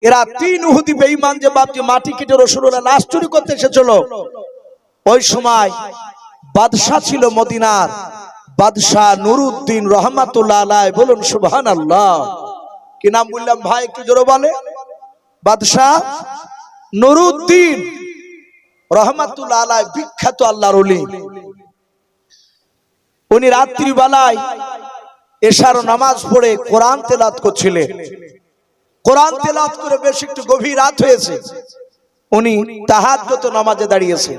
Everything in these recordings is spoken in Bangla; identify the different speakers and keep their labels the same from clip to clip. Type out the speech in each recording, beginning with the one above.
Speaker 1: এরা তিন ইহুদি বেঈমান যে বাপজি মাটি কেটে রাসূলুল্লাহ লাশ চুরি করতে এসেছিল। ওই সময় বাদশা ছিল মদিনার বাদশাহ নুরউদ্দিন রহমাতুল্লাহ আলাইহি। বলুন সুবহানাল্লাহ। কি নাম বললাম ভাই, একটু জোরে বলে। বাদশাহ নুরউদ্দিন রহমাতুল্লাহ আলাইহি, বিখ্যাত আল্লাহর ওলি। উনি রাত্রি বেলায় এশার নামাজ পড়ে কোরআন তেলাওয়াত করছিলেন। কোরআন তেলাওয়াত করে বেশ একটু গভীর রাত হয়েছে। উনি তাহাজ্জুদ নামাজে দাঁড়িয়েছে।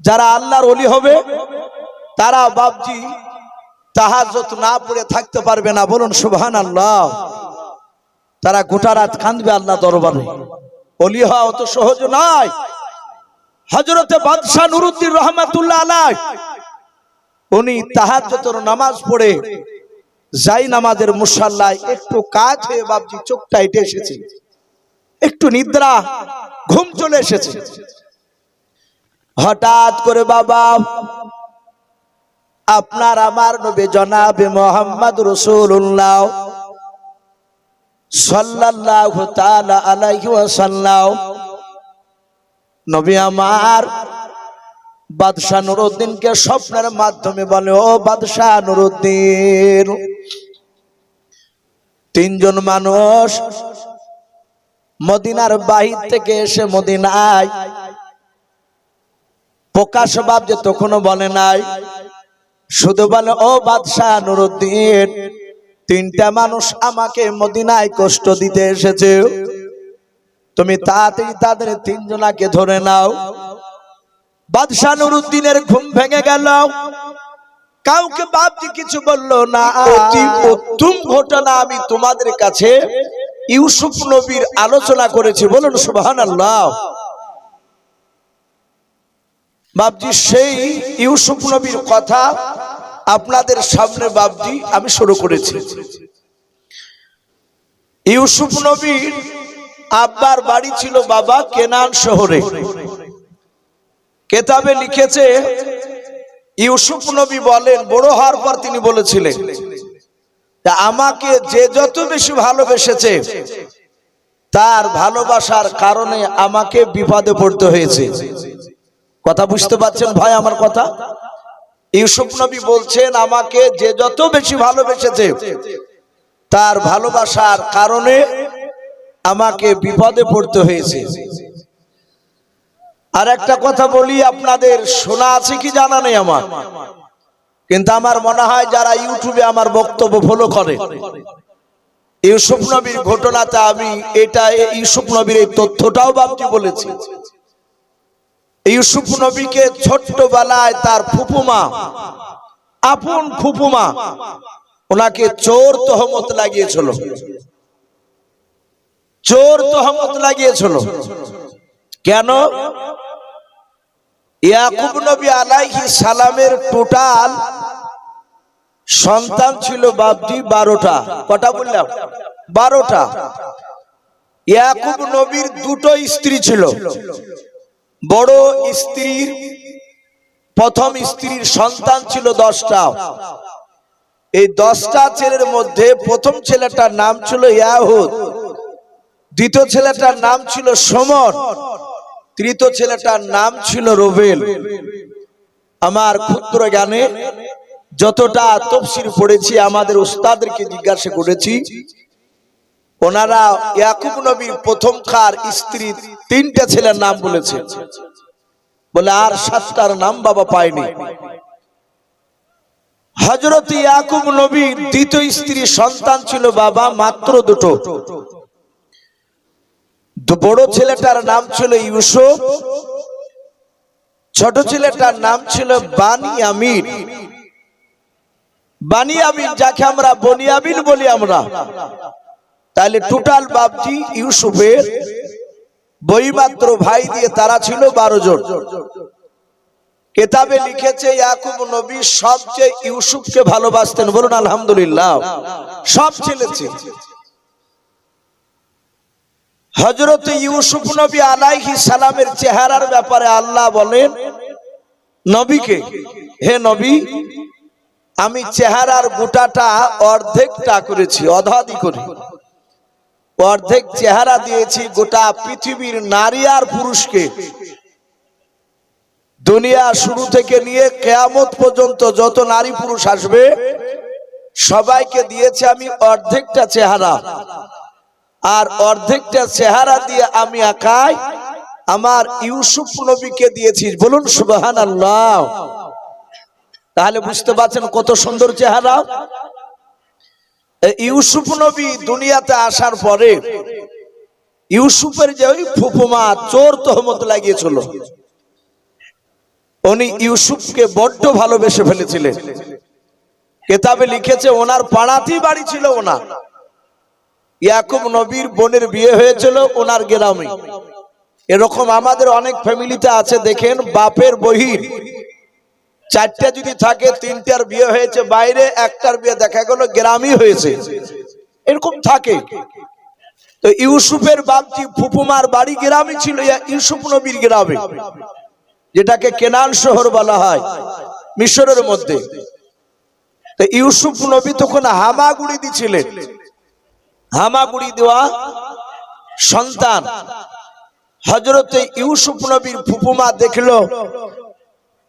Speaker 1: যারা আল্লাহর ওলি হবে তারা বাপজি তাহাজ্জুদ না পড়ে থাকতে পারবে না। বলুন সুবহানাল্লাহ। তারা গোটা রাত কাঁদবে আল্লাহ দরবারে। ওলি হওয়া অত সহজ নয়। হযরতে বাদশাহ নুরউদ্দিন রহমাতুল্লাহ আলাইহি উনি তাহাজ্জুদের নামাজ পড়ে যাই নামাজের মুসাল্লায় একটু কাজ হয়ে বাপজি চোখটা এঁটে এসেছে, একটু নিদ্রা ঘুম চলে এসেছে। হঠাৎ করে বাবা আপনার আমার নবী জনাবে মুহাম্মদ রাসূলুল্লাহ সাল্লাল্লাহু তাআলা আলাইহি ওয়াসাল্লাম নবী আমার বাদশাহ নুরউদ্দিনকে স্বপ্নের মাধ্যমে বলে, ও বাদশাহ নুরউদ্দিন, তিনজন মানুষ মদিনার বাহির থেকে এসে মদিনায় প্রকাশ ভাব যে তখনও বলে নাই, শুধু বলে ও বাদশাহ নুরউদ্দিন, তিনটা মানুষ আমাকে মদিনায় কষ্ট দিতে এসেছে, তুমি তাড়াতাড়ি তাদের তিনজনাকে ধরে নাও। বাদশাহ নুরউদ্দিনের ঘুম ভেঙে গেল। কাউকে বাপজি কিছু বলল না। অতি উত্তম ঘটনা আমি তোমাদের কাছে ইউসুফ নবীর আলোচনা করেছি। বলুন সুবহানাল্লাহ। বাপজি সেই ইউসুফ নবীর কথা আপনাদের সামনে বাপজি আমি শুরু করেছি। ইউসুফ নবীর আব্বার বাড়ি ছিল বাবা কেনান শহরে। কেতাবে লিখেছে ইউসুফ নবী বলেন, বড় হওয়ার পর তিনি বলেছিলেন আমাকে যে যত বেশি ভালোবেসেছে তার ভালোবাসার কারণে আমাকে বিপদে পড়তে হয়েছে। কথা বুঝতে পারছেন ভাই আমার কথা? ইউসুফ নবী বলছেন আমাকে যে যত বেশি ভালোবেসেছে তার ভালোবাসার কারণে আমাকে বিপদে পড়তে হয়েছে। আর একটা কথা বলি, আপনাদের শোনা আছে কি জানা নেই আমার, কিন্তু আমার মনে হয় যারা ইউটিউবে আমার বক্তব্য ফলো করে ইউসুফ নবীর ঘটনাতে আমি এটা ইউসুফ নবীর এই তথ্যটাও বাপজি বলেছি। ইউসুফ নবীকে ছোট্টবেলায় তার ফুফুমা, আপন ফুফুমা, ওনাকে চোর তহমত লাগিয়েছিল। চোর তহমত লাগিয়েছিল কেন? ইয়াকুব নবী আলাইহিস সালামের টোটাল সন্তান ছিল বাপজি 12টা। কটা বললাম? 12টা। ইয়াকুব নবীর দুটো স্ত্রী ছিল। বড় স্ত্রীর প্রথম স্ত্রীর সন্তান ছিল 10টা। এই 10টা ছেলের মধ্যে প্রথম ছেলেটার নাম ছিল ইয়াহুদ, দ্বিতীয় ছেলেটার নাম ছিল শমর, তৃতীয় ছেলেটার নাম ছিল রুবেল। আমার ক্ষুদ্র জ্ঞানে যতটা তাফসীর পড়েছি, আমাদের উস্তাদদেরকে জিজ্ঞাসা করেছি, ওনারা ইয়াকুব নবীর প্রথমকার স্ত্রীর 3টা ছেলের নাম বলেছে, বলে আর 7টার নাম বাবা পায়নি। হযরত ইয়াকুব নবীর দ্বিতীয় স্ত্রীর সন্তান ছিল বাবা মাত্র 2টো। বড় ছেলেটার নাম ছিল ইউসুফ, ছোট ছেলেটার নাম ছিল বানিয়ামিন। বানিয়ামিন যাকে আমরা বনিয়ামিন বলি আমরা। তাহলে টোটাল বাপজি ইউসুফের বইমাত্র ভাই দিয়ে তারা ছিল 12 জন। কেতাবে লিখেছে ইয়াকুব নবী সবচেয়ে ইউসুফকে ভালোবাসতেন। বলুন আলহামদুলিল্লাহ। সব ছেলেছে হযরত ইউসুফ নবী আলাইহিস সালামের চেহারার ব্যাপারে আল্লাহ বলেন নবীকে, হে নবী, আমি চেহারার গোটাটা অর্ধেকটা করেছি, অধাদি করে। অর্ধেক চেহারা দিয়েছি গোটা পৃথিবীর নারী আর পুরুষকে। দুনিয়া শুরু থেকে নিয়ে কিয়ামত পর্যন্ত যত নারী পুরুষ আসবে সবাইকে দিয়েছি আমি অর্ধেকটা চেহারা, আর অর্ধেকটা চেহারা দিয়ে আমি একাই আমার ইউসুফ নবীকে দিয়েছি। বলুন সুবহানাল্লাহ। তাহলে বুঝতে পারছেন কত সুন্দর চেহারা। ইউসুফ নবী দুনিয়াতে আসার পরে ইউসুফের যে ওই ফুফুমা চোর তহমত লাগিয়েছিল, উনি ইউসুফকে বড্ড ভালোবেসে ফেলেছিলেন। কিতাবে লিখেছে ওনার পাড়াতেই বাড়ি ছিল ওনার। ইয়াকুব নবীর বোনের বিয়ে হয়েছিল ওনার গ্রামে। এরকম আমাদের অনেক ফ্যামিলিতে আছে, দেখেন বাপের বহির চারটা যদি থাকে, তিনটার বিয়ে হয়েছে বাইরে, একটার বিয়ে দেখা গেল গ্রামই হয়েছে, এরকম থাকে। তো ইউসুফের বাপজি ফুফুমার বাড়ি গ্রামই ছিল, ইউসুফ নবীর গ্রামে, যেটাকে কেনান শহর বলা হয় মিশরের মধ্যে। তো ইউসুফ নবী তখন হামাগুড়ি দিছিলেন। হামাগুড়ি দেওয়া সন্তান হযরতে ইউসুফ নবীর ফুফুমা দেখলো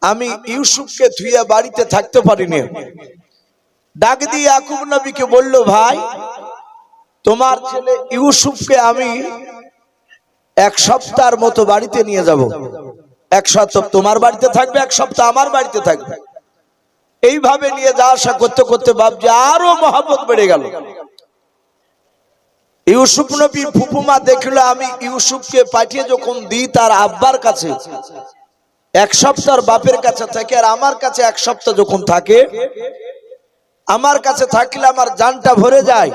Speaker 1: আমি ইউসুফকে ধুইয়া বাড়িতে থাকতে পারিনি, ডাক দিয়ে ইয়াকুব নবীকে বলল, ভাই তোমার ছেলে ইউসুফকে আমি এক সপ্তাহের মতো বাড়িতে নিয়ে যাব। এক সপ্তাহ তোমার বাড়িতে থাকবে, এক সপ্তাহ আমার বাড়িতে থাকবে। এইভাবে নিয়ে যাওয়া আসা করতে করতে বাপজি আরো মহব্বত বেড়ে গেল। ইউসুফ নবীর ফুফুমা দেখলো আমি ইউসুফকে পাঠিয়ে যখন দিই তার আব্বার কাছে, এক সপ্তাহ বাপের কাছে থাকে, আর আমার কাছে এক সপ্তাহ যখন থাকে, আমার কাছে থাকলে আমার জানটা ভরে যায়।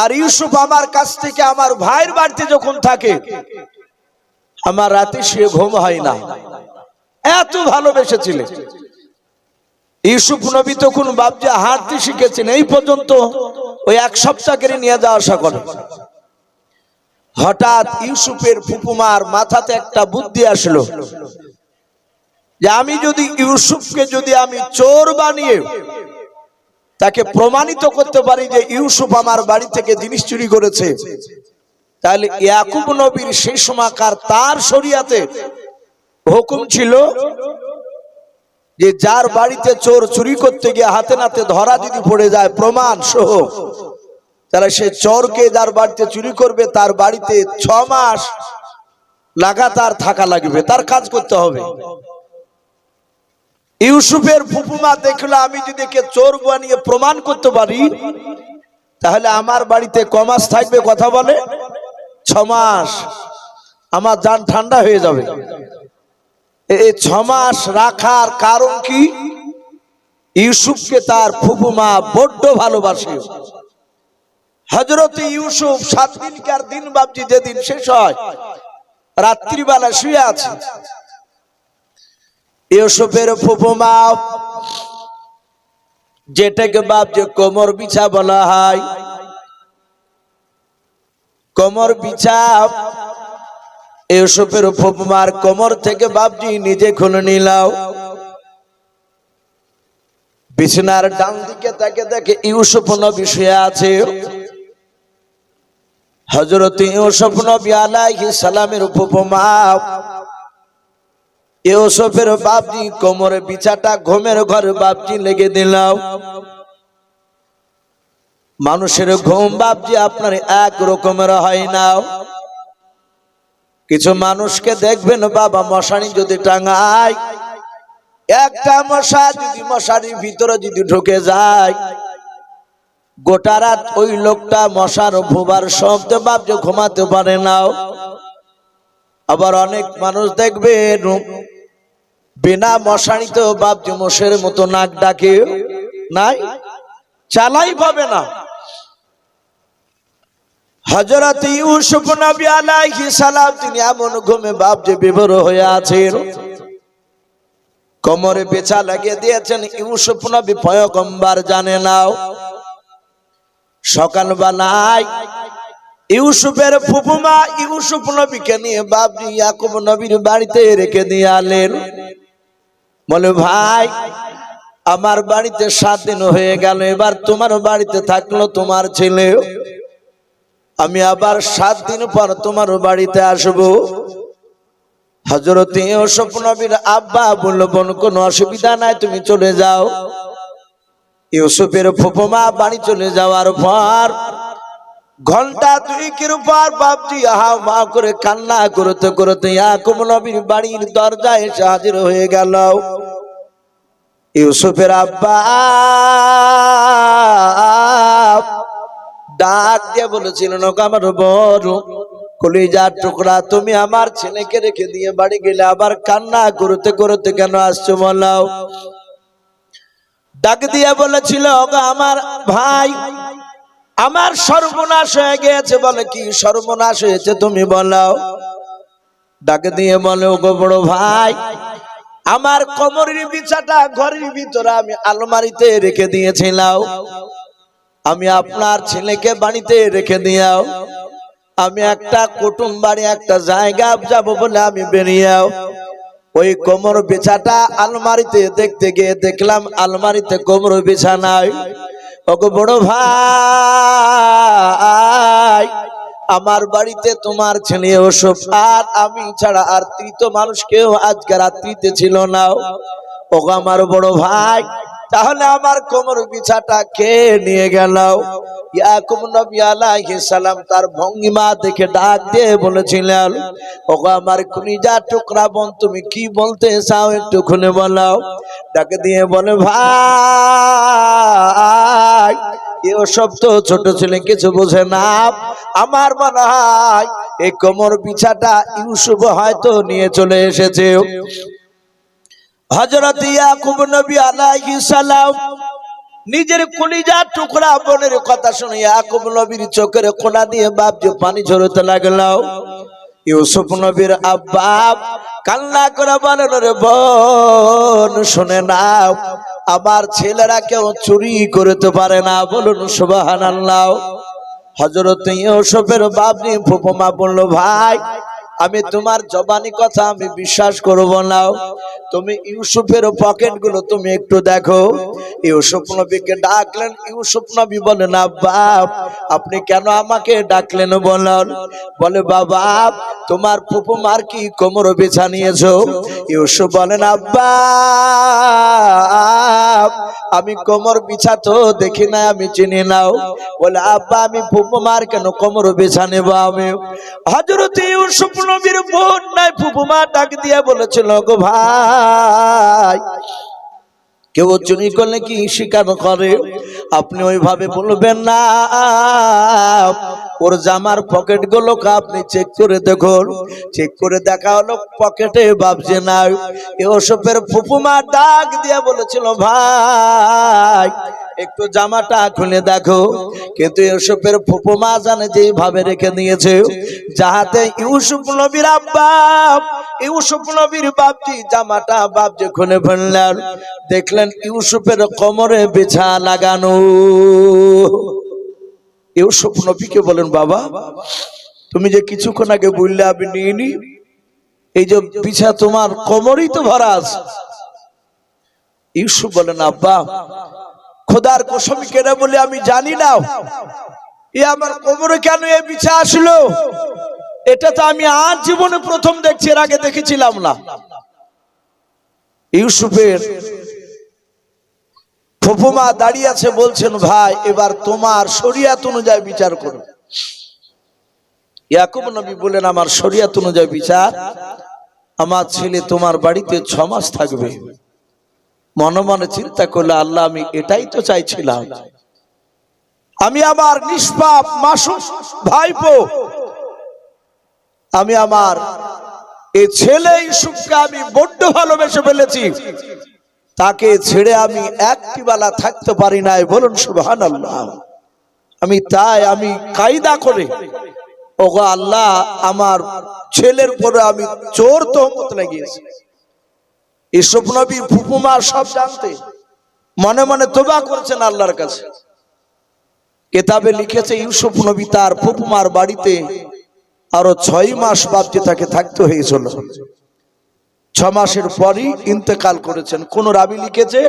Speaker 1: আর ইউসুফ আমার কাছ থেকে আমার ভাইয়ের বাড়িতে যখন থাকে আমার রাতে শুয়ে ঘুম হয় না, এত ভালোবেসেছিলেন। ইউসুফ নবী তখন বাপজি হাঁটতে শিখেছেন, এই পর্যন্ত ওই এক সপ্তাহ করে নিয়ে যাওয়া আসা করে। হঠাৎ ইউসুফের ফুফুমার মাথাতে একটা বুদ্ধি আসলো যে আমি যদি ইউসুফকে যদি আমি চোর বানিয়ে তাকে প্রমাণিত করতে পারি যে ইউসুফ আমার বাড়ি থেকে জিনিস চুরি করেছে, তাহলে ইয়াকুব নবীর সেই সময়কার তার শরিয়াতে হুকুম ছিল যে যার বাড়িতে চোর চুরি করতে গিয়ে হাতে নাতে ধরা যদি পড়ে যায় প্রমাণ সহ, তাহলে সে চোরকে যার বাড়িতে চুরি করবে তার বাড়িতে 6 মাস লাগাতার থাকা লাগবে, তার কাজ করতে হবে। ইউসুফের ফুফুমা দেখলো আমি যদি একে চোর বানিয়ে প্রমাণ করতে পারি তাহলে আমার বাড়িতে ক মাস থাকবে, কথা বলে 6 মাস, আমার জান ঠান্ডা হয়ে যাবে। এই 6 মাস রাখার কারণ কি? ইউসুফকে তার ফুফুমা বড্ড ভালোবাসে। হযরত ইউসুফ 7 দিনকার দিন বাপজি যেদিন শেষ হয় রাত্রিবেলা শুয়ে আছে, ইউসুফের ফুফুমা যেটাকে বাপজি কোমর বিছা বলা হয়, কোমর বিছা ইউসুফের ফুফুমার কোমর থেকে বাপজি নিজে খুলে নিলাও। বিছানার ডান দিকে তাকে দেখে ইউসুফ নবী শুয়ে আছে। হযরত ইউসুফ নবী আলাইহিস সালামের ফুফুমা ইউসুফের বাপজি কোমরে বিছাটা ঘুমের ঘরে বাপজি লেগে দিলাও। মানুষের ঘুম বাপজি আপনার এক রকমের হয় না। কিছু মানুষকে দেখবেন বাবা মশারি যদি টাঙায়, একটা মশা যদি মশারির ভিতরে যদি ঢুকে যায় গোটা রাত ওই লোকটা মশার ভোবার শব্দে বাপজি ঘুমাতে পারে না। আবার অনেক মানুষ দেখবেন বিনা মশারিতেও বাপজি মশের মতো নাক ডাকে, নাই চালাই পাবে না। হযরত ইউসুফ নবী আলাইহিস সালাম তিনি এমন ঘুমে বাপজি বিভোর হয়ে আছেন, কোমরে পেঁচা লাগিয়ে দিয়েছেন। ইউসুফ নবী পয়গম্বর জানে নাও। সকালবেলায় ইউসুফের ফুফুমা ইউসুফ নবীকে নিয়ে বাপজি ইয়াকুব নবীর বাড়িতে রেখে দিয়ে আলেন। বলে ভাই আমার বাড়িতে 7 দিন হয়ে গেল, এবার তোমার বাড়িতে থাকলো তোমার ছেলে। আমি আবার 7 দিন পর তোমার বাড়িতে আসব। হযরত ইউসুফ নবীর আব্বা বলল, বোন কোনো অসুবিধা নাই, তুমি চলে যাও। ইউসুফের ফুফুমা বাড়ি চলে যাওয়ার পর ঘন্টা 2 পর বাপজি হা মা করে কান্না করতে করতে ইয়াকুব নবীর বাড়ির দরজায় এসে হাজির হয়ে গেল। ইউসুফের আব্বা ডাক দিয়ে বলেছিলেন, আমার বড় কলিজার টুকরা, তুমি আমার ছেলেকে রেখে দিয়ে বাড়ি গেলে আবার কান্না করতে করতে কেন আসছো বলাও? ডাক দিয়ে বলেছিল, আমার ভাই, আমার সর্বনাশ হয়ে গেছে। বলে, কি সর্বনাশ হয়েছে তুমি বলাও? ডাক দিয়ে বলে, ওগো বড় ভাই, আমার কোমরের বিছাটা ঘরের ভিতরে আমি আলমারিতে রেখে দিয়েছিলাম। আমি আপনার ছেলেকে বাড়িতে রেখে দিয়াও, আমি একটা কুটুম বাড়ি একটা জায়গা যাব বলে আমি বেরিয়েও ওই কোমর বিছাটা আলমারিতে দেখতে গিয়ে দেখলাম আলমারিতে কোমর বিছা নাই। ওগো বড় ভাই, আমার বাড়িতে তোমার ছেলে ইউসুফ আর আমি ছাড়া আর তৃতীয় মানুষ কেউ আজকে রাত্রিতে ছিল না। ওগো আমার বড় ভাই, তাহলে আমার কোমর বিছাটা কে নিয়ে গেল? ইয়াকুব নবী আলাইহিস সালাম তার ভঙ্গিমা দেখে ডাক দিয়ে বলেছিলেন, ওগো আমার কলিজার টুকরা বোন, তুমি কি বলতে চাও একটু খুলে বলো। ডাক দিয়ে বলে, ভাই, ইউসুফ তো ছোট ছেলে, কিছু বোঝে না। আমার মনে হয় এই কোমর বিছাটা ইউসুফ হয়তো নিয়ে চলে এসেছে। হযরত ইয়াকুব নবী আলাইহিস সালাম নিজের কলিজার টুকরা বোনের কথা শুনে ইয়াকুব নবীর চোখের কোনা দিয়ে বাপজি পানি ঝরতে লাগলো। ইউসুফ নবীর আব্বা কান্না করে বলেন, রে বোন শুনে নাও, আমার ছেলেরা কেউ চুরি করতে পারে না, বলুন সুবহানাল্লাহ। হযরত ইউসুফের বাপজি ফুফুমা বলল, ভাই, আমি তোমার জবানি কথা আমি বিশ্বাস করব না। তুমি ইউসুফের পকেট গুলো তুমি একটু দেখো। ইউসুফ নবীকে ডাকলেন। ইউসুফ নবী বলেন, আব্বা আপনি কেন আমাকে ডাকলেন বলেন? বলে, বাবা, তোমার ফুফুমার কি কোমর বিছা নিয়েছো? ইউসুফ বলেন, আব্বা আমি কোমর বিছা তো দেখি না, আমি চিনি নাও। বলে, আব্বা আমি ফুফুমার কেন কোমর বিছা নেব আমি? হযরত ইউসুফ নবীর বোন নাই ফুফুমা ডাক দিয়ে বলেছিল, গো ভাই, কেউ চুরি করলে কি স্বীকার করে? আপনি ওইভাবে বলবেন না। ওর জামার পকেট গুলোকে আপনি চেক করে দেখুন। চেক করে দেখা হলো পকেটে বাপজি নাই। ইউসুফের ফুফুমা ডাক দিয়ে বলেছিল, ভাই একটু জামাটা খুলে দেখো। কিন্তু ইউসুফের ফুফুমা জানে যে এইভাবে রেখে দিয়েছে যাহাতে ইউসুফ নবীর আব্বা ইউসুফ নবীর বাপজি জামাটা বাপজি খুলে ফেললেন। দেখলেন ইউসুফের কোমরে বিছা লাগানো। ইউসুফ নবীকে বলেন, বাবা তুমি যে কিছুক্ষণ আগে বললে আমি নিইনি, এই যে বিছা তোমার কোমরই তো ভরা আছে। ইউসুফ বলেন, আব্বা খোদার কসম কেন বলে আমি জানি না এ আমার কোমরে কেন এ বিছা আসলো। এটা তো আমি আজ জীবনে প্রথম দেখছি, এর আগে দেখেছিলাম না। ইউসুফের ফুফুমা দাঁড়িয়ে আছে, বলছেন, ভাই এবার তোমার শরিয়ত অনুযায়ী বিচার করো। ইয়াকুব নবী বলেন, আমার শরিয়ত অনুযায়ী বিচার, আমার ছেলে তোমার বাড়িতে 6 মাস থাকবে। মনে মনে চিন্তা করলে, আল্লাহ আমি এটাই তো চাইছিলাম। আমি আমার নিষ্পাপ মাসুম ভাইপো, আমি আমার এই ছেলে ইউসুফকে আমি বড্ড ভালোবেসে ফেলেছি। তাকে ছেড়ে আমি একটি বেলা থাকতে পারি নাই, বলুন সুবহানাল্লাহ। আমি কায়দা করে, ওগো আল্লাহ আমার ছেলের উপরে আমি চোর তহমত লাগিয়েছি। ইউসুফ নবীর ফুফুমা সব জানতে মনে মনে তওবা করেছেন আল্লাহর কাছে। কিতাবে লিখেছে ইউসুফ নবী তার ফুফুমার বাড়িতে আরো 6 মাস বাপজি তাকে থাকতে হয়েছিল। 6 মাসের পরই ইন্তেকাল করেছেন। কোন রাবি লিখেছে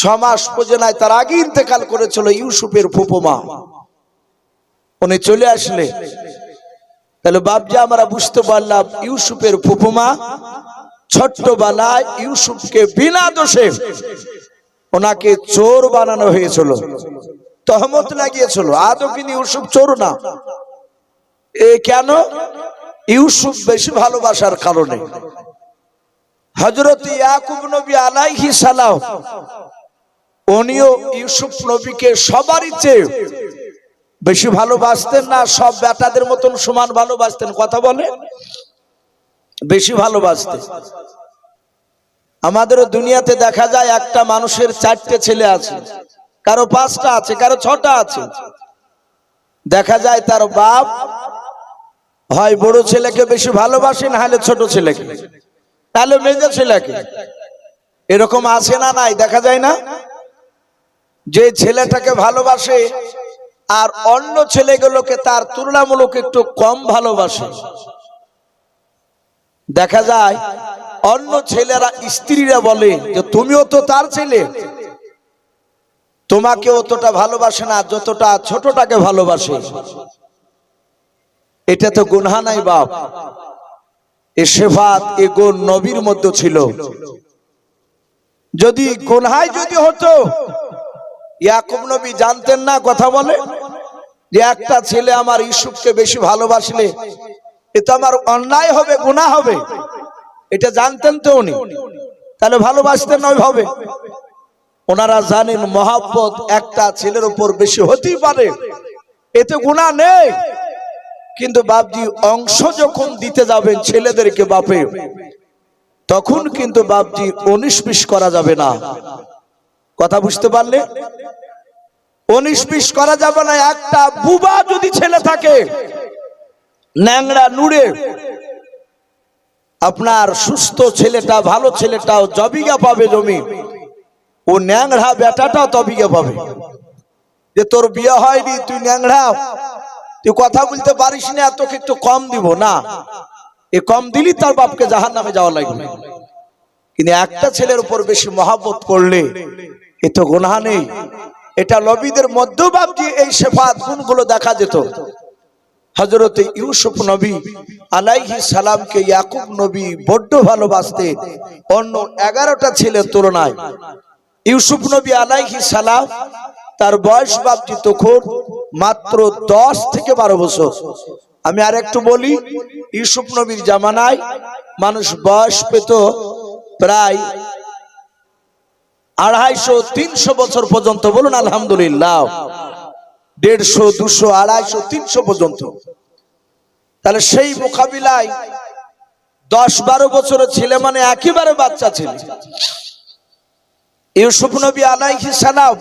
Speaker 1: 6 মাস পর্যন্ত নাই, তার আগে ইন্তেকাল করেছিল ইউসুফের ফুফুমা। উনি চলে আসলে তাহলে বাপজি আমরা বুঝতে পারলাম ইউসুফের ফুফুমা ছোট্টবেলায় ইউসুফকে বিনা দোষে ওনাকে চোর বানানো হয়েছিল, তহমত লাগিয়েছিল। আদৌ কিন্তু ইউসুফ চোর না। এ কেন? ইউসুফ বেশি ভালোবাসার কারণে। হযরত ইয়াকুব নবী আলাইহিস সালাম উনিও ইউসুফ নবীকে সবারই চেয়ে বেশি ভালোবাসতেন না, সব বেটাদের মতন সমান ভালোবাসতেন। কথা বলে বেশি ভালোবাসতেন। আমাদের দুনিয়াতে দেখা যায় একটা মানুষের 4টে ছেলে আছে, কারো 5টা আছে, কারো 6টা আছে। দেখা যায় তার বাপ হয় বড় ছেলেকে বেশি ভালোবাসে, না হলে ছোট ছেলেকে, তাহলে মেজো ছেলেকে। এরকম আছে না নাই? দেখা যায় না? যে ছেলেটাকে ভালোবাসে আর অন্য ছেলেগুলোকে তার তুলনামূলক একটু কম ভালোবাসে। দেখা যায় অন্য ছেলেরা স্ত্রীরা বলে যে তুমিও তো তার ছেলে, তোমাকে অতটা ভালোবাসে না যতটা ছোটটাকে ভালোবাসে। এটা তো গুনাহ নাই বাপ। এ সিফাত এ গুণ নবীর মধ্যে ছিল। যদি গুনাহ যদি হতো ইয়াকুব নবী জানতেন না? কথা বলে যে একটা ছেলে আমার ইউসুফকে বেশি ভালোবাসলে এটা আমার অন্যায় হবে, গুনাহ হবে, এটা জানতেন তো উনি, তাহলে ভালোবাসতেন না ওইভাবে। ওনারা জানেন মহব্বত একটা ছেলের উপর বেশি হতেই পারে, এতে গুনাহ নেই। কিন্তু বাপজি অংশ যখন দিতে যাবেন ছেলেদেরকে বাপে, তখন কিন্তু বাপজি 19-20 করা যাবে না। কথা বুঝতে পারলে? 19-20 করা যাবে না। একটা বুবা যদি ছেলে থাকে, ন্যাংরা নুড়ে, আপনার সুস্থ ছেলেটা ভালো ছেলেটাও জবিগা পাবে জমি, ও ন্যাংরা বেটাটাও তবিগা পাবে। যে তোর বিয়ে হয়নি, তুই ন্যাংরা, তুই কথা বলতে পারিস না, তোকে একটু কম দিব না, এ কম দিলি তার বাপকে জাহান্নামে যাওয়া লাগবে। কিন্তু একটা ছেলের উপর বেশি মহব্বত করলে এ তো গুনাহ নেই। এটা নবীদের মধ্যেও বাপজি এই সিফাত গুণগুলো দেখা যেত। হযরত ইউসুফ নবী আলাইহিস সালামকে ইয়াকুব নবী বড্ড ভালোবাসতেন অন্য 11টা ছেলের তুলনায়। ইউসুফ নবী আলাইহিস সালাম তার বয়স বাপজি তখন মাত্র 10 থেকে 12 বছর। আমি আর একটু বলি, ইউসুফ নবীর জামানায় মানুষ বয়স পেত প্রায় 250-300 বছর পর্যন্ত। বলুন আলহামদুলিল্লাহ। 150, 200, 250, 300 পর্যন্ত। তাহলে সেই মোকাবিলায় 10-12 বছরের ছেলে মানে একেবারে বাচ্চা ছেলে। ইউসুফ নবী আলাইহিস সালাম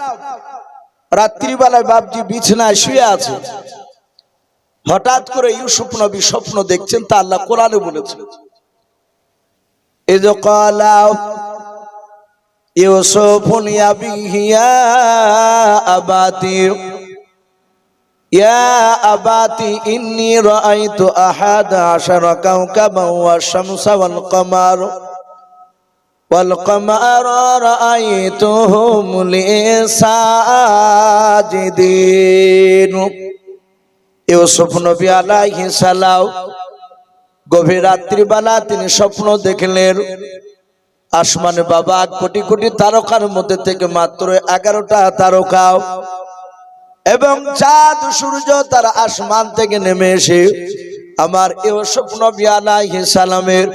Speaker 1: রাত্রিবেলায় বাপজি বিছানায় শুয়ে আছে। হঠাৎ করে ইউসুফ নবী স্বপ্ন দেখছেন, তা আল্লাহ কোরআনে বলেছেন, ইয ক্বালা ইউসুফ লিআবিহি ইয়া আবাতি ইন্নী রাআইতু আহাদা আশারা কাওকাবান ওয়াশ শামসা ওয়াল কমারা রাআইতুহুম লি সাজিদিন। ইউসুফ নবী আলাইহিস সালাম গভীর রাত্রিবেলা তিনি স্বপ্ন দেখলেন, আসমানে বাবা কোটি কোটি তারকার মধ্যে থেকে মাত্র 11টা তারকা এবং চাঁদ সূর্য তারা আসমান থেকে নেমে এসে আমার ইউসুফ নবী আলাইহিস সালামের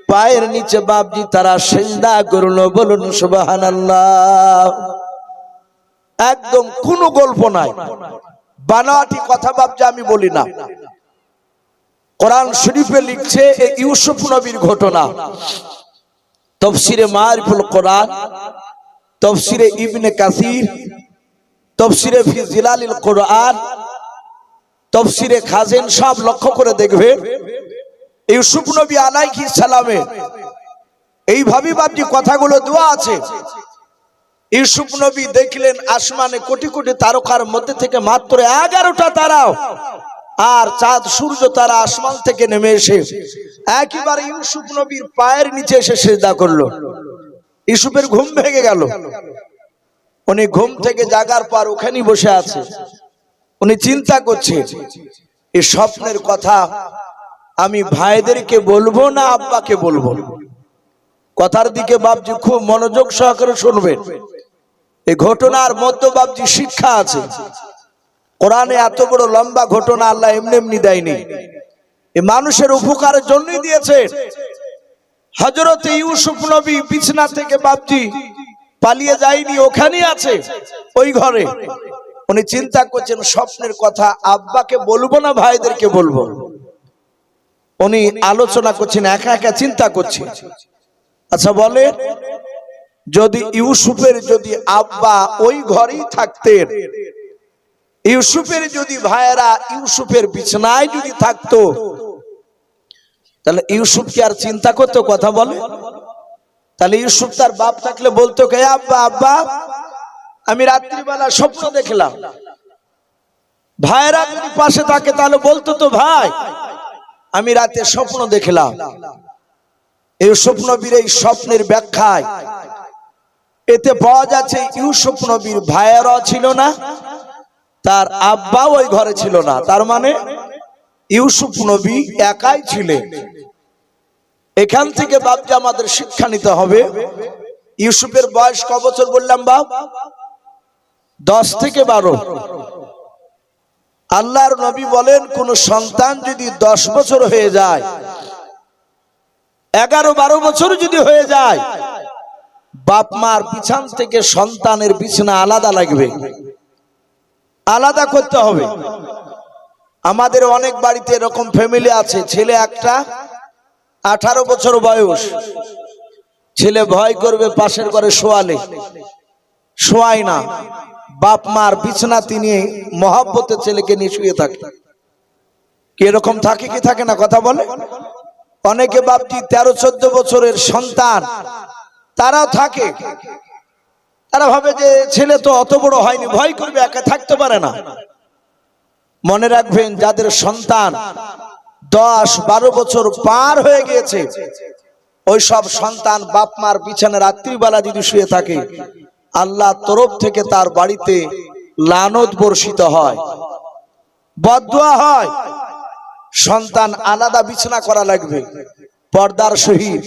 Speaker 1: পায়ের নিচে বাপজি তারা সিজদা করলো। বলুন সুবহানাল্লাহ। একদম কোনো গল্প নাই, বানাওয়াটি কথা বাপজি আমি বলি না। কোরআন শরীফে লিখছে এই ইউসুফ নবীর ঘটনা। তাফসীরে মারিফুল কোরআন, তাফসীরে ইবনে কাসির, তাফসীরে ফি জিলালিল কোরআন, তাফসীরে খাজিন সব লক্ষ্য করে দেখবে ইউসুফ নবী আলাইহিস সালামে এইভাবে বাপজি কথাগুলো দেওয়া আছে। ইউসুফ নবী দেখলেন আসমানে কোটি কোটি তারকার মধ্যে থেকে মাত্র 11টা তারা আর চাঁদ সূর্য তারা আসমান থেকে নেমে এসে একেবারে ইউসুফ নবীর পায়ের নিচে এসে সিজদা করলো। ইউসুফের ঘুম ভেঙে গেল। উনি ঘুম থেকে জাগার পর ওখানেই বসে আছে। উনি চিন্তা করছেন এই স্বপ্নের কথা আমি ভাইদেরকে বলবো না আব্বাকে বলবো। কথার দিকে বাপজি খুব মনোযোগ সহকারে শুনবেন। এই ঘটনার মধ্যে বাপজি শিক্ষা আছে। কোরআনে এত বড় লম্বা ঘটনা আল্লাহ এমনি এমনি দেয়নি, এই মানুষের উপকারের জন্যই দিয়েছে। হযরত ইউসুফ নবী বিছনা থেকে বাপজি পালিয়ে যায়নি, ওখানেই আছে ওই ঘরে। উনি চিন্তা করছেন স্বপ্নের কথা আব্বাকে বলবো না ভাইদেরকে বলবো। উনি আলোচনা করছেন, একা একা চিন্তা করছেন। আচ্ছা বলে, যদি ইউসুফের যদি আব্বা ওই ঘরেই থাকতেন, ইউসুফের যদি ভাইয়েরা ইউসুফের বিছানায় যদি থাকতো, তাহলে ইউসুফ কি আর চিন্তা করতো? কথা বলে। তাহলে ইউসুফ তার বাপ থাকলে বলতো কে, আব্বা আব্বা আমি রাত্রিবেলা স্বপ্ন দেখলাম। ভাইয়েরা যদি পাশে থাকে তাহলে বলতো তো, ভাই আমি রাতে স্বপ্ন দেখলাম। ইউসুফ নবীর এই স্বপ্নের ব্যাখ্যায় এতে পাওয়া যাচ্ছে ইউসুফ নবীর ভাইয়েরা ছিল না, তার আব্বা ওই ঘরে ছিল না। তার মানে ইউসুফ নবী একাই ছিলেন। এখান থেকে বাপজি আমাদের শিক্ষা নিতে হবে। ইউসুফের বয়স ক বছর বললাম বাপ? 10 থেকে 12। আল্লাহর নবী বলেন, কোন সন্তান যদি 10 বছর হয়ে যায়, 11-12 বছর যদি হয়ে যায়, বাপ মার বিছান থেকে সন্তানের বিছানা আলাদা লাগবে, আলাদা করতে হবে। আমাদের অনেক বাড়িতে এরকম ফ্যামিলি আছে, ছেলে একটা 18 বছর বয়স, ছেলে ভয় করবে পাশের ঘরে শোয়ালে, শোয়ায় না, বাপ মার বিছানা তিনি মহব্বতে ছেলেকে নিয়ে শুয়ে থাকে। কি এরকম থাকে কি থাকে না? কথা বলে। অনেকে বাপজি 13-14 বছরের সন্তান তারাও থাকে, তারা ভাবে যে ছেলে তো অত বড় হয়নি, ভয় করবে, একা থাকতে পারে না। মনে রাখবেন, যাদের সন্তান 10-12 বছর পার হয়ে গিয়েছে, ওই সব সন্তান বাপ মার বিছানা রাত্রিবেলা যদি শুয়ে থাকে, আল্লাহ তরফ থেকে তার বাড়িতে লানত বর্ষিত হয়, বদদুয়া হয়। সন্তান আলাদা বিছানা করা লাগবে, পর্দার সহিত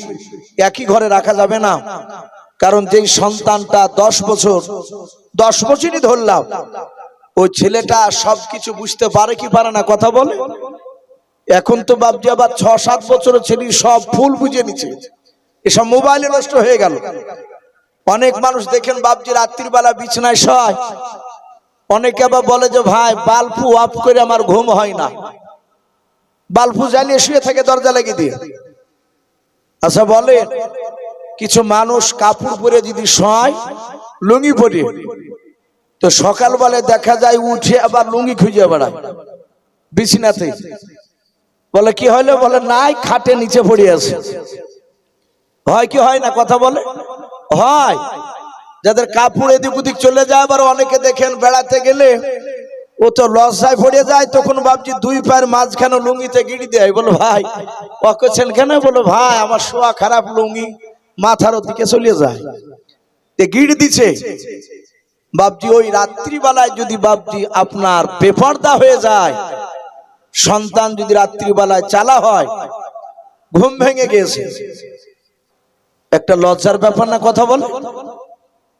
Speaker 1: একই ঘরে রাখা যাবে না। কারণ যেই সন্তানটা 10 বছরই ধরলাম, ওই ছেলেটা সবকিছু বুঝতে পারে কি পারে না? কথা বলে। এখন তো বাপজি আবার 6-7 বছরের ছেলে সব ফুল বুঝে নিচ্ছে, এসব মোবাইলে নষ্ট হয়ে গেল। অনেক মানুষ দেখেন বাপজি রাত্রিবেলা বিছানায় শয়, অনেকে আবার বলে যে ভাই বাল্বু অফ করে আমার ঘুম হয় না, বাল্বু জ্বালিয়ে শুয়ে থাকে দরজা লাগিয়ে দিয়ে। আচ্ছা বলে, কিছু মানুষ কাপড় পরে যদি শয়, লুঙ্গি পরে, তো সকালবেলায় দেখা যায় উঠে আবার লুঙ্গি খুঁজে বেড়ায় বিছানাতে। বলে কি হইলো? বলে নাই, খাটে নিচে পড়ে আছে। হয় কি হয় না? কথা বলে। হয়। যাদের কাপড় এদিক ওদিক চলে যায়, আবার অনেকে দেখেন বেড়াতে গেলে ও তো লজ্জায় পড়ে যায়, তখন ভাবছি 2 পায়ের মাঝখানে লুঙ্গিতে গিড়ি দেয়। বলো ভাই অকেছেন কেন? বলো ভাই আমার শোয়া খারাপ, লুঙ্গি মাথার দিকে চলে যায়, গিড়ি দিছে। বাপজি ওই রাত্রিবেলায় যদি বাপজি আপনার বেপরদা হয়ে যায়, সন্তান যদি রাত্রিবেলায় চালা হয়, ঘুম ভেঙে গেছে, একটা লজ্জার ব্যাপার না? কথা বলে।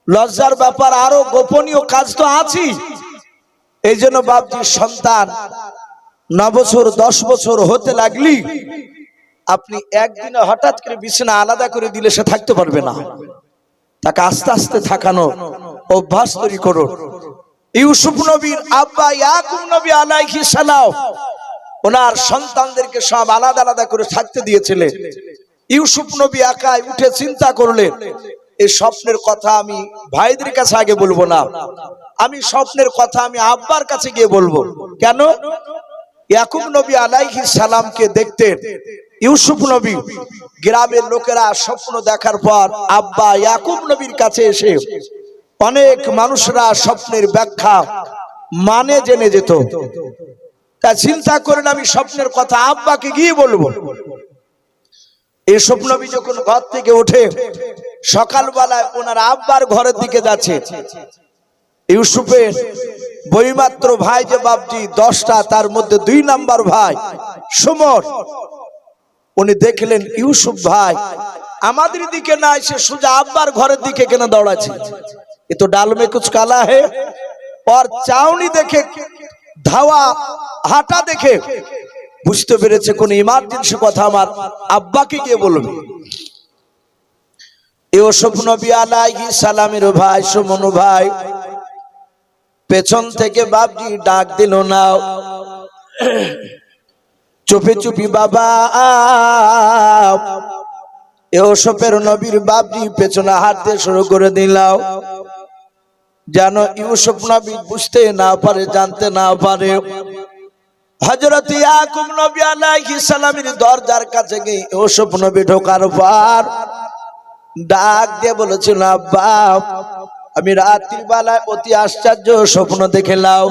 Speaker 1: লজ্জার ব্যাপার, আরো গোপনীয় কাজ তো আছে। এই জন্য বাপজি সন্তান 9 বছর 10 বছর হতে লাগলি আপনি একদিনে হঠাৎ করে বিছানা আলাদা করে দিলে সে থাকতে পারবে না, তাকে আস্তে আস্তে থাকানো অভ্যাস তৈরি করুন। ইউসুফ নবীর আব্বা ইয়াকুব নবী আলাইহিস সালাম ওনার সন্তানদেরকে সব আলাদা আলাদা করে থাকতে দিয়েছিলেন। ইউসুফ নবী একাই উঠে চিন্তা করলেন, এই স্বপ্নের কথা আমি ভাইদের কাছে আগে বলবো না, আমি স্বপ্নের কথা আমি আব্বার কাছে গিয়ে বলবো। কেন? ইয়াকুব নবী আলাইহিস সালামকে দেখতেন ইউসুফ নবী। গ্রামের লোকেরা স্বপ্ন দেখার পর আব্বা ইয়াকুব নবীর কাছে এসে অনেক মানুষরা স্বপ্নের ব্যাখ্যা মানে জেনে যেত। তা চিন্তা করেন, আমি স্বপ্নের কথা আব্বাকে গিয়ে বলবো। ইউসুফ নবী যখন ঘর থেকে উঠে সকালবেলায় ওনার আব্বার ঘরের দিকে যাচ্ছে, ইউসুফের বইমাত্র ভাই যে বাপজি 10টা, তার মধ্যে 2 নাম্বার ভাই সুমর, উনি দেখলেন ইউসুফ ভাই আমাদের দিকে না এসে সোজা আব্বার ঘরের দিকে কেন দৌড়াচ্ছে, এ তো ডাল মে কুছ কালা হে। और চাউনি দেখে, ধাওয়া হাঁটা দেখে বুঝতে পেরেছে কোন ইমার্জেন্সি কথা আমার আব্বাকে গিয়ে বলবে। ইউসুফ নবী আলাইহিস সালামের ভাই সুমন ভাই পেছন থেকে বাপজি ডাক দিল, নাও চুপি চুপি বাবা। ইউসুফের নবীর বাপজি পেছনে হাঁটতে শুরু করে দিলাও, যেন ইউসুফ নবী বুঝতে না পারে, জানতে না পারে। হযরত ইয়াকুব নবী আলাইহিস সালামের দরজার কাছে গিয়ে ইউসুফ নবী ঢোকার পর ডাক দিয়ে বলেছিল, আব্বা আমি রাত্রি বেলায় অতি আশ্চর্য স্বপ্ন দেখলাম।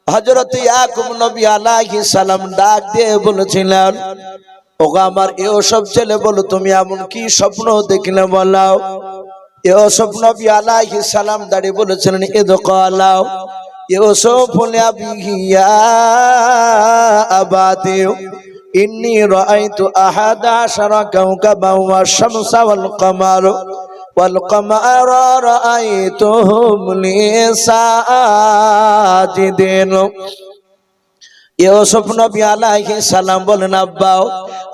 Speaker 1: হযরত ইয়াকুব নবী আলাইহিস সালাম ডাক দিয়ে বলেছিলেন, ওগো আমার ইউসুফ ছেলে, বলো তুমি এমন কি স্বপ্ন দেখলে বলাও। ইউসুফ নবী আলাইহিস সালাম দাঁড়িয়ে বলেছিলেন, ইদ ক্বালাও ইউসুফ লিআবিহি ইয়া আবাতি ইন্নী রাআইতু আহাদা আশারা কাওকাবান ওয়াশ শামসা ওয়াল কামারা রাআইতুহুম লি সাজিদিন। ইউসুফ নবী আলাইহিস সালাম বলেন, আব্বা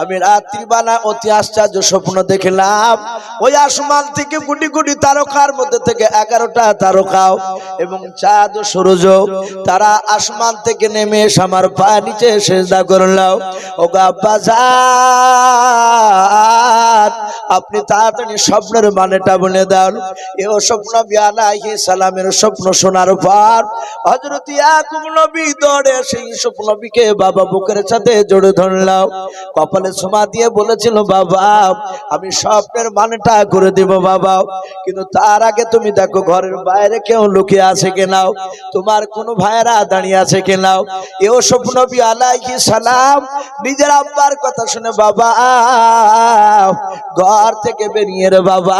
Speaker 1: আমি রাত্রিবেলা অতি আশ্চর্য স্বপ্ন দেখলাম। ওই আসমান থেকে কোটি কোটি তারকার মধ্যে থেকে 11টা তারকা এবং চাঁদ ও সূর্য তারা আসমান থেকে নেমে এসে আমার পায়ের নিচে সিজদা করলো। ওগো আব্বা জান, আপনি তাড়াতাড়ি স্বপ্নের মানেটা বলে দাও। ইউসুফ নবী আলাইহিস সালামের স্বপ্ন শোনার পর হযরত ইয়াকুব নবী দৌড়ে সেই ইউসুফ নবীকে বাবা বুকের সাথে জড়ে ধরলাম, কপালে চুমা দিয়ে বলেছিল, বাবা আমি স্বপ্নের মানেটা করে দেব বাবা, কিন্তু তার আগে তুমি দেখো ঘরের বাইরে কেউ লুকিয়ে আছে কিনাও, তোমার কোন ভাইরা দাঁড়িয়ে আছে কিনাও। ইউসুফ নবী আলাইহিস সালাম নিজের আব্বার কথা শুনে বাবা ঘর থেকে বেরিয়ে রে বাবা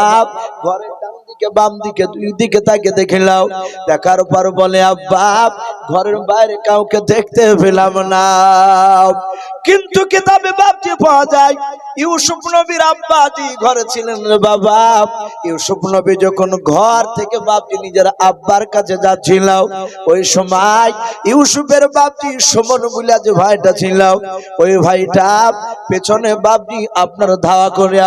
Speaker 1: ঘরের ডান দিকে বাম দিকে 2 দিকে তাকে দেখলাম। দেখার পর বলে, আব্বা ঘরের বাইরে কাউকে দেখতে পেলাম না, কিন্তু কিতাবে বাপজি পাওয়া যায় ইউসুফ নবীর আব্বাজি ঘরে ছিলেন রে বাবা। ইউসুফ নবী যখন ঘর থেকে বাপজি নিজের আব্বার কাছে যাচ্ছিল, ওই সময় ইউসুফের বাপজি সুমন বলে যে ভাইটা ছিল, ওই ভাইটা পেছনে বাপজি আপনার ধাওয়া করে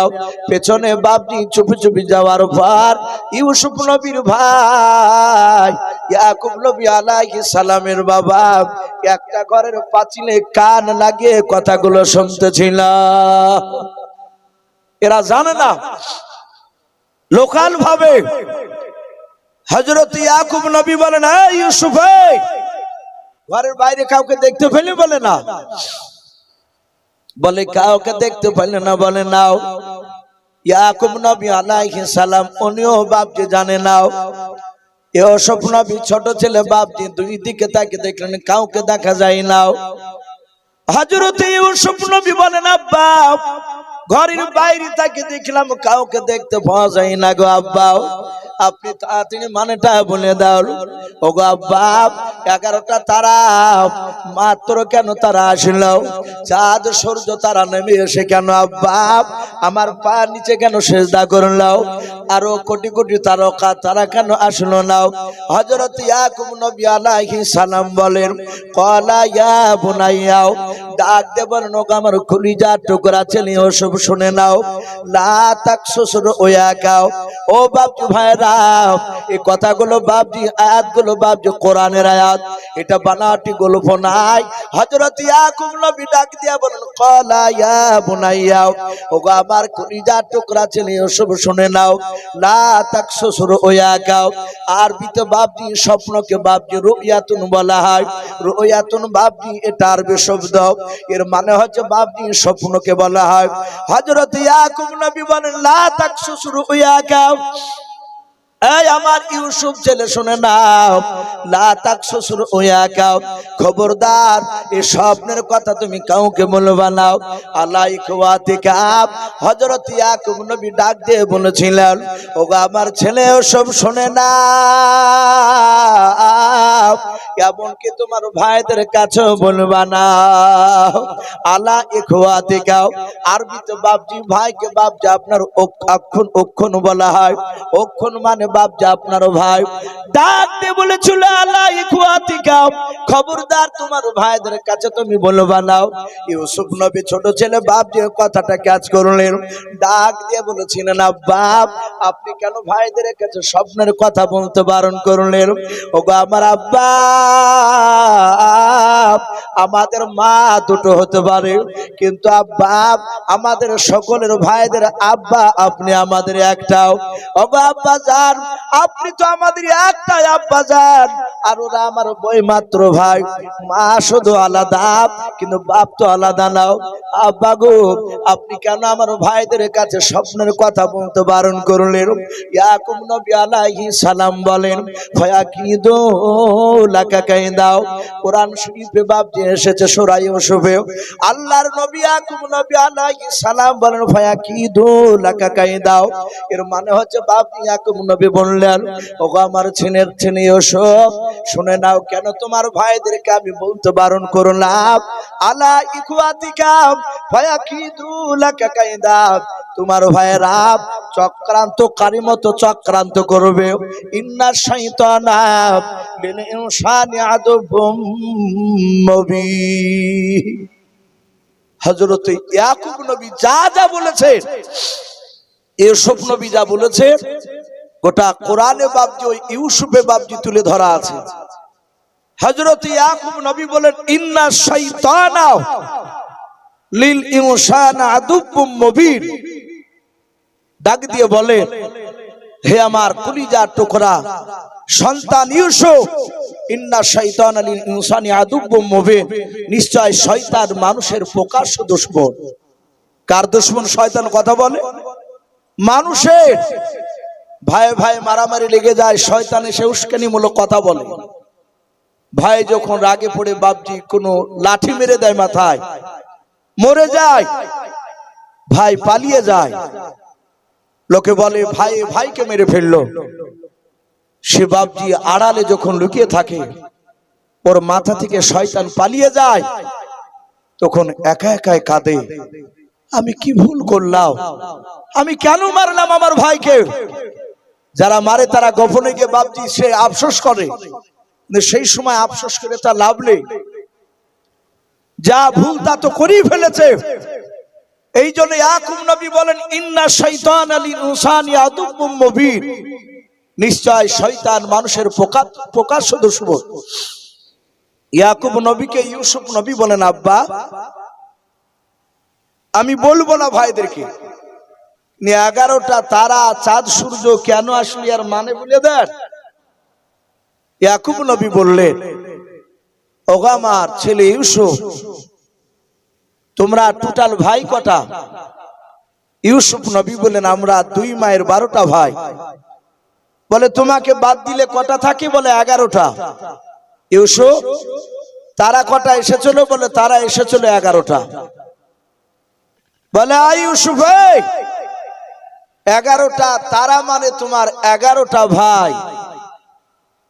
Speaker 1: পেছনে বাপজি চুপি চুপি যাওয়ার পর ইউসুফ নবীর ভাই ইয়াকুব নবী আলাইহিস সালামের বাবা একটা ঘরের পাঁচিলে কান লাগিয়ে কথাগুলো শুনতেছিল। এরা জানে না লোকাল ভাবে হযরত ইয়াকুব নবী বলেন, এই ইউসুফ ঘরের বাইরে কাউকে দেখতে পেলে? বলে না। বলে কাউকে দেখতে পেলে না? বলে নাও। ইয়াকুব নবী আলাইহিস সালাম উনিও বাপজি জানে নাও। ইউসুফ নবী ছোট ছেলে বাপজি 2 দিকে তাকে দেখলেন, কাউকে দেখা যায় না। হযরত ইউসুফ নবী বলেন, আব্বা ঘরের বাইরে তাকে দেখলাম, কাউকে দেখতে পাওয়া যায় না গো আব্বা, আপনি তাড়াতাড়ি মানেটা বলে দাও। ওগো আব্বা 11টা তারা মাত্র কেন তারা আসলো? চাঁদ সূর্য তারা নেমে এসে কেন আব্বা আমার পা নিচে কেন সিজদা করলো? আরো কোটি কোটি তারকা তারা কেন আসলো না? হযরত ইয়াকুব নবী আলাইহিস সালাম বলেন, ক্বালা ইয়া বুনাইয়া, ডাক দে বলেন, ওগো আমার কলিজার টুকরা ছেলে সব শুনে নাও, লা তাকসুস রুয়াকা, ও বাপজি ভাইরা এই কথাগুলো বাপজি আয়াতগুলো বাপজি কোরআনের আয়াত, এটা বানাটি গল্প নাই। হযরত ইয়াকুব নবী ডাক দিয়া বলেন, ক্বালা ইয়া বুনাইয়া, ওগো আমার কলিজার টুকরা ছেলে সব শুনে নাও, লা তাকসুস রুয়াকা। আরবিতে বাপজি স্বপ্নকে বাপজি রুয়াতুন বলা হয়। রুয়াতুন বাপজি এটা আরবি শব্দ, এর মানে হচ্ছে বাপজি স্বপ্নকে বলা হয়। হযরত ইয়াকুব নবী বলেন, লা তাকসুস রুয়াকা, এই আমার ইউসুফ ছেলে শুনে নাও, লা তাকসুসুর ওয়াকাও, খবরদার এই স্বপ্নের কথা তুমি কাউকে বলবা না। আলা ইখওয়াতিকা, হযরত ইয়াকুব নবী ডাক দিয়ে বলেছিলেন, ওগো আমার ছেলে সব শুনে নাও, এমনকি তোমার ভাইদের কাছেও বলবা না। আলা ইখওয়াতিকা, আরবিতে বাপজি ভাইকে বাপজি আপনার অক্ষণ বলা হয়। অক্ষণ মানে বাপজি আপনার ভাই। ডাক দিয়ে বলেছিল আলা ইখওয়াতিকা, খবরদার তোমার ভাইদের কাছে তুমি বলবা না। ইউসুফ নবী ছোট ছেলে বাপজি কথাটা ক্যাচ করলেন, ডাক দিয়ে বলেছিলেন, না বাপ আপনি কেন ভাইদের কাছে স্বপ্নের কথা বলতে বারণ করলেন? ওগো আমার আব্বা, আমাদের মা দুটো হতে পারে, কিন্তু আব্বা আমাদের সকলের ভাইদের আব্বা আপনি আমাদের একটাও। ওগো আব্বা জান, আপনি তো আমাদের একটাই আব্বা জান, আর ওরা আমার বইমাত্র ভাই। মা শুধু আলাদা, কিন্তু বাপ তো আলাদা নাও। আব্বা গো, আপনি কেন আমার ভাইদের কাছে স্বপ্নের কথা বলতে বারণ করলেন? ইয়াকুব নবী আলাইহিস সালাম বলেন, ফায়াকিদু লাকা কাইদাও। কোরআন শরীফে বাপজি এসেছে সূরা ইউসুফে, আল্লাহর নবী ইয়াকুব নবী আলাইহিস সালাম বলেন, ফায়াকিদু লাকা কাইদাও। এর মানে হচ্ছে বাপজি ইয়াকুব নবী বললেন, ওগো আমার ছেলের ছেলে ইউসুফ শুনে নাও, কেন তোমার ভাইদেরকে আমি বলতে বারণ করলাম? আলা ইখওয়াতিকা ফায়াকিদু লাকা কাইদা, তোমার ভাইয়েরা চক্রান্তকারী মতো চক্রান্ত করবে। ইন্না শাইতানা লিল ইনসানি আদুবুম মুবিন। হযরত ইয়াকুব নবী যা যা বলেছে, ইউসুফ নবী যা বলেছে, গোটা কোরআনে বাপজি ওই ইউসুফে বাপজি তুলে ধরা আছে। হযরত ইয়াকুব নবী বলেন, ইন্না শাইতানা লিল ইনসানি আদুবুম মুবিন। ডাক দিয়ে বলে, হে আমার কলিজার টুকরা সন্তান ইউসুফ, ইন্না শাইতানা লিল ইনসানি আদুবুম মুবিন, নিশ্চয় শয়তান মানুষের প্রকাশ্য দুশমন। কার দুশমন? শয়তান কথা বলে মানুষের। ভাই ভাই মারামারি লেগে যায়, শয়তান এসে উস্কানিমূলক কথা বলে। ভাই যখন রাগে পড়ে বাপজি কোনো লাঠি মেরে দেয় মাথায়, মরে যায়, ভাই পালিয়ে যায়, লোকে বলে ভাই ভাইকে মেরে ফেললো। সে বাপজি আড়ালে যখন লুকিয়ে থাকে, ওর মাথা থেকে শয়তান পালিয়ে যায়, তখন একা একাই কাঁদে, আমি কি ভুল করলাম, আমি কেন মারলাম আমার ভাইকে? যারা মারে তারা গোপনে গিয়ে বাপজি সে আফসোস করে, সেই সময় আফসোস করে তা লাভ নেই, যা ভুল তা তো করেই ফেলেছে। এই জন্য ইয়াকুব নবী বলেন, ইন্না শাইতানা লিল ইনসানি আদুবুম মুবিন, নিশ্চয় শয়তান মানুষের প্রকাশ্য দুশমন। ইয়াকুব নবীকে ইউসুফ নবী বলেন, আব্বা আমি বলবো না ভাইদেরকে 11টা তারা চাঁদ সূর্য কেন আসলি আর মানে বলে দেন। ইয়াকুব নবী বললেন, ওগো আমার ছেলে ইউসুফ, তোমরা টোটাল ভাই কটা? ইউসুফ নবী বলেন, আমরা 2 মায়ের 12টা ভাই। বলে তোমাকে বাদ দিলে কটা থাকে? বলে 11টা। ইউসুফ তারা কটা এসেছিল? বলে তারা এসেছিল 11টা। বলে আই ইউসুফ, 11টা তারা মানে তোমার 11টা ভাই।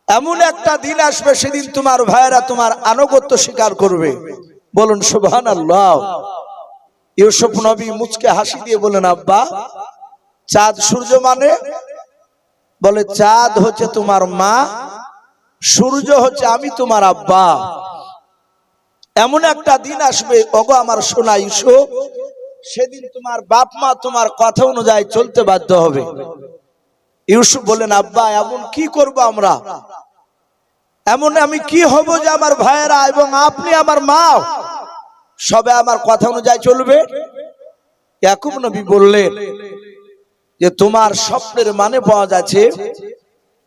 Speaker 1: এমন একটা দিন আসবে সেদিন তোমার ভাইয়েরা তোমার আনুগত্য স্বীকার করবে। বলুন সুবহানাল্লাহ। ইউসুফ নবী মুচকে হাসি দিয়ে বলেন, আব্বা চাঁদ সূর্য মানে? বলে চাঁদ হচ্ছে তোমার মা, সূর্য হচ্ছে আমি তোমার আব্বা। এমন একটা দিন আসবে ওগো আমার সোনা ইউসুফ, সেদিন তোমার বাপ মা তোমার কথা অনুযায়ী চলতে বাধ্য হবে। ইউসুফ বলেন, আব্বা এমন কি করব আমরা? এমন আমি কি হব যে আমার ভাইয়েরা এবং আপনি আমার মা সবে আমার কথা অনুযায়ী চলবে? ইয়াকুব নবী বললেন যে তোমার স্বপ্নের মানে পাওয়া যাচ্ছে,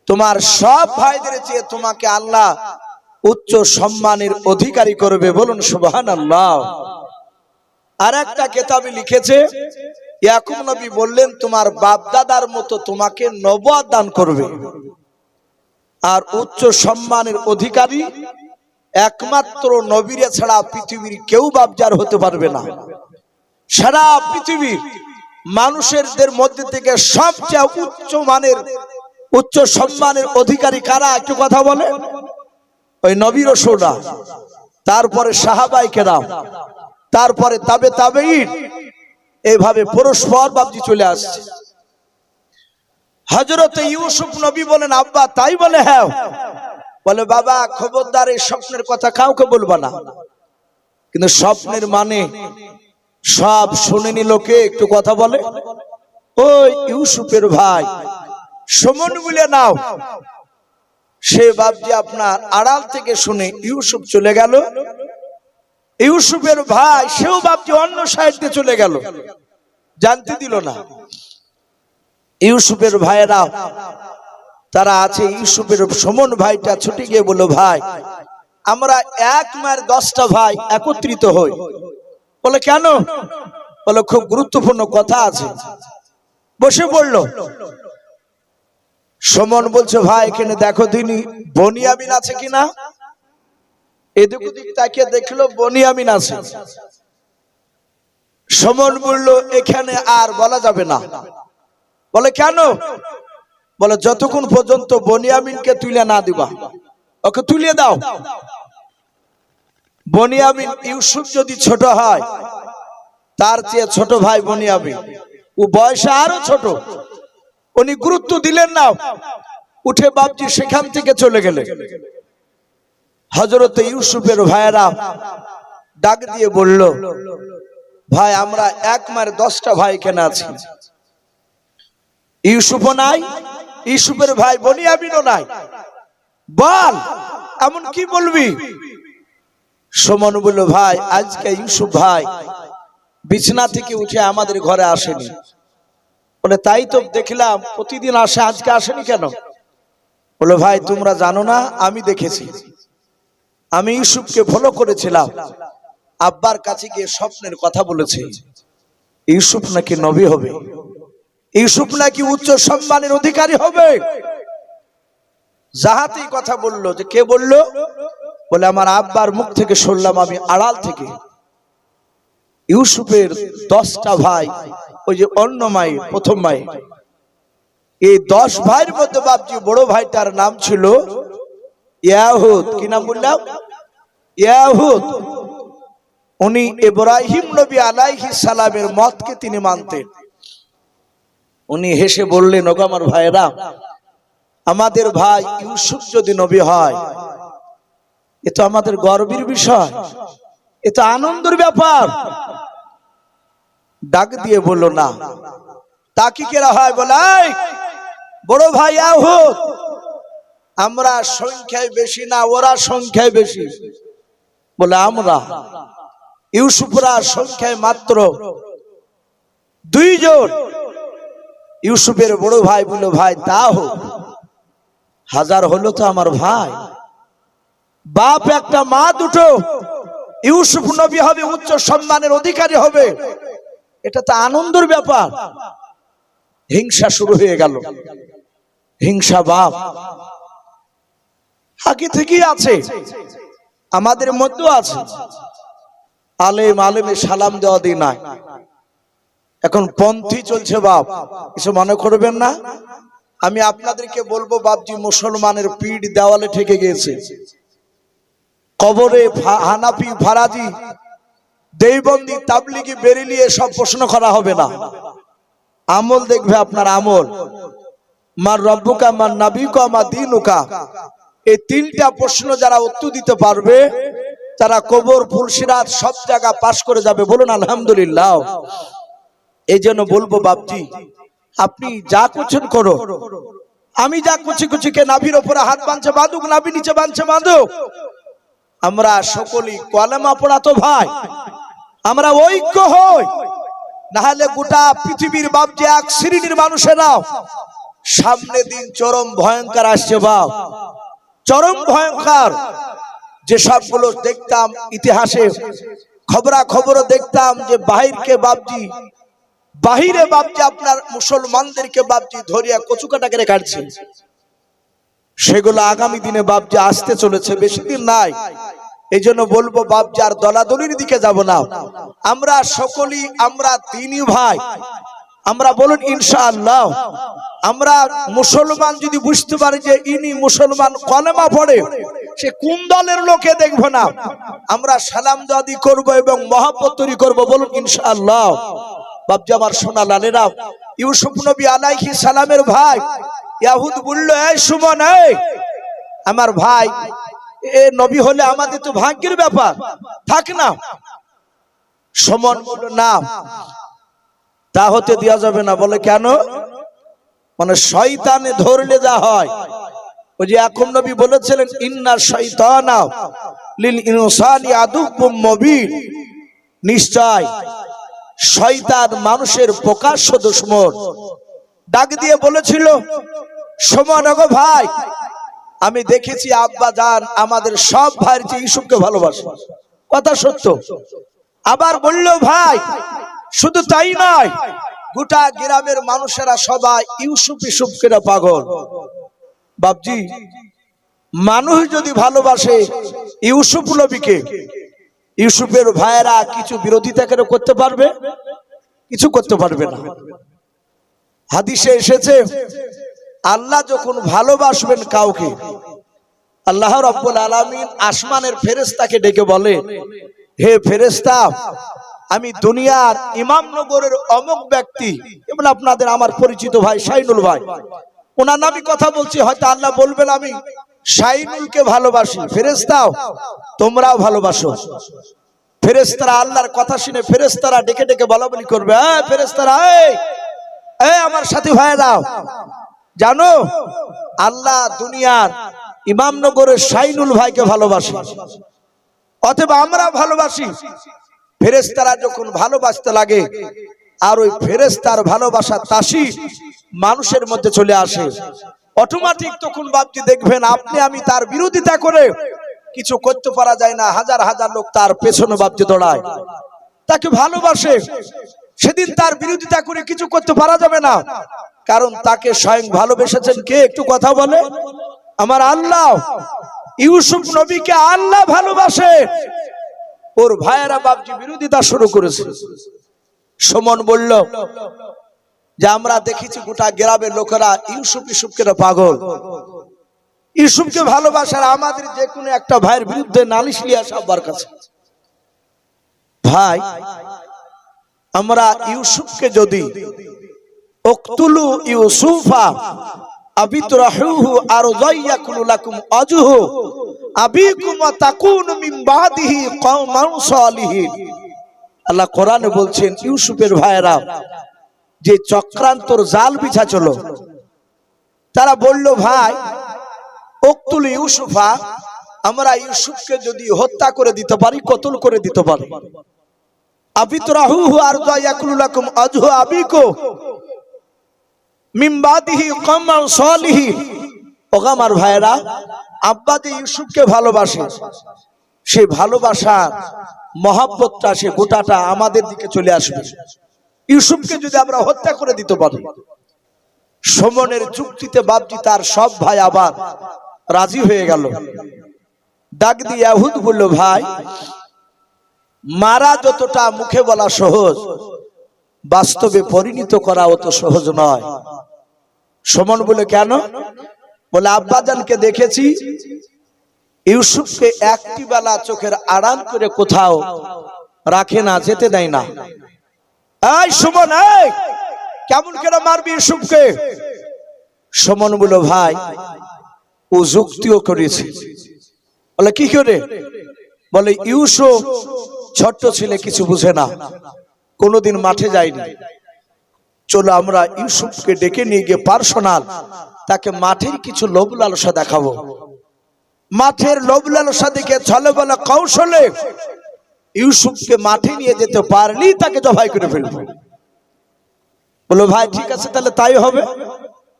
Speaker 1: তোমার সব ভাইদের চেয়ে তোমাকে আল্লাহ উচ্চ সম্মানের অধিকারী করবে। বলুন সুবহানাল্লাহ। আর একটা কিতাবে লিখেছে ইয়াকুব নবী বললেন তোমার বাপ দাদার মতো তোমাকে নবুয়ত দান করবে, আর উচ্চ সম্মানের অধিকারী একমাত্র নবীরে ছাড়া পৃথিবীর কেউ বাপজার হতে পারবে না। সারা পৃথিবীর মানুষেরদের মধ্যে থেকে সবচেয়ে উচ্চ সম্মানের অধিকারী কারা? একটু কথা বলে। ওই নবী রাসূলরা, তারপরে সাহাবায়ে কেরাম, তারপরে তাবে তাবেঈন, এইভাবে পরস্পর বাপজি চলে আসছে। হযরত ইউসুফ নবী বলেন আব্বা তাই? বলে হ্যাঁ। বলে বাবা খবরদার এই স্বপ্নের কথা কাউকে বলবা না। কিন্তু স্বপ্নের মানে সব শুনেনি লোকে। একটু কথা বলে। ওই ইউসুফের ভাই সুমন বলে নাও, সে বাপজি আপনার আড়াল থেকে শুনে ইউসুফ চলে গেল। ইউসুফের ভাই সেও বাপজি অন্য সাইড দিয়ে চলে গেল, জানতে দিল না। ইউসুফের ভাইয়েরা তারা আছে, ইউসুফের সুমন ভাইটা ছুটে গিয়ে বলল ভাই আমরা এক মায়ের 10টা ভাই একত্রিত হই। বলে কেন? বলে খুব গুরুত্বপূর্ণ কথা আছে। বসে পড়ল। সুমন বলছে ভাই এখানে দেখো দিনই বনিয়ামিন আছে কিনা। এদিক ওদিক তাকিয়ে দেখলো বনিয়ামিন আছে। সুমন বলল এখানে আর বলা যাবে না। বলে কেন? বলে যতক্ষণ পর্যন্ত বনিয়ামিনকে তুলে না দিবা। ওকে তুলে দাও। বনিয়ামিন ইউসুফ যদি ছোট হয়, তার চেয়ে ছোট ভাই বনিয়ামিন, ও বয়সে আরো ছোট। উনি গুরুত্ব দিলেন না, উঠে বাপজি সেখান থেকে চলে গেলেন। হযরত ইউসুফের ভাইয়েরা ডাক দিয়ে বলল ভাই আমরা এক মায়ের 10টা ভাই এখানে আছি, ইউসুফও নাই, ইউসুফের ভাই বনিয়ামিনও নাই, বল এমন কি বলবি? সুমন বলল ভাই আজকে ইউসুফ ভাই বিছানা থেকে উঠে আমাদের ঘরে আসেনি। বলে তাই তো দেখলাম প্রতিদিন আসে, আজকে আসেনি কেন? বলে ভাই তোমরা জানো না, আমি দেখেছি। আমি ইউসুফকে ফলো করেছিলাম, আব্বার কাছে গিয়ে স্বপ্নের কথা বলেছি ইউসুফ নাকি নবী হবে, ইউসুফ নাকি উচ্চ সম্মানের অধিকারী হবে। জাহাতেই কথা বললো। যে কে বললো? বলে আমার আব্বার মুখ থেকে শুনলাম আমি আড়াল থেকে। ইউসুফের 10টা ভাই, ওই যে অন্য মায়ের প্রথম মায়ের, এই 10 ভাইয়ের মধ্যে বাপজি বড় ভাইটার নাম ছিল ইয়াহুদ। কি নাম বললাম? ইয়াহুদ। উনি ইব্রাহিম নবী আলাইহিস সালামের মতকে তিনি মানতেন। উনি হেসে বললেন ওগো আমার ভাইরা, আমাদের ভাই ইউসুফ যদি নবী হয় এ তো আমাদের গর্বের বিষয়, এ তো আনন্দের ব্যাপার। ডাক দিয়ে বলল না, তা কি কেরা হয়? বলে বড় ভাই ইয়াহুদ, আমরা সংখ্যায় বেশি না, ওরা সংখ্যায় বেশি। বলে আমরা ইউসুফরা সংখ্যায় মাত্র 2 জন। ইউসুফের বড় ভাই বলল ভাই তা হোক, 1000 হলো তো আমার ভাই। বাপ একটা মা দুটো, ইউসুফ নবী হবে, উচ্চ সম্মানের অধিকারী হবে, এটা তো আনন্দের ব্যাপার। হিংসা শুরু হয়ে গেল। হিংসা বাপ আগে থেকেই আছে, আমাদের মধ্যেও আছে। আলেমে সালাম দেওয়া দিই নাই, এখন পন্থী চলছে বাপ, কিছু মনে করবেন না। আমি আপনাদেরকে বলবো বাপজি মুসলমানের পিঠ দেওয়ালে ঠেকে গিয়েছে। কবরে হানাফি, ফারাজি, দেওবন্দি, তাবলিগি, বেরেলি এসব প্রশ্ন করা হবে না। আমল দেখবে আপনার আমল। মার রব্বুকা, মার নাবিকা, মার দীনুকা, এই 3টা প্রশ্ন যারা উত্তর দিতে পারবে তারা কবর, ফুলসিরাত সব জায়গা পাস করে যাবে। বলুন আলহামদুলিল্লাহ। এই জন্য বলবো বাপজি আপনি যা করছেন করো, আমি যা করছি কে নাভির ওপরে হাত বাঁধছে বাঁধুক, নাভি নিচে বাঁধছে বাঁধুক। আমরা সকলেই কলেমা পড়া তো ভাই, আমরা ঐক্য হই, না হলে গোটা পৃথিবীর বাপজি এক শ্রেণীর মানুষেরা সামনে দিন চরম ভয়ঙ্কর আসছে বাপ, চরম ভয়ঙ্কর। যে সবগুলো দেখতাম ইতিহাসে খবরাখবরও দেখতাম যে বাহিরকে বাপজি বাহিরে বাপজি আপনার মুসলমানদেরকে বাপজি ধরিয়া কচু কাটা করে কাটছে, সেগুলো আগামী দিনে বাপজি আসতে চলেছে, বেশি দিন নাই। এই জন্য বলবো বাপজি আর দলাদলির দিকে যাব না, আমরা সকলেই আমরা তিনই ভাই, আমরা বলুন ইনশাআল্লাহ। আমরা মুসলমান যদি বুঝতে পারি যে ইনি মুসলমান, কলেমা পড়ে, সে কোন দলের লোকে দেখবো না, আমরা সালাম দাদি করব এবং মহব্বত তৈরি করবো, বলুন ইনশাআল্লাহ। বাপজি আমার সোনা লালেরা, ইউসুফ নবী আলাইহিস সালামের ভাই ইয়াহুদ বলল, এই সুমন, এই আমার ভাই, এ নবী হলে আমাদের তো ভাগ্যের ব্যাপার, থাক না। সুমন বলল, না, তা হতে দেওয়া যাবে না। বলে কেন? মানে শয়তানে ধরলে যা হয়, ওই যে ইয়াকুব নবী বলেছিলেন, ইন্না শাইতানা লিল ইনসানি আদুউম মুবিন, নিশ্চয় শয়তান মানুষের প্রকাশ্য দুশমন। ডাক দিয়ে বলেছিল, সুমন গো ভাই, আমি দেখেছি আব্বা জান আমাদের সব ভাইয়ের চেয়ে ইউসুফকে ভালোবাসে, কথা সত্য। আবার বলল, ভাই শুধু তাই নয়, গোটা গ্রামের মানুষেরা সবাই ইউসুফ ইউসুফকে পাগল। বাপজি, মানুষ যদি ভালোবাসে ইউসুফ নবীকে, ইউসুফের ভাইয়েরা কিছু বিরোধিতা কেন করতে পারবে? কিছু করতে পারবে না। হাদিসে এসেছে, আল্লাহ যখন ভালোবাসবেন কাউকে, আল্লাহ রাব্বুল আলামিন আসমানের ফেরেশতাকে ডেকে বলে, হে ফেরেশতা, আমি দুনিয়ার ইমামনগরের অমুক ব্যক্তি, এবং আপনাদের আমার পরিচিত ভাই শাইনুল ভাই, ওনার নামে কথা বলছি, হয়তো আল্লাহ বলবেন আমি শাইনুলকে ভালোবাসি, ফেরেশতাও তোমরাও ভালোবাসো। ফেরেশতারা আল্লাহর কথা শুনে ফেরেশতারা ডেকে ডেকে বলাবলি করবে, এই ফেরেশতারা, এই আমার সাথী ভাইরা, জানো আল্লাহ দুনিয়ার ইমামনগরের শাইনুল ভাইকে ভালোবাসে, অতএব আমরা ভালোবাসি। ফেরেশতারা যখন ভালোবাসতে লাগে, আর ওই ফেরেশতার ভালোবাসা তাসি মানুষের মধ্যে চলে আসে, অটোমেটিক তখন বাপজি দেখবেন আপনি আমি তার বিরোধিতা করে কিছু করতে পারা যায় না, হাজার হাজার লোক তার পেছনে বাপজি দৌড়ায়, তাকে ভালোবাসে। সেদিন তার বিরোধিতা করে কিছু করতে পারা যাবে না, কারণ তাকে স্বয়ং ভালোবেসেছেন কে? একটু কথা বলে, আমার আল্লাহ। ইউসুফ নবীকে আল্লাহ ভালোবাসে, ওর ভাইয়েরা বাপজি বিরোধিতা শুরু করেছে। সুমন বলল যে আমরা দেখেছি গোটা গ্রামের লোকেরা ইউসুফ ইউসুফকে পাগল, ইউসুফকে ভালোবাসার আমাদের যে কোনো একটা ভাইয়ের বিরুদ্ধে নালিশ নিয়ে আসা আব্বার কাছে। ভাই, আমরা ইউসুফকে যদি উকতুলু ইউসুফা আবিতরাহুহু আরযাইয়াকুল লাকুম আজহু আবিকুম ওয়া তাকুনু মিন বাদিহি কওমান সালিহিন, আল্লাহ কোরআনে বলছেন ইউসুফের ভাইয়েরা যে চক্রান্তর জাল বিছাছিল, তারা বলল, ভাই উকতুল ইউসুফা, আমরা ইউসুফকে যদি হত্যা করে দিতে পারি, কতল করে দিতে পারি, আবিতরাহুহু আরযাইয়াকুল লাকুম আজহু আবিকুম মিন বাদিহি কওমান সালিহিন। ওগো আমার ভাইয়েরা, আব্বা যে ইউসুফকে ভালোবাসে, সেই ভালোবাসা মহব্বতটা সে গোটাটা আমাদের দিকে চলে আসবে। ইউসুফকে যদি আমরা হত্যা করে দিতে পারি, সুমনের যুক্তিতে বাপজি তার সব ভাই আবার রাজি হয়ে গেল। ডাক দিয়ে ইয়াহুদ বলল, ভাই মারা যতটা মুখে বলা সহজ, বাস্তবে পরিণত করা অত সহজ নয়। সুমন বলে, কেন? বলে, আব্বাজানকে দেখেছি ইউসুফকে একটি বেলা চোখের আড়াল করে কোথাও রাখে না, যেতে দেয় না। এই সুমন, এই কেমন করে মারবি ইউসুফকে? সুমন বলল, ভাই ও যুক্তিও করেছে। বলে, কি করে? বলে, ইউসুফ ছোট্ট ছেলে, কিছু বুঝে না, কোনোদিন মাঠে যায়নি, চলো আমরা ইউসুফকে ডেকে নিয়ে গিয়ে পার্সোনাল তাকে মাঠের কিছু লোভ লালসা দেখাবো। মাঠের লোভ লালসা দেখে ছলে বলে কৌশলে ইউসুফকে মাঠে নিয়ে যেতে পারলেই তাকে জবাই করে ফেলবো। বলো, ভাই ঠিক আছে, তাহলে তাই হবে।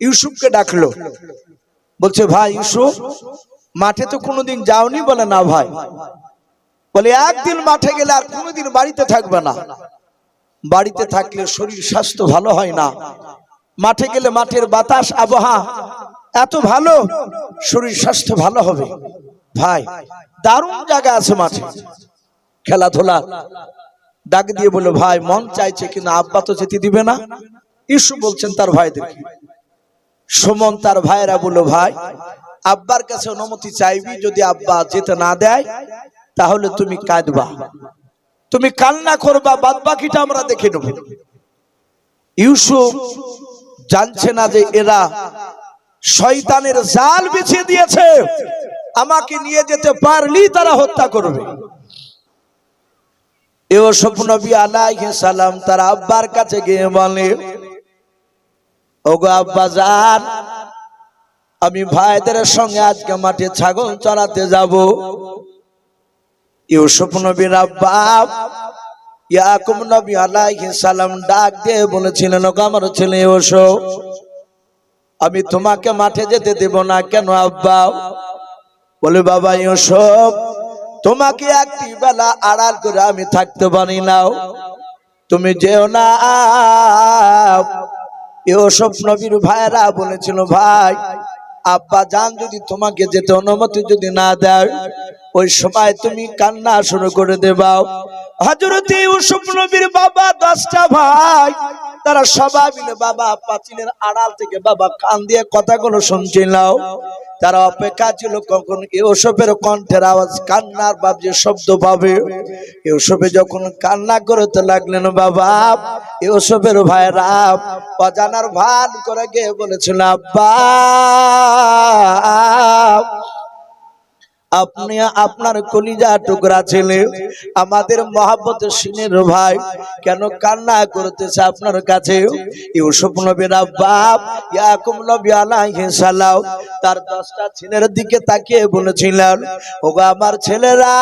Speaker 1: ইউসুফকে ডাকলো, বলছে, ভাই ইউসুফ মাঠে তো কোনোদিন যাওনি? বলে, না ভাই। বলে, একদিন মাঠে গেলে আর কোনোদিন বাড়িতে থাকবে না। বাড়িতে থাকলে শরীর স্বাস্থ্য ভালো হয় না, মাঠে গেলে মাঠের বাতাস আবহাওয়া এত ভালো, শরীর স্বাস্থ্য ভালো হবে। ভাই দারুণ জায়গা আছে মাঠে খেলাধুলা। ডাক দিয়ে বলে, ভাই মন চাইছে কিন্তু আব্বা তো যেতে দিবে না। ইসু বলছেন তার ভাইদেরকে, সুমন তার ভাইরা বলল, ভাই আব্বার কাছে অনুমতি চাইবি, যদি আব্বা যেতে না দেয় তাহলে তুমি কাঁদবা, তুমি কান্না করবা, বাদ বাকিটা আমরা দেখে নেব। ইউসুফ জানছে না যে এরা শয়তানের জাল বিছিয়ে দিয়েছে, আমাকে নিয়ে যেতে পারলি তারা হত্যা করবে। ইউসুফ নবী আলাইহিস সালাম তার আব্বার কাছে গিয়ে বলে, ওগো আব্বা জান, আমি ভাইদের সঙ্গে আজকে মাঠে ছাগল চড়াতে যাব। ইউসুফ নবীর আব্বা ইয়াকুব নবী আলাইহিস সালাম ডাক দিয়ে বলেছিলেন, ওগো আমার ছেলে ইউসুফ, আমি তোমাকে মাঠে যেতে দেব না। কেন আব্বা? বলে, বাবা ইউসুফ, তোমাকে একটি বেলা আড়াল করে আমি থাকতে পারি না, তুমি যেও না। ইউসুফ নবীর ভাইরা বলেছিল, ভাই আব্বা জান যদি তোমাকে যেতে অনুমতি যদি না দেয়, ওই সময় তুমি কান্না শুরু করে দেবা। হযরত ইউসুফ নবীর বাবা 10টা ভাই, তারা সবাই মিলে বাবা পাঁচিলের আড়াল থেকে বাবা কান দিয়ে কথাগুলো শুনছিল। তারা অপেক্ষা ছিল কখন ইউসুফের কণ্ঠের আওয়াজ, কান্নার বাপ যে শব্দ পাবে। ইউসুফে যখন কান্না করতে লাগলেন, বাবা ইউসুফের ভাইরা অজানার ভান করে গিয়ে বলেছিল, আব্বা আপনি আপনার কলিজা টুকরা ছেলে, আমাদের মহব্বতের সিনের ভাই কেন কান্না করতেছে আপনার কাছে? ইউসুফ নবীর আব্বা ইয়াকুব নবী আলাইহিস সালাম তার 10টা ছেলের দিকে তাকিয়ে বলেছিলেন, ওগো আমার ছেলেরা,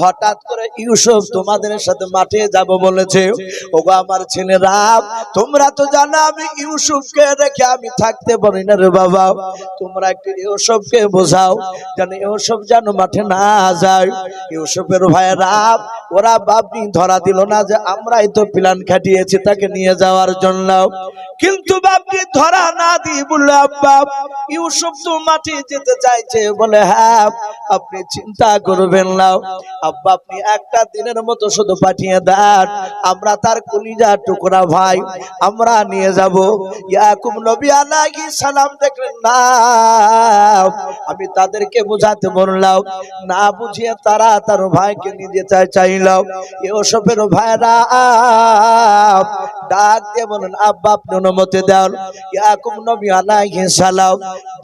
Speaker 1: হঠাৎ করে ইউসুফ তোমাদের সাথে মাঠে যাব বলেছে। ওগো আমার ছেলেরা, তোমরা তো জানো আমি ইউসুফকে রেখে আমি থাকতে পারি না রে বাবা, তোমরা একটু ইউসুফকে বোঝাও যেন ইউসুফ যেন মাঠে না যায়। ইউসুফের ভাইয়েরা ওরা বাপনি ধরা দিল না যে আমরাই তো প্ল্যান খাটিয়েছি তাকে নিয়ে যাওয়ার জন্য, কিন্তু বাপনি ধরা না দিয়ে বললো, আব্বা ইউসুফ তো মাঠে যেতে চাইছে। বলে, হ্যাঁ আপনি চিন্তা করবেন না আব্বা, আপনি একটা দিনের মতো শুধু পাঠিয়ে দেন, আমরা তার কলিজা টুকরা ভাই আমরা নিয়ে যাব। ইয়াকুব নবী আলাইহিস সালাম দেখলেন না, আমি তাদেরকে বোঝাতে বললাম, না বুঝিয়ে তারা তার ভাইকে নিয়ে যেতে চাইল। ইউসুফের ভাইরা ডাক দিয়ে বলেন, আব্বা আপনি অনুমতি দেন। ইয়াকুব নবী আলাইহিস সালাম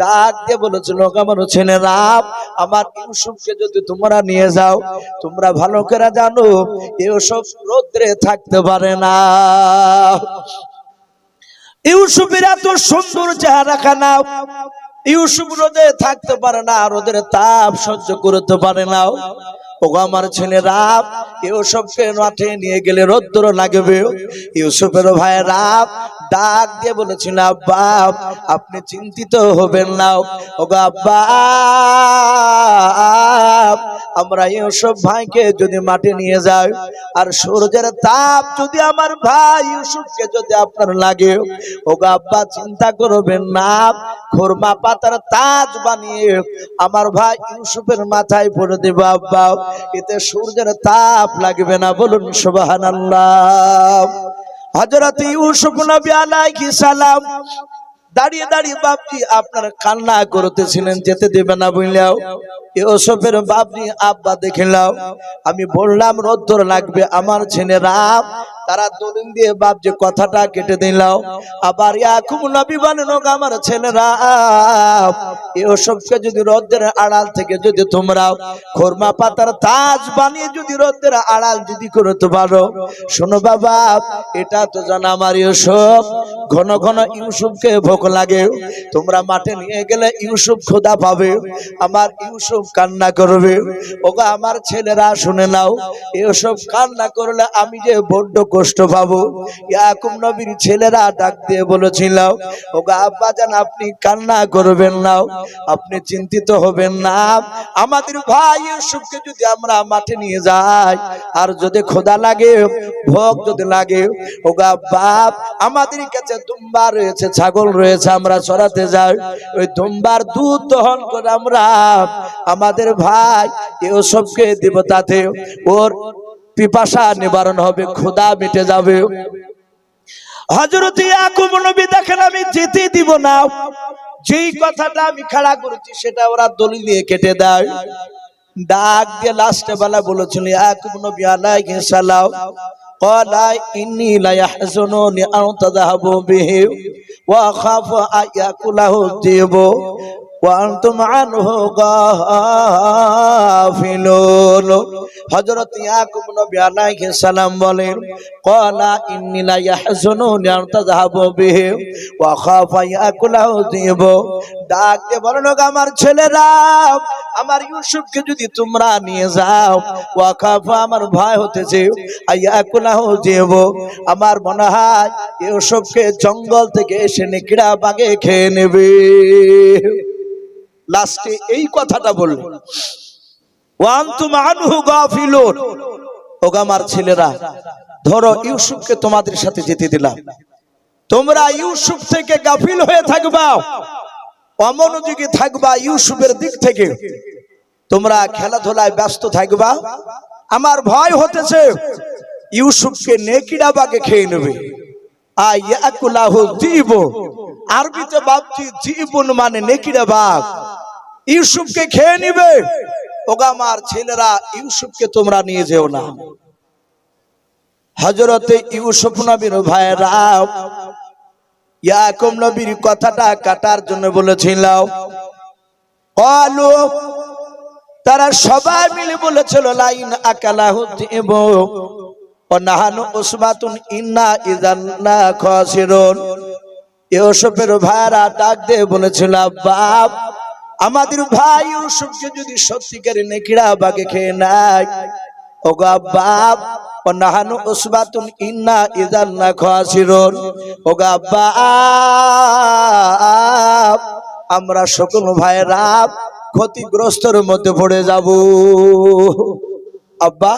Speaker 1: ডাক দিয়ে বলেছিল, আমার ছেলেরা, আমার ইউসুফকে যদি তোমরা নিয়ে যাও, তোমরা ভালো করে জানো ইউসুফ রোদ্রে থাকতে পারে না। ইউসুফের এত সুন্দর চেহারাখানা, ইউসুফ রোদে থাকতে পারে না, রোদের তাপ সহ্য করতে পারে না। ওগো আমার ছেলেরা, ইউসুফকে মাঠে নিয়ে গেলে রোদ্দুর লাগবে। ইউসুফের ভাইয়েরা ডাক দিয়ে বলেছিল, আব্বা আপনি চিন্তিত হবেন না। ওগো আব্বা, আমরা ইউসুফ ভাইকে যদি মাঠে নিয়ে যাই আর সূর্যের তাপ যদি আমার ভাই ইউসুফকে যদি আপনার লাগে, ওগো আব্বা চিন্তা করবেন না, খুরমা পাতার তাজ বানিয়ে আমার ভাই ইউসুফের মাথায় পরে দেব আব্বা, এতে সূর্যের তাপ লাগবে না। বলুন সুবহানাল্লাহ। হযরত ইউসুফ নবী আলাইহিস সালাম দাঁড়িয়ে দাঁড়িয়ে বাপজি আপনার কান্না করতেছিলেন, যেতে দেবে না বললেও ইউসুফের বাপজি আব্বা দেখলাম, আমি বললাম রোদ্দুর লাগবে, আমার ছেলেরা তারা দলিল দিয়ে বাপজি কথাটা কেটে দিল। আবার ইয়াকুব নবী বলেন, আমার ছেলেরা ইউসুফকে যদি রোদ্দের আড়াল থেকে যদি তোমরা খুরমা পাতার তাজ বানিয়ে যদি রোদ্দের আড়াল যদি করতে পারো, শোনো বাবা এটা তো জানা আমার ইউসুফ ঘন ঘন ইউসুফকে ভোগ লাগে, তোমরা মাঠে নিয়ে গেলে ইউসুফ খোদা পাবে, আমার ইউসুফ কান্না করবে। ওগো আমার ছেলেরা শুনে নাও, ইউসুফ কান্না করলে আমি যে বড্ড কষ্ট পাবো। ইয়াকুব নবীর ছেলেরা ডাক দিয়ে বলেছিল, ওগো আব্বাজান আপনি কান্না করবেন না, আপনি চিন্তিত হবেন না। আমাদের ভাই ইউসুফকে যদি আমরা মাঠে নিয়ে যাই, আর যদি খোদা লাগে, ভোগ যদি লাগে, ওগো বাপ আমাদের কাছে দুম্বা রয়েছে, ছাগল রয়েছে, আমরা চড়াতে যাই। ওই দুম্বার দুধ দহন করে আমরা আমাদের ভাই ইউসুফকে দিব, তাতে ওর পিপাসা নিবারণ হবে, ক্ষুধা মিটে যাবে। হযরত ইয়াকুব নবী দেখেন আমি যেতে দিব না, যেই কথাটা আমি খাড়া করেছি সেটা ওরা দলিল দিয়ে কেটে দেয়। ডাক দিয়ে লাস্টে বেলা বলেছিল ইয়াকুব নবী আলাইহিস সালাম, ক্বালা ইন্নী লা ইয়াহজুনুনি আন তাযহাবু বিহি ওয়া আখাফু আয়াকুলাহু যিবু ওয়া আনতুম আনহু গাফিলুন। হযরত ইয়াকুব নবী আলাইহিস সালাম বলেন, ক্বালা ইন্নী লা ইয়াহজুনুনি আন তাযহাবু বিহি ওয়া আখাফু আয়াকুলাহু যিবু। ডাক দিয়ে বলেন, আমার ছেলেরা, আমার ইউসুফকে যদি তোমরা নিয়ে যাও, ওয়া আখাফু আমার ভয় হতেছে, আয়াকুলাহু যিবু আমার মনে হয় ইউসুফকে জঙ্গল থেকে এসে নেকড়া বাগে খেয়ে নেবে। লাস্টে এই কথাটা বললেন, ওয়া আনতুম আনহু গাফিলুন। ওগো আমার ছেলেরা, ধরো ইউসুফকে তোমাদের সাথে যেতে দিলাম, তোমরা ইউসুফ থেকে গাফিল হয়ে থাকবা, অমনোযোগী থাকবা, ইউসুফের দিক থেকে তোমরা খেলাধুলায় ব্যস্ত থাকবা। আমার ভয় হতেছে ইউসুফকে নেকড়া বাগে খেয়ে নেবে। আয়াকুলাহু যিবু, আরবিতে ভাবছি জীবন মানে নেকড়া বাঘ, ইউসুফকে খেয়ে নিবে। ওগো আমার ছেলেরা, ইউসুফকে তোমরা নিয়ে যেও না। হযরতে ইউসুফ নবীর ভাইরা ইয়াকুব নবীর কথাটা কাটার জন্য বলেছিল। ক্বালু, তারা সবাই মিলে বলেছিল, লাইন আকালাহু যিবু ওয়া নাহানু উসবাতুন ইন্না ইযান লা খাসিরুন। ইউসুফের ভাইরা ডাক দিয়ে বলেছিল, বাপ আমাদের ভাই ইউসুফকে যদি সত্যিকারে নেকড়া বাগে খেয়ে নেয়, ওগো বাপ ওয়া নাহানু উসবাতুন ইন্না ইযান লা খাসিরুন। ওগো বাপ আমরা সকল ভাইরা ক্ষতিগ্রস্তের মধ্যে পড়ে যাব। আব্বা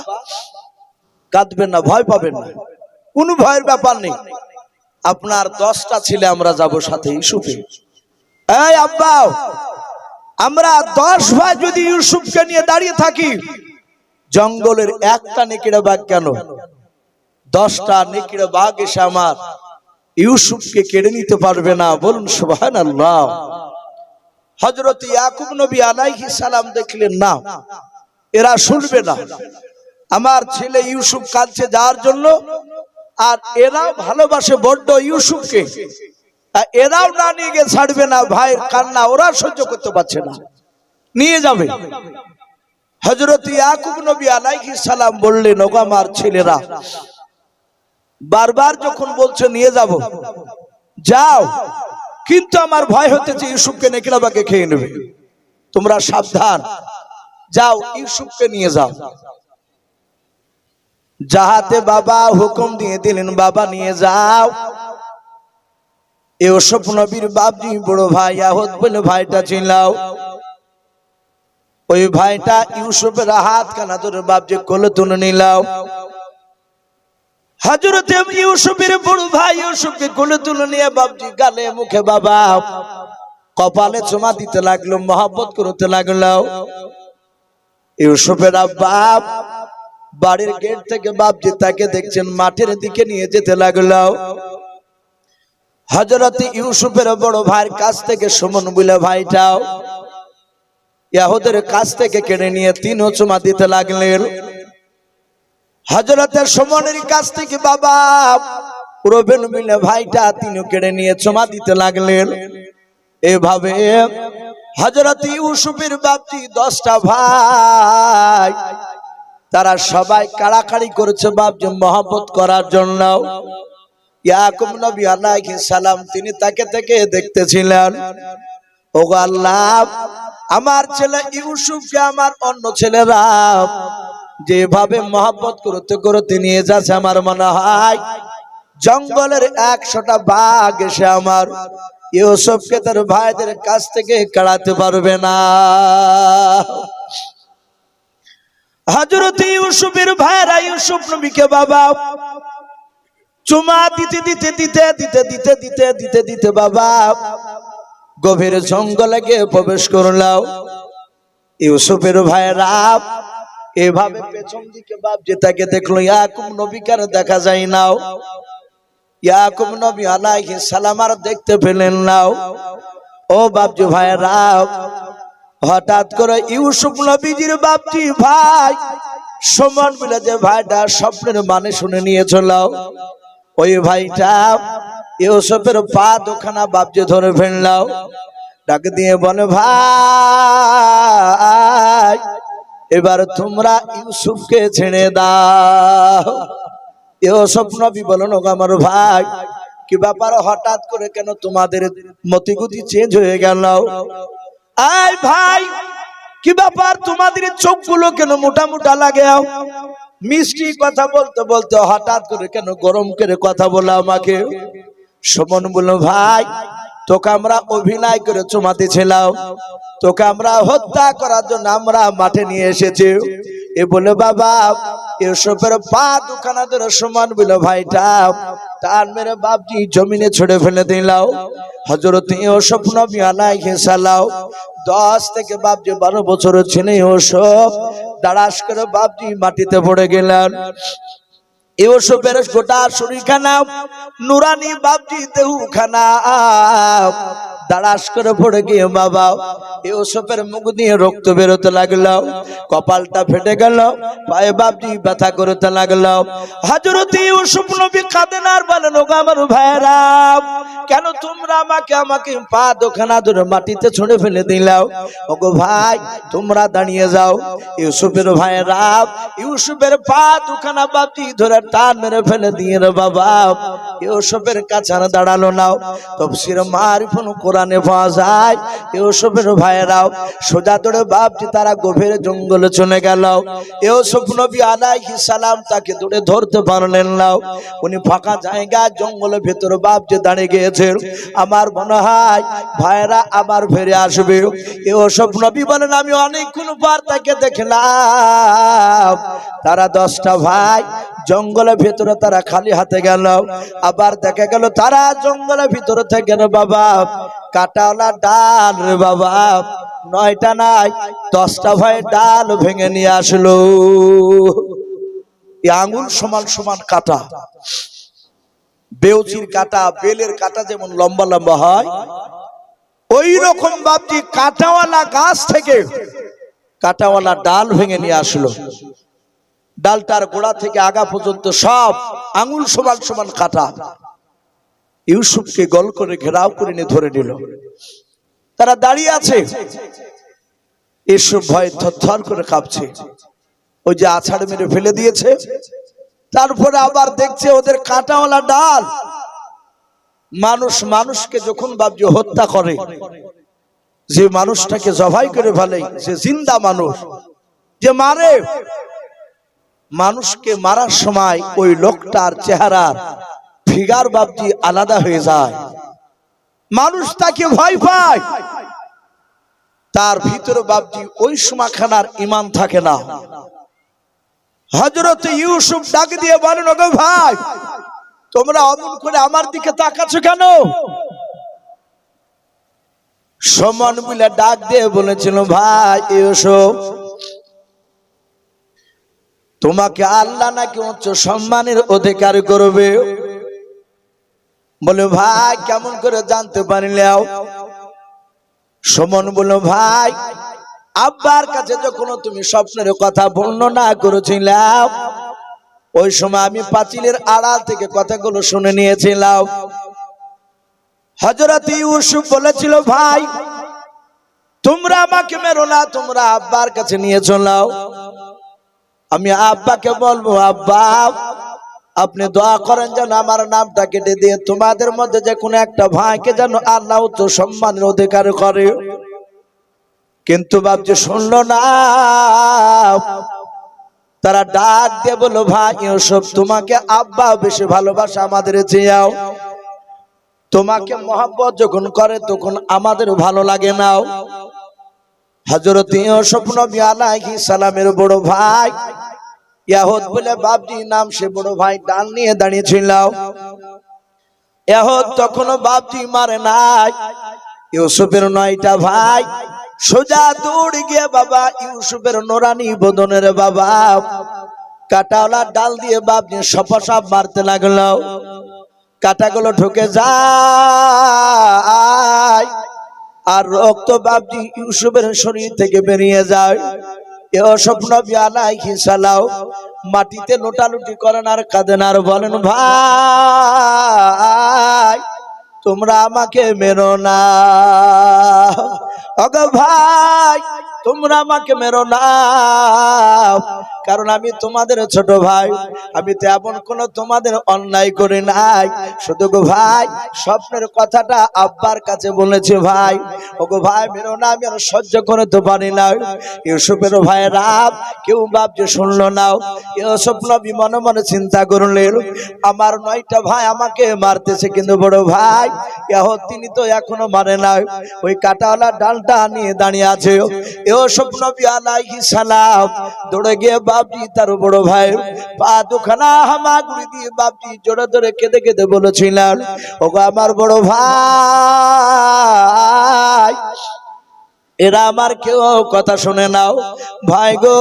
Speaker 1: কাঁদবেন না, ভয় পাবেন না, কোনো ভয়ের ব্যাপার নেই। আপনার 10টা ছেলে আমরা যাব সাথে ইউসুফে। এই আব্বা, আমরা 10 ভাই যদি ইউসুফকে নিয়ে দাঁড়িয়ে থাকি, জঙ্গলের একটা নেকড়ে বাঘ কেন, 10টা নেকড়ে বাঘ এসে আমার ইউসুফকে কেড়ে নিতে পারবে না। বলুন সুবহানাল্লাহ। হযরত ইয়াকুব নবী আলাইহিস সালাম দেখলেন না, এরা শুনবে না, আমার ছেলে ইউসুফ কাঁদছে যার জন্য, আর এরা ভালোবাসে বড্ড ইউসুফকে, এরাও না নিয়ে গিয়ে ছাড়বে না, ভাইয়ের কান্না ওরা সহ্য করতে পারছে না, নিয়ে যাবে। হযরত ইয়াকুব নবী আলাইহিস সালাম বললেন, ওগো আমার ছেলেরা, বারবার যখন বলছে নিয়ে যাব, যাও, কিন্তু আমার ভয় হতেছে ইউসুফকে নেকড়া বাগে খেয়ে নেবে, তোমরা সাবধান, যাও ইউসুফকে নিয়ে যাও। যাহাতে বাবা হুকুম দিয়ে দিলেন, বাবা নিয়ে যাও। ইউসুফ নবীর বাপজি বড় ভাই আহত বলে ভাইটা চিনলাও, ওই ভাইটা ইউসুফের হাত কানা ধরে বাপজি কোলে তুলে নিলাও। হযরত ইউসুফের বড় ভাই ইউসুফকে কোলে তুলে নিয়ে বাপজি গালে মুখে বাবা কপালে চুমা দিতে লাগলো, মহব্বত করতে লাগলো। ইউসুফের বাপ বাড়ির গেট থেকে বাপজি তাকে দেখছেন মাঠের দিকে নিয়ে যেতে লাগলো। হযরত ইউসুফের বড় ভাইয়ের কাছ থেকে সুমন বলে ভাইটাও ইহুদের কাছ থেকে কেড়ে নিয়ে 3 চুমা দিতে লাগলেন। হযরতের সুমনের কাছ থেকে বাবা রবেন মিলে ভাইটা 3 কেড়ে নিয়ে চুমা দিতে লাগলেন। এভাবে হযরত ইউসুফের বাপজি 10টা ভাই, তারা সবাই কাড়াকাড়ি করেছে বাপজি মহব্বত করার জন্য। ইয়াকুব নবী আলাইহিস সালাম তিনি তাকে থেকে দেখতেছিলেন, ওগো আল্লাহ আমার ছেলে ইউসুফকে আমার অন্য ছেলেরা যেভাবে মহব্বত করতে করতে নিয়ে যাচ্ছে, আমার মনে হয় জঙ্গলের 100টা বাঘ এসে আমার ইউসুফকে তার ভাইদের কাছ থেকে কাড়াতে পারবে না। হযরত ইউসুফের ভাইরা ইউসুফ নবীকে বাবা চুমা দিতে দিতে দিতে দিতে দিতে দিতে দিতে দিতে বাবা গভীর জঙ্গলে গিয়ে প্রবেশ করলাম। ইউসুফের ভাইরা এভাবে পেছন দিকে বাপ যে তাকে দেখলো, ইয়াকুব নবীকে আর দেখা যায় না। ইয়াকুব নবী আলাইহিস সালাম আর দেখতে পেলেন না। ও বাপজি ভাইরা, হঠাৎ করে ইউসুফ নবীজির বাপজি ভাই সমান মিলে যে ভাইটা স্বপ্নের মানে শুনে নিয়েছিল, ওই ভাইটা ইউসুফের পা দুখানা বাপজি ধরে ফেললাম, ডাক দিয়ে বলে, ভাই এবার তোমরা ইউসুফকে ছেড়ে দাও। ইউসুফ নবী বলেন, ওগো আমার ভাই, কি ব্যাপার, হঠাৎ করে কেন তোমাদের মতিগতি চেঞ্জ হয়ে গেল? আয় ভাই, কি ব্যাপার, তোমাদের চোখগুলো কেন মোটা মোটা লাগে? মিষ্টি কথা বলতে বলতে হঠাৎ করে কেন গরম করে কথা বলে আমাকে? সুমন বলল, ভাই তোকে আমরা অভিনয় করে চুমাতেছিলাম, তোকে আমরা হত্যা করার জন্য আমরা মাঠে নিয়ে এসেছি। এ বলে বাবা ইউসুফের পা দুখানা ধরে সুমন বলল, ভাইটা তার মেরে বাপজি জমিনে ছড়ে ফেলে দিলাম। হযরত ইউসুফ নবী আলাইহিস সালাম 10 থেকে বাপজি 12 বছর ছিলেন। ইউসুফ দাঁড়াস করে বাপজি মাটিতে পড়ে গেলেন। ইউসুফের গোটা শরীরখানা নুরানি বাপজি দেহখানা দাঁড়াস করে পড়ে গিয়ে বাবা ইউসুফের মুখ দিয়ে রক্ত বেরোতে লাগলো, কপালটা ফেটে গেল, পায়ে বাপজি ব্যথা করতে লাগলো। হযরত ইউসুফ নবী কাঁদেন আর বলেন, ওগো আমার ভাইরা, কেন তোমরা আমাকে পা দুখানা ধরে মাটিতে ছুঁড়ে ফেলে দিলাও? ওগো ভাই তোমরা দাঁড়িয়ে যাও। ইউসুফের ভাইরা ইউসুফের পা দুখানা বাপজি ধরে টান মেরে ফেলে দিয়ে রে বাবা ইউসুফের কাছে দাঁড়ালো না। তাফসীর মারিফুল কোরআনে পাওয়া যায়, ইউসুফের ভাইরাও সোজা দৌড়ে বাপজি তারা গভীর জঙ্গলে চলে গেল। ইউসুফ নবী আলাইহিস সালাম তাকে দৌড়ে ধরতে পারলেন না। উনি ফাঁকা জায়গা জঙ্গলের ভেতরে বাপজি দাঁড়িয়ে গিয়েছেন। আমার মনে হয় ভাইরা আবার ফিরে আসবে। ইউসুফ নবী বলেন, আমি অনেকক্ষণ পর তাকে দেখলাম। তারা 10টা ভাই জঙ্গলের ভিতরে তারা খালি হাতে গেল। আবার দেখা গেল তারা জঙ্গলের ভিতরে থেকে বাবা কাটাওয়ালা ডাল রে বাবা 9টা নাই 10টা ভাই ডাল ভেঙে নিয়ে আসলো। আঙুল সমান সমান কাটা, বেউচির কাটা, বেলের কাটা যেমন লম্বা লম্বা হয়, ওই রকম বাপজি কাটাওয়ালা গাছ থেকে কাটাওয়ালা ডাল ভেঙে নিয়ে আসলো। ডালটার গোড়া থেকে আগা পর্যন্ত সব আঙুল সমান সমান কাটা। ইউসুফকে গল করে ঘেরাও করে নিয়ে ধরে নিল। তারা দাঁড়িয়ে আছে। ইউসুফ ভয়ে থরথর করে কাঁপছে। ওই যে আছাড় মেরে ফেলে দিয়েছে, তারপরে আবার দেখছে ওদের কাঁটাওয়ালা ডাল। মানুষ মানুষকে যখন বাপজি হত্যা করে, যে মানুষটাকে জবাই করে ফেলে, যে জিন্দা মানুষ যে মারে, মানুষকে মারার সময় ওই লোকটার চেহারার ফিগার বাপজি আলাদা হয়ে যায়। মানুষ তাকে ভয় পায়। তার ভিতরে বাপজি ওই সময়খানার ঈমান থাকে না। হযরত ইউসুফ ডাক দিয়ে বলেন, ওগো ভাই তোমরা অমন করে আমার দিকে তাকাচ্ছ কেন? সমান মিলে ডাক দিয়ে বলেছিল, ভাই ইউসুফ তোমাকে আল্লাহ নাকি উচ্চ সম্মানের অধিকার করবে। বলে, ভাই কেমন করে জানতে পারলেও? সুমন বলল, ভাই আব্বার কাছে যখন তুমি স্বপ্নের কথা বর্ণনা করেছিলাম, ওই সময় আমি পাঁচিলের আড়াল থেকে কথাগুলো শুনে নিয়েছিলাম। হযরত ইউসুফ বলেছিল, ভাই তোমরা আমাকে মেরো না, তোমরা আব্বার কাছে নিয়ে চলাও। আমি আব্বাকে বলবো, আব্বা আপনি দোয়া করেন যেন আমার নামটা কেটে দিয়ে তোমাদের মধ্যে যে কোনো একটা ভাইকে যেন আল্লাহ উচ্চ সম্মানের অধিকার করে। কিন্তু বাপ যে শুনলো না। তারা ডাক দিয়ে বলল, ভাই ইউসুফ, তোমাকে আব্বা বেশি ভালোবাসে আমাদের চেয়েও, তোমাকে মহব্বত যখন করে তখন আমাদের ভালো লাগে নাও। হযরত ইউসুফ নবী আলাইহিস সালামের বড় ভাই ইয়াহুদ বলে বাপজি নাম, সে বড় ভাই ডাল নিয়ে দাঁড়িয়ে ছিল। ইয়াহুদ তখনও বাপজি মারে নাই। ইউসুফের 9টা ভাই সোজা দৌড়ে গিয়ে বাবা ইউসুফের নোরানি বদনের বাবা কাটাওয়ালা ডাল দিয়ে বাপজি সপাসপ মারতে লাগলো। কাটাগুলো ঢুকে যায় আর রক্ত বাপজি ইউসুফের শরীর থেকে বেরিয়ে যায়। ইউসুফ নবী আলাইহিস সালাম মাটিতে লোটালুটি করেন আর কাঁদেন আর বলেন, ভাই তোমরা আমাকে মেরো না, ওগো ভাই তোমরা আমাকে মেরো না, কারণ আমি তোমাদের ছোট ভাই, আমি তো এমন কোন তোমাদের অন্যায় করি নাই। শুধু গো ভাই স্বপ্নের কথাটা আব্বার কাছে বলেছে, ভাই ওগো ভাই মেরো না, আমি আর সহ্য করতে পারি না। ইউসুফের ভাই রাব কেউ বাপ যে শুনলো না। ইউসুফ নবী মনে মনে চিন্তা করলেন, আমার 9টা ভাই আমাকে মারতেছে, কিন্তু বড় ভাই ইয়াহুদ তিনি তো এখনো মারে নাই। ওই কাটাওয়ালা ডালটা নিয়ে দাঁড়িয়ে আছে। ইউসুফ নবী আলাইহিস সালাম দৌড়ে গিয়ে বাপজি তার বড় ভাই পা দুখানা হামাগুড়ি দিয়ে বাপজি জোরে জোরে কেঁদে কেঁদে বলেছিলেন, ওগো আমার বড় ভাই, এরা আমার কেউ কথা শুনে নাও। ভাই গো,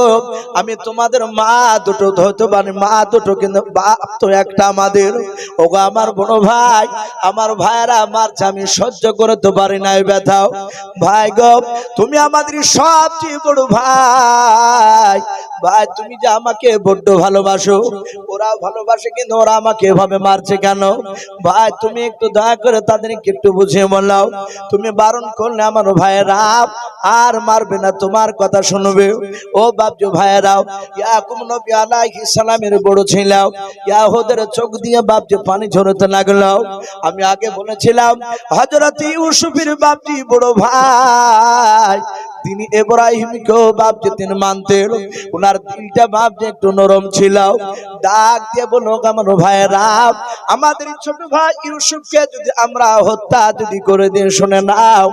Speaker 1: আমি তোমাদের মা দুটো হয়তো মানে মা দুটো, কিন্তু বাপ তো একটা আমাদের। ওগো আমার বড় ভাই, আমার ভাইয়েরা মারছে, আমি সহ্য করতে পারি না এই ব্যথাও। ভাই গো, তুমি আমাদের সবচেয়ে বড় ভাই, ভাই তুমি যে আমাকে বড্ড ভালোবাসো, ওরা ভালোবাসে কিন্তু ওরা আমাকে এভাবে মারছে কেন? ভাই তুমি একটু দয়া করে তাদেরকে একটু বুঝিয়ে বললাও। তুমি বারণ করলে আমার ভাইয়েরা আর মারবে না, তোমার কথা শুনবে। ও বাপজো ভাইয়েরাও, ইয়াকুব নবী আলাইহিস সালামের বড় ছিল, ইয়াহুদের চোখ দিয়ে বাপজো পানি ঝরতে লাগলো। আমি আগে বলেছিলাম হযরত ইউসুফের বাপজি বড় ভাই তিনি ইব্রাহিমকেও বাপজি তিনি মানতেন, ওনার দিলটা বাপজি একটু নরম ছিল। ডাক দিয়ে বলো, আমার ভাইয়েরা, আমাদের ছোট ভাই ইউসুফকে যদি আমরা হত্যা যদি করে দিয়ে শুনে নাও,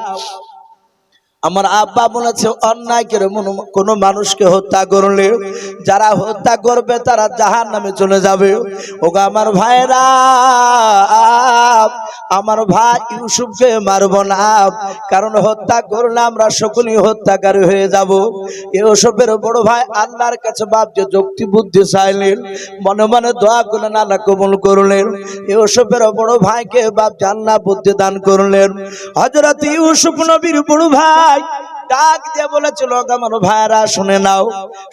Speaker 1: আমার আব্বা বলেছে অন্যায় করে কোন মানুষকে হত্যা করলে যারা হত্যা করবে তারা জাহান্নামে চলে যাবে। ওগো আমার ভাইরা, আমার ভাই ইউসুফকে মারব না, কারণ হত্যা করলে আমরা সকলেই হত্যাকারী হয়ে যাব। ইউসুফের বড় ভাই আল্লাহর কাছে বাপ যে যুক্তি বুদ্ধি চাইলেন, মনে মনে দোয়া করলেন, আল্লাহ কবুল করলেন। ইউসুফের বড় ভাইকে বাপ জান্নাত বুদ্ধি দান করলেন। হযরত ইউসুফ নবীর বড় ভাই ডাক দিয়ে বলেছিল, আমার ভাইরা শুনে নাও,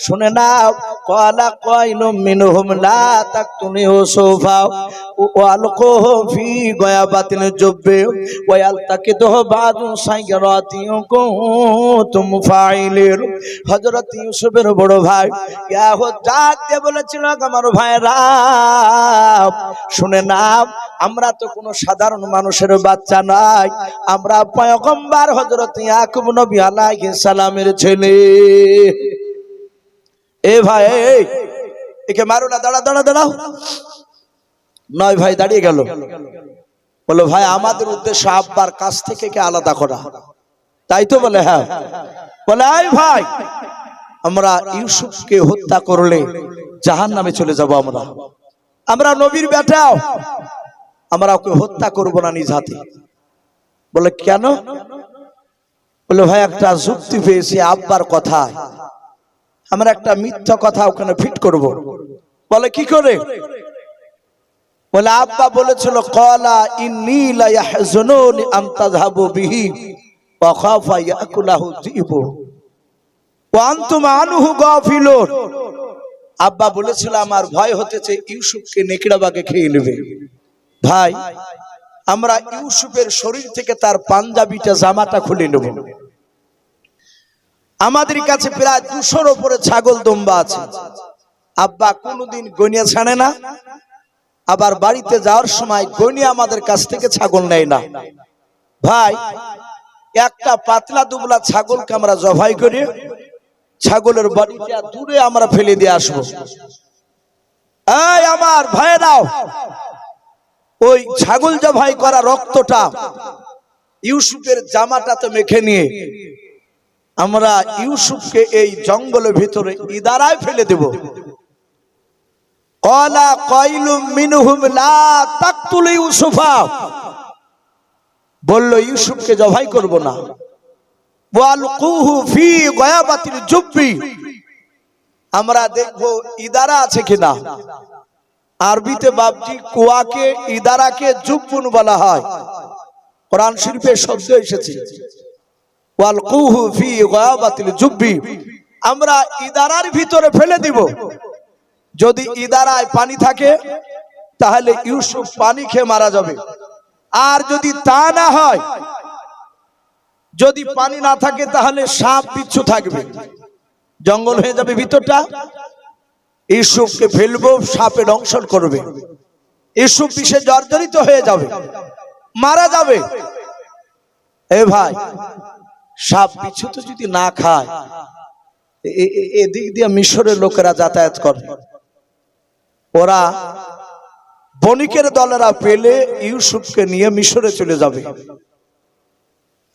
Speaker 1: শুনে নাও। ক্বালা কাইলুম মিনহুম লা তাকতুনি ইউসুফা ওয়া আলকুহু ফি গায়াবাতিল জুব্বি ওয়া ইয়ালতাকিতুহু বাদু সাইরাতিন কুনতুম ফাইলিন। হযরত ইউসুফের বড় ভাই ইয়াহুদ ডাক দিয়ে বলেছিল, আমার ভাইরা শুনে নাও, আমরা তো কোনো সাধারণ মানুষের বাচ্চা নাই, আমরা পয়গম্বর হযরত ইয়াকুব নবী আলাইহিস সালামের ছেলে। এ ভাই একে মারো না, দাঁড়া দাঁড়া দাঁড়াও। 9 ভাই দাঁড়িয়ে গেল, বললো ভাই আমাদের উদ্দেশ্য আব্বার কাছ থেকে কে আলাদা করা, তাই তো? বলে হ্যাঁ। বলে এই ভাই, আমরা ইউসুফকে হত্যা করলে জাহান্নামে চলে যাব, আমরা নবীর বেটাও, আমরা ওকে হত্যা করব না নিজ হাতে। বলে কেন? বলে ভাই একটা যুক্তি পেয়েছি আব্বার কথায়, আমরা একটা মিথ্যা কথা ওখানে ফিট করব। বলে কি করে? বলে আব্বা বলেছিল, ক্বালা ইন্নী লা ইয়াহজুনুনি আন তাযহাবু বিহি ওয়া খাফা ইয়াকুলাহু যিবু ওয়া আনতুম আনহু গাফিলুন। আব্বা বলেছিল আমার ভয় হতেছে ইউসুফকে নেকড়া বাঘে খেয়ে নেবে। ভাই আমরা ইউসুফের শরীর থেকে তার পাঞ্জাবিটা জামাটা খুলে নেব। আমাদের কাছে প্রায় 200-র উপরে ছাগল দুম্বা আছে, আব্বা কোনোদিন গনিয়া ছাড়ে না, আবার বাড়িতে যাওয়ার সময় গনিয়া আমাদের কাছ থেকে ছাগল নেয় না। ভাই একটা পাতলা দুবলা ছাগলকে আমরা জবাই করি, ছাগলের বডিটা দূরে আমরা ফেলে দিয়ে আসবো। এই আমার ভাইরাও, ওই ছাগল জবাই করা রক্তটা ইউসুফের জামাটাতে মেখে নিয়ে আমরা ইউসুফকে এই জঙ্গলের ভিতরে ইদারায় ফেলে দেব। ক্বালা কাইলুম মিনহুম লা তাকতুল ইউসুফা, বলল ইউসুফকে জবাই করব না। ওয়ালকুহু ফি গায়াবাতিল জুব্বি, আমরা দেখব ইদারা আছে কিনা। আরবিতে বাবজি কুয়াকে ইদারাকে জুব্বুন বলা হয়, কোরআন শরীফে শব্দ এসেছে ওয়ালকুহু ফি গায়াবাতিল জুব্বি, আমরা ইদারার ভিতরে ফেলে দিব। যদি ইদারায় পানি থাকে তাহলে ইউসুফ পানি খেয়ে মারা যাবে, আর যদি তা না হয়, যদি পানি না থাকে তাহলে সাপ বিচ্ছু থাকবে, জঙ্গল হয়ে যাবে ভিতরটা। ইউসুফকে ফেলবো, সাপে দংশন করবে, ইউসুফ বিষে জর্জরিত হয়ে যাবে, মারা যাবে। এ ভাই, সাপ বিচ্ছু তো যদি না খায়, এদিক দিয়ে মিশরের লোকেরা যাতায়াত করে, ওরা বণিকের দলেরা পেলে ইউসুফকে নিয়ে মিশরে চলে যাবে,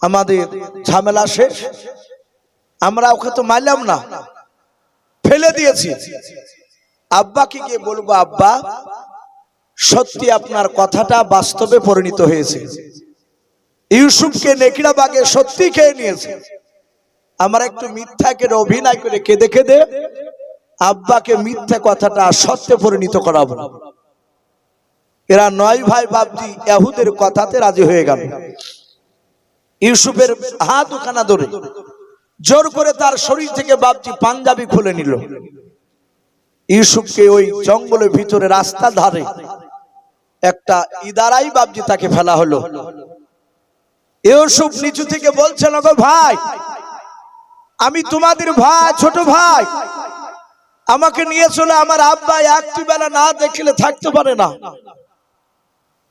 Speaker 1: আমাদের ঝামেলা শেষ। আমরা ওকে তো মারলাম না, ফেলে দিয়েছি। আব্বাকে গিয়ে বলবো, আব্বা সত্যি আপনার কথাটা বাস্তবে পরিণত হয়েছে, ইউসুফকে নেকড়া বাগে সত্যি খেয়ে নিয়েছে। আমরা একটু মিথ্যা করে অভিনয় করে কেঁদে কেঁদে আব্বাকে মিথ্যা কথাটা সত্যে পরিণত করাবো। এরা 9 ভাই বাবজি ইহুদের কথাতে রাজি হয়ে গেল। ইউসুফের হাত দুখানা ধরে জোর করে তার শরীর থেকে বাবজি পাঞ্জাবি খুলে নিল। ইউসুফকে ওই জঙ্গলের ভিতরে রাস্তার ধারে একটা ইদারাই বাবজি তাকে ফেলা হলো। ইউসুফ নিচু থেকে বলছেন, গো ভাই, আমি তোমাদের ভাই, ছোট ভাই, আমাকে নিয়ে চলে আমার আব্বা একটি বেলা না দেখলে থাকতে পারে না।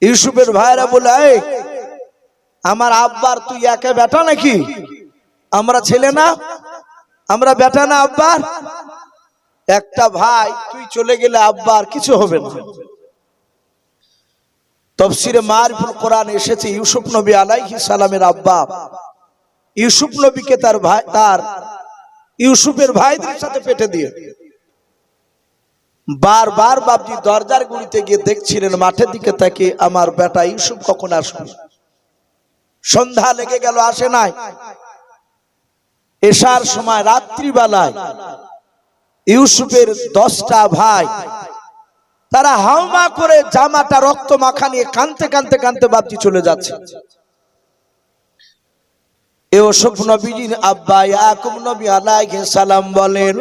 Speaker 1: ইউসুফের ভাইরা বলে, আমার আব্বার তুই একা বেটা নাকি? আমরা ছেলে না, আমরা বেটা না আব্বার? একটা ভাই, তুই চলে গেলে আব্বার কিছু হবে না। তাফসীরে মারিফুল কোরআন এসেছে ইউসুফ নবী আলাইহিস সালামের আব্বা ইউসুফ নবীকে তার ইউসুফের ভাইদের সাথে পেটে দিয়ে বারবার বাবজি দরজার গুড়িতে গিয়ে দেখছিলেন, মাঠের দিকে তাকে আমার বেটা ইউসুফ কখন আসবে। সন্ধ্যা লেগে গেল, আসে নাই। এশার সময় রাত্রিবেলায় ইউসুফের 10টা ভাই তারা হাওমা করে জামাটা রক্ত মাখা নিয়ে কাঁদতে কাঁদতে কাঁদতে বাবজি চলে যাচ্ছে। ইউসুফ নবীর আব্বা ইয়াকুব নবী আলাইহিস সালাম বলেন,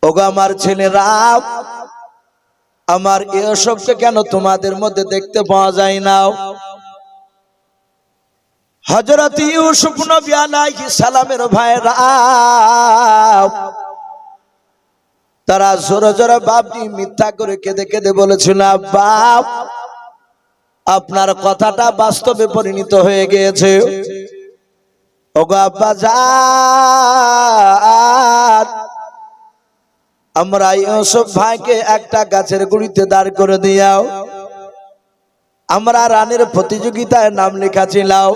Speaker 1: ওগো আমার ছেলেরা, আমার ইউসুফকে কেন তোমাদের মধ্যে দেখতে পাওয়া যায় না? হযরত ইউসুফ নবী আলাইহিস সালামের ভাইরা তারা জোরে জোরে বাপজি মিথ্যা করে কেঁদে কেঁদে বলেছিল, আব্বা আপনার কথাটা বাস্তবে পরিণত হয়ে গিয়েছে। ওগো আব্বা জান, আমরা ইউসুফ ভাইকে একটা গাছের গুড়িতে দাঁড় করে দিয়াও, আমরা রানের প্রতিযোগিতায় নাম লেখাছিলাম।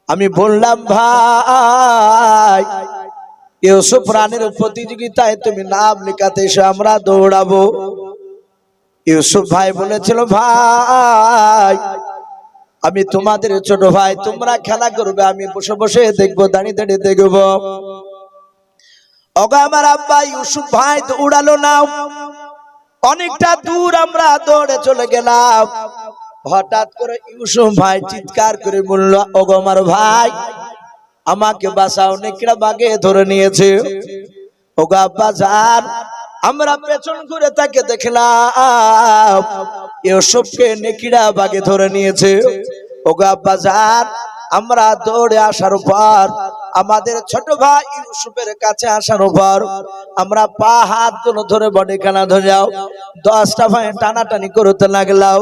Speaker 1: আমি বললাম, ভাই ইউসুফ রানের প্রতিযোগিতায় তুমি নাম লেখাতে এসে আমরা দৌড়াবো। ইউসুফ ভাই বলেছিল, ভাই আমি তোমাদের ছোট ভাই, তোমরা খেলা করবে, আমি বসে বসে দেখবো, দাঁড়িয়ে দাঁড়িয়ে দেখবো। ওগো আমার আব্বা ইউসুফ ভাই দৌড়ালো না, অনেকটা দূর আমরা দৌড়ে চলে গেলাম। হঠাৎ করে ইউসুফ ভাই চিৎকার করে বলল, ওগো আমার ভাই আমাকে বাঁচাও, নেকড়া বাগে ধরে নিয়েছে। ওগো আব্বা জান, আমরা পেছন ঘুরে তাকে দেখলাম ইউসুফকে নেকড়া বাগে ধরে নিয়েছে। ওগো আব্বা জান, আমরা দৌড়ে আসার পর আমাদের ছোট ভাই ইউসুফের কাছে আসার পর আমরা পা হাত দুটো ধরে বডি কানা ধরে যাও 10টা ভাই টানাটানি করতে লাগলাম।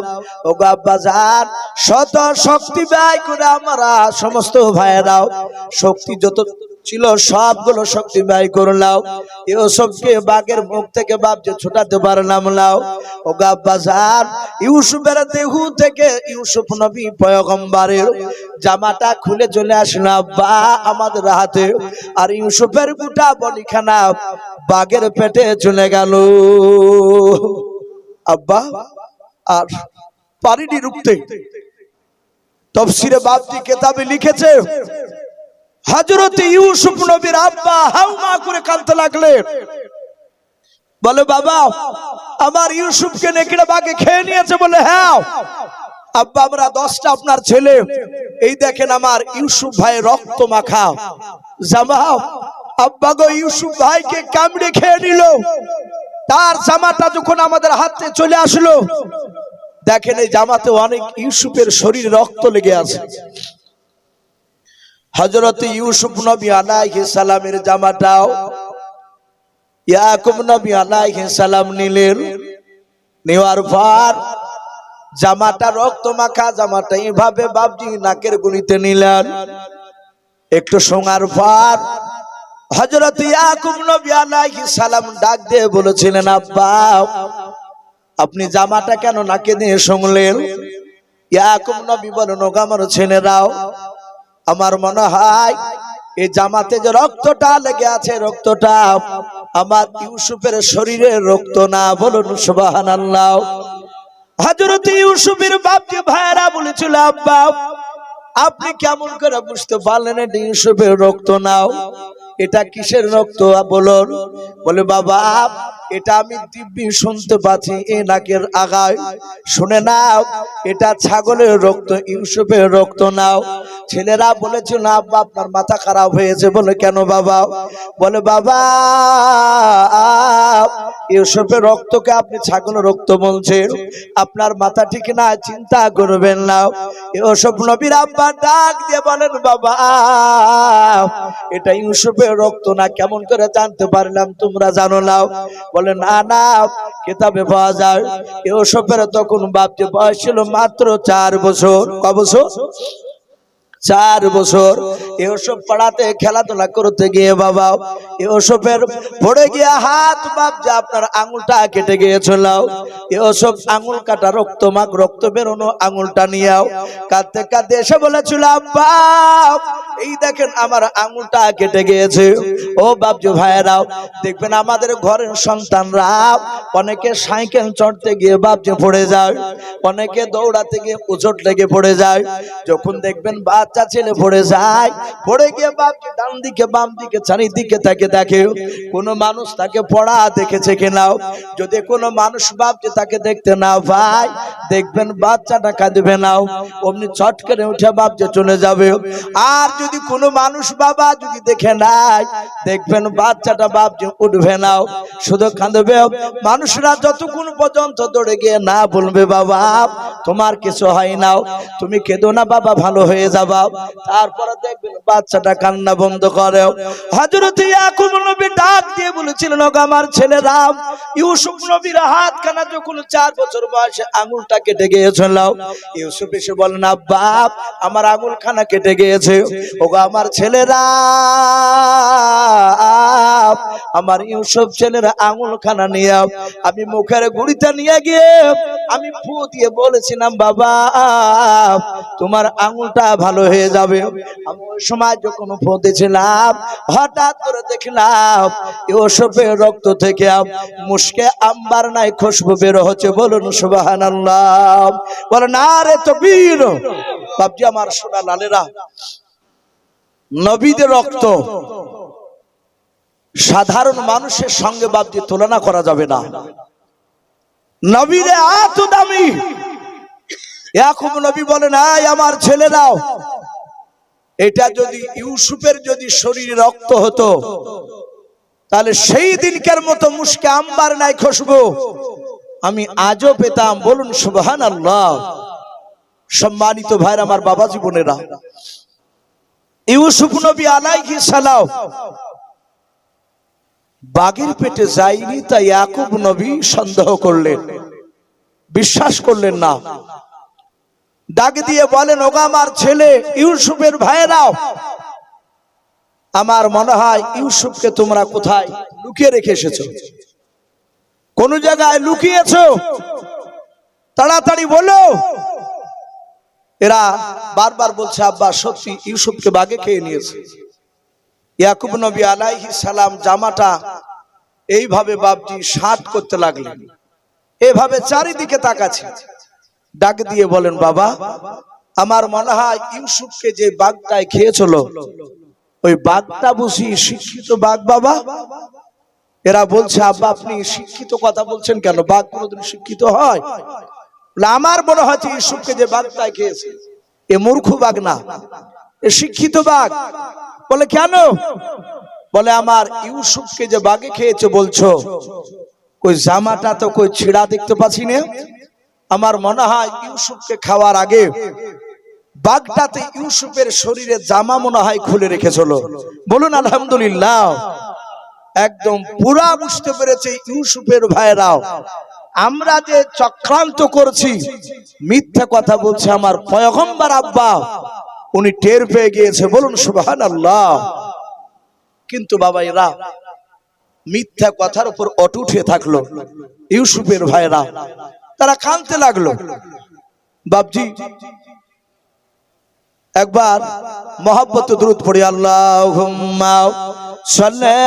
Speaker 1: ও আব্বাজান শত শক্তি ব্যয় করে আমরা সমস্ত ভাইয়েরাও শক্তি যত ছিল সবগুলো শক্তি ব্যয় করলাম। ইউসুফকে বাঘের মুখ থেকে বাপকে ছুটাতে পারলাম নাও। ও আব্বাজান ইউসুফের দেহ থেকে ইউসুফ নবী পয়গম্বরের জামাটা খুলে চলে আসলো আব্বা আমাদের হাতে, আর ইউসুফের গোটা বডিখানা বাঘের পেটে চলে গেল আব্বা। আর পারিনি রুখতে। তাফসীরে বাবজি কিতাবে লিখেছে হযরত ইউসুফ নবীর আব্বা হাউমা করে কাঁদতে লাগলেন, বলে বাবা আমার ইউসুফকে নেকড়ে বাঘে খেয়ে নিয়েছে। বলে হ্যাঁ আব্বা আমরা 10টা আপনার ছেলে, এই দেখেন আমার ইউসুফ ভাই রক্ত মাখা জামা আব্বা গো ইউসুফ ভাইকে কামড়ে খেয়ে নিল। তার জামাটা যখন আমাদের হাতে চলে আসলো দেখেন এই জামাতে অনেক ইউসুফের শরীরে রক্ত লেগে আছে। হযরত ইউসুফ নবী আলাইহিস সালামের জামাটাও ইয়াকুব নবী আলাইহিস সালাম নিলেন। নেওয়ার পর জামাটা রক্ত মাখা জামাটা এইভাবে বাবজি নাকের গুলিতে নিলেন। একটু শোনার পর হযরত ইয়াকুব নবী আলাইহিস সালাম ডাক দিয়ে বলেছিলেন আব্বা আপনি জামাটা কেন নাকে দিয়ে শুনলেন? ইয়াকুব নবী বলেন ওগো আমার ছেলেরাও আমার মনে হয় এই জামাতে যে রক্তটা লেগে আছে রক্তটা আমার ইউসুফের শরীরের রক্ত না। বলুন সুবহানাল্লাহ। হযরত ইউসুফের বাপজি ভাইরা বলেছিল আব্বা আপনি কেমন করে বুঝতে পারলেন এটা ইউসুফের রক্ত নাও, এটা কিসের রক্ত বলুন? বলে বাবা এটা আমি দিব্যি শুনতে পাচ্ছি এই নাকের আগায়, শুনে নাও এটা ছাগলের রক্ত ইউসুফের রক্ত নাও। ছেলেরা বলেছিল না আব্বা আপনার মাথা খারাপ হয়েছে। বলে কেন বাবা? বলে বাবা ইউসুফের রক্তকে আপনি ছাগলের রক্ত বলছেন, আপনার মাথা ঠিক না, চিন্তা করবেন না। ইউসুফ নবীর আব্বা ডাক দিয়ে বলেন বাবা এটা ইউসুফের রক্ত না, কেমন করে জানতে পারলাম তোমরা জানো না? বলে না না কিতাবে পাওয়া যায় ইউসুফের তখন বাপজি বয়স ছিল মাত্র 4 বছর। ক বছর? 4 বছর। ইউসুফ পাড়াতে খেলাধুলা করতে গিয়ে বাবা ইউসুফের পড়ে গিয়ে হাত বাপজি আপনার আঙুলটা কেটে গিয়েছিল। ইউসুফ আঙুল কাটা রক্ত মাখ রক্ত বেরোনো আঙুলটা নিয়েও কাঁদতে কাঁদতে এসে বলেছিল আব্বা এই দেখেন আমার আঙুলটা কেটে গিয়েছে। ও বাপজি ভাইয়েরাও দেখবেন আমাদের ঘরের সন্তানরা অনেকে সাইকেল চড়তে গিয়ে বাপজি পড়ে যায়, অনেকে দৌড়াতে গিয়ে উচট লেগে পড়ে যায়। যখন দেখবেন বাচ্চা ছেলে পড়ে যায় পড়ে গিয়ে বাপজি ডান দিকে বাম দিকে চারিদিকে তাকে দেখে কোনো মানুষ তাকে পড়া দেখেছে কিনা। যদি কোনো মানুষ বাপজি তাকে দেখতে না পায় দেখবেন বাচ্চাটা কাঁদবে না, অমনি চট করে উঠে বাপজি চলে যাবে। আর যদি কোনো মানুষ বাবা যদি দেখে নাই দেখবেন বাচ্চাটা বাপজি উঠবে না, শুধু কাঁদবে। মানুষরা যতক্ষণ পর্যন্ত দৌড়ে গিয়ে না বলবে বাবা তোমার কিছু হয় না, তুমি কেঁদো না বাবা ভালো হয়ে যাবা, তারপরে দেখবেন বাচ্চাটা কান্না বন্ধ করে। হযরত ইয়াকুব নবী ডাক দিয়ে বলেছিলেন ওগো আমার ছেলেরা ইউসুফ নবীর হাত খানা যখন 4 বছর বয়সে আঙুলটা কেটে গিয়েছিল ইউসুফ এসে বলেন আব্বা আমার আঙুল খানা কেটে গিয়েছে। ওগো আমার ছেলেরা আমার ইউসুফ ছেলেরা আঙুল খানা নিয়ে আমি মুখের গুড়িটা নিয়ে গিয়ে আমি ফু দিয়ে বলেছিলাম বাবা তোমার আঙুলটা ভালো হয়ে যাবে। আমি ওই সময় যখন ফু দিয়েছিলাম হঠাৎ করে দেখলাম ইউসুফের রক্ত থেকে মুশকে আম্বার নাই খুশবু বের হচ্ছে। বলুন সুবহানাল্লাহ। বলে না রে তাকবীর। বাপজি আমার সোনা লালেরা নবীদের রক্ত সাধারণ মানুষের সঙ্গে বাপজি তুলনা করা যাবে না। নবীরে এত দামি। ইয়াকুব নবী বলেন আয় আমার ছেলেরাও এটা যদি ইউসুফের যদি শরীরে রক্ত হতো তাহলে সেই দিনকার মতো মুশকে আম্বার নাই খুশবু আমি আজও পেতাম। বলুন সুবহানাল্লাহ। সম্মানিত ভাইরা আমার বাবা জীবনেরা ইউসুফ নবী আলাইহিস সালাম বাঘের পেটে যায়নি, তাই ইয়াকুব নবী সন্দেহ করলেন, বিশ্বাস করলেন না। ডাক দিয়ে বলেন, ওগো আমার ছেলে ইউসুফের ভাইয়েরাও, আমার মনে হয় ইউসুফকে তোমরা কোথায় লুকিয়ে রেখে এসেছো, কোন জায়গায় লুকিয়েছো, তাড়াতাড়ি বলো। এরা বারবার বলছে, আব্বা সত্যি ইউসুফকে বাঘে খেয়ে নিয়েছে। ইয়াকুব নবী আলাইহিস সালাম জামাটা এইভাবে বাপজি সাত করতে লাগলেন, এভাবে চারিদিকে তাকাচ্ছে। ডাক দিয়ে বলেন, বাবা আমার মনে হয় ইউসুফকে যে বাঘটায় খেয়েছিল ওই বাঘটা বুঝি শিক্ষিত বাঘ বাবা। এরা বলছে, আব্বা আপনি শিক্ষিত কথা বলছেন কেন, বাঘ কোনোদিন শিক্ষিত হয়? আমার মনে হচ্ছে ইউসুফকে যে বাঘটায় খেয়েছে এ মূর্খ বাঘ না, এ শিক্ষিত বাঘ। বলে কেন? বলে আমার ইউসুফকে যে বাঘে খেয়েছে বলছো, ওই জামাটা তো কই ছিঁড়া দেখতে পাচ্ছি না। আমার মনে হয় ইউসুফকে খাওয়ার আগে বাঘটাতে ইউসুফের শরীরে জামা মনে হয় খুলে রেখেছিল। বলুন আলহামদুলিল্লাহ। একদম পুরা বুঝতে পেরেছে ইউসুফের ভাইরাও, আমরা যে চক্রান্ত করছি, মিথ্যা কথা বলছে আমার পয়গম্বর আব্বা, উনি টের পেয়ে গিয়েছে। বলুন সুবহানাল্লাহ। কিন্তু বাবা এরা মিথ্যা কথার উপর অটুট হয়ে থাকলো। ইউসুফের ভাইরা তারা কাঁদতে লাগলো। বাপজি একবার মহব্বত দুরূদ পড়ি, আল্লাহুম্মা সাল্লি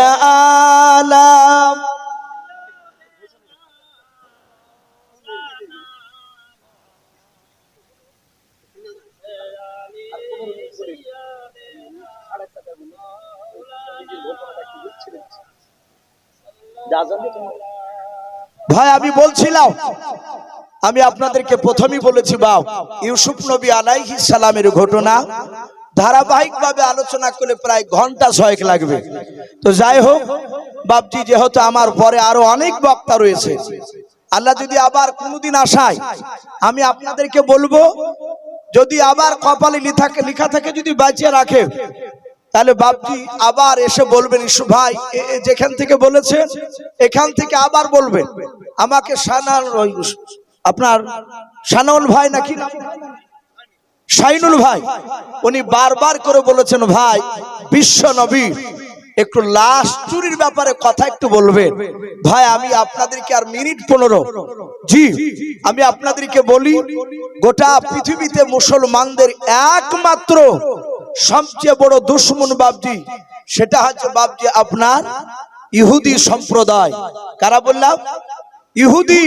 Speaker 1: আলা। ভাই আমি বলছিলাম, আমি আপনাদেরকে প্রথমেই বলেছি বাপ ইউসুফ নবী আলাইহিস সালামের ঘটনা ধারাবাহিকভাবে আলোচনা করলে প্রায় ঘন্টা 6 লাগবে। তো যাই হোক বাপজি, যেহেতু আমার পরে আরো অনেক বক্তা রয়েছে, আল্লাহ যদি আবার কোনোদিন আসায় আমি আপনাদেরকে বলবো, যদি আবার কপালে লেখা থাকে যদি বাঁচিয়ে রাখে, তাহলে বাপজি আবার এসে বলবেন, ইসু ভাই যেখান থেকে বলেছেন এখান থেকে আবার বলবেন। আমাকে আপনার সানাউল ভাই নাকি শাইনুল ভাই, উনি বারবার করে বলেছেন, ভাই বিশ্ব নবী একটু লাশ চুরির ব্যাপারে কথা একটু বলবেন। ভাই আমি আপনাদেরকে আর মিনিট 15, জি আমি আপনাদেরকে বলি, গোটা পৃথিবীতে মুসলমানদের একমাত্র সবচেয়ে বড় দুশমন বাপজি, সেটা হচ্ছে বাপজি আপনার ইহুদি সম্প্রদায়। কারা বললাম? ইহুদি।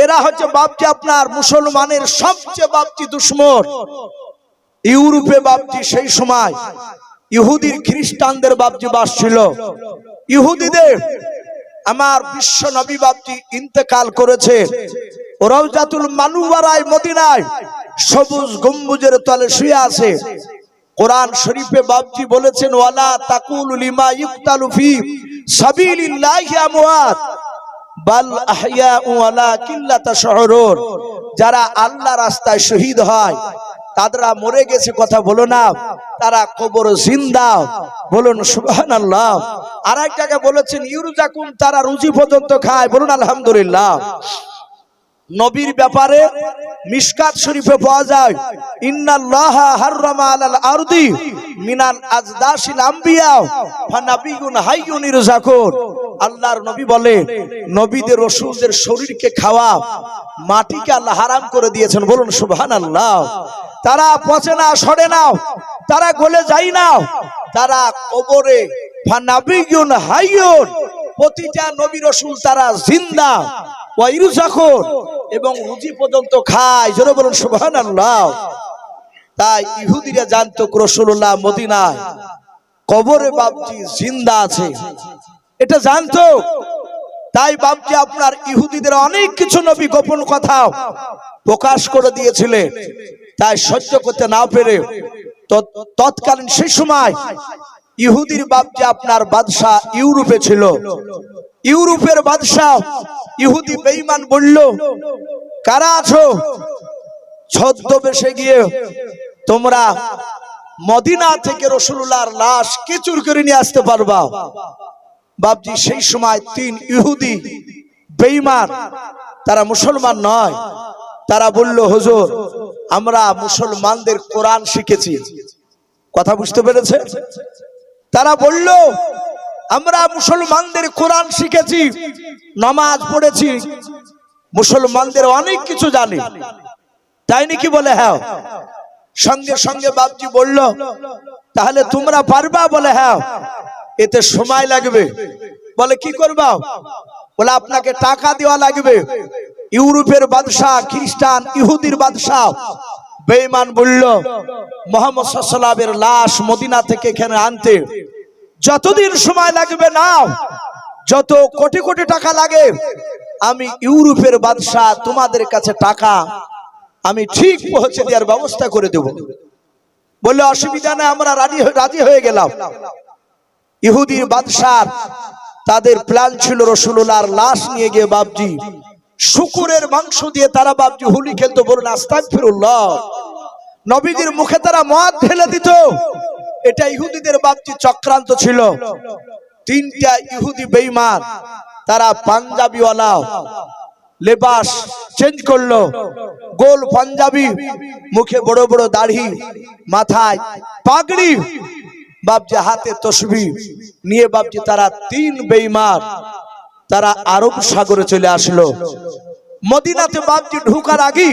Speaker 1: এরা হচ্ছে বাপজি আপনার মুসলমানের সবচেয়ে বাপজি দুশমন। ইউরোপে বাপজি সেই সময় ইহুদির খ্রিস্টানদের বাপজি বাস ছিল। ইহুদিদের আমার বিশ্ব নবী বাপজি ইন্তেকাল করেছে রওজাতুল মানুওয়ারায় মদিনায় সবুজ গম্বুজের তলে শুয়ে আছে। কোরআন শরীফে বাপজি বলেছেন, ওয়ালা তাকুলু লিমা ইউকতালু ফি সাবিলিল্লাহি আমওয়াত বাল আহইয়াউ ওয়ালাকিন লা তাশউরুন। যারা আল্লাহ রাস্তায় শহীদ হয় তারা মরে গেছে কথা বলো না, তারা কবর জিন্দা। বলুন সুবহানাল্লাহ। আর এক জায়গায় বলেছেন ইউরজাকুন, তারা রুজি পর্যন্ত খায়। বলুন আলহামদুলিল্লাহ। নবীর ব্যাপারে মিশকাত শরীফে পাওয়া যায়, ইন্নাল্লাহা হাররামা আলাল আরদি মিনাল আজদাশিল আমবিয়া ফানাবিয়ুন হাইয়ুন ইরজাকুন। আল্লাহর নবী বলেন, নবীদের রাসূলদের শরীরকে খাওয়া মাটিকে আল্লাহ হারাম করে দিয়েছেন। বলুন সুবহানাল্লাহ। তারা পচে না, সড়ে না, তারা গলে যায় না, তারা কবরে ফানাবিয়ুন হাইয়ুন, প্রতিটা নবী রাসূল তারা জিন্দা ওয়া ইরজাকুন, এবং রুজি পর্যন্ত খায়। জোরে বলুন সুবহানাল্লাহ। তাই ইহুদিরা জানতো রাসূলুল্লাহ মদিনায় কবরে বাপজি জিন্দা আছে, এটা জানতো। তাই বাপজি আপনার ইহুদিদের অনেক কিছু নবী গোপন কথা প্রকাশ করে দিয়েছিলেন। তাই সহ্য করতে না পেরে তৎকালীন সেই সময় ইহুদির বাপজি আপনার বাদশাহ ইউরোপে ছিল। ইউরোপের বাদশাহ ইহুদি বেঈমান বলল, কারা আছো ছদ্মবেশে গিয়ে তোমরা মদিনা থেকে রাসূলুল্লাহর লাশ কে চুরি করে নিয়ে আসতে পারবা? বাপজি সেই সময় 3 ইহুদি বেঈমান, তারা মুসলমান নয়, তারা বলল হুজুর আমরা মুসলমানদের কোরআন শিখেছি। কথা বুঝতে পেরেছে? তারা বলল আমরা মুসলমানদের কোরআন শিখেছি, নামাজ পড়েছি, মুসলমানদের অনেক কিছু জানি, তাই নাকি? বলে হ্যাঁ। সঙ্গে সঙ্গে বাপজি বলল তাহলে তোমরা পারবা? বলে হ্যাঁ। এতে সময় লাগবে। বলে কি করবা? বলে আপনাকে টাকা দেওয়া লাগবে। ইউরোপের বাদশাহ, খ্রিস্টান ইহুদির বাদশাহ বেঈমান বলল মুহাম্মদ সাল্লাল্লাহু আলাইহি ওয়াসাল্লামের লাশ মদিনা থেকে এখানে আনতে যতদিন সময় লাগবে নাও, যত কোটি কোটি টাকা লাগে, আমি ইউরোপের বাদশাহ তোমাদের কাছে টাকা আমি ঠিক পৌঁছে দেওয়ার ব্যবস্থা করে দেব। বললে অসুবিধা নেই, আমরা রাজি হয়ে গেলাম। ইহুদির বাদশাহ তাদের প্ল্যান ছিল রাসূলুল্লাহর লাশ নিয়ে গিয়ে বাপজি শুকুরের মাংস দিয়ে তারা বাপজি হোলি খেলতো। বলুন আস্তাগফিরুল্লাহ। নবীজির মুখে তারা মদ ঢেলে দিত। এটা ইহুদিদের বাপজি চক্রান্ত ছিল। 3টা ইহুদি বেঈমান, তারা পাঞ্জাবিওয়ালা লেবাস চেঞ্জ করলো, গোল পাঞ্জাবি, মুখে বড় বড় দাড়ি, মাথায় পাগড়ি, বাপজি হাতে তসবিহ নিয়ে বাপজি তারা 3 বেঈমান তারা আরব সাগরে চলে আসলো। মদিনাতে বাপজি ঢোকার আগে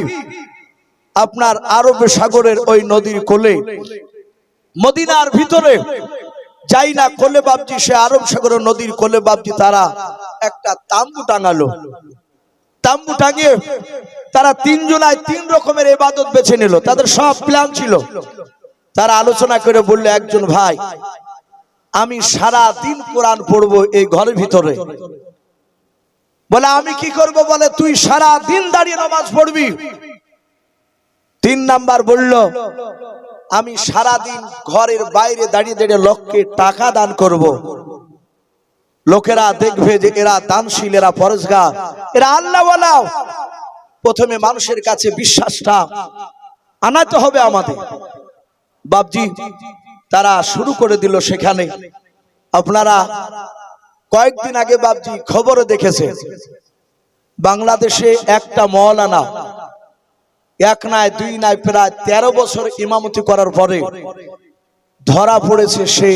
Speaker 1: আপনার আরব সাগরের ওই নদীর কোলে, মদিনার ভিতরে যাই না কোলে বাপজি, সে আরব সাগরের নদীর কোলে বাপজি তারা একটা তাম্বু টাঙালো। তাম্বু টাঙিয়ে তারা 3 জনায় 3 রকমের ইবাদত বেছে নিল। তাদের সব প্ল্যান ছিল। তারা আলোচনা করে বলল একজন ভাই আমি সারা দিন কোরআন পড়বো এই ঘরের ভিতরে। বলে আমি কি করব? বলে তুই সারা দিন দাঁড়িয়ে নামাজ পড়বি। 3 নাম্বার বলল আমি সারা দিন ঘরের বাইরে দাঁড়িয়ে দাঁড়িয়ে লোককে টাকা দান করব। লোকেরা দেখবে যে এরা দানশীল, এরা পরহেজগার, এরা আল্লাহওয়ালা। প্রথমে মানুষের কাছে বিশ্বাসটা আনাতে হবে আমাদের। বাপজি তারা শুরু করে দিল। সেখানে আপনারা কয়েকদিন আগে বাপজি খবরে দেখেছে বাংলাদেশে একটা মাওলানা, 1 নয় 2 নয়, প্রায় 13 বছর ইমামতি করার পরে ধরা পড়েছে সে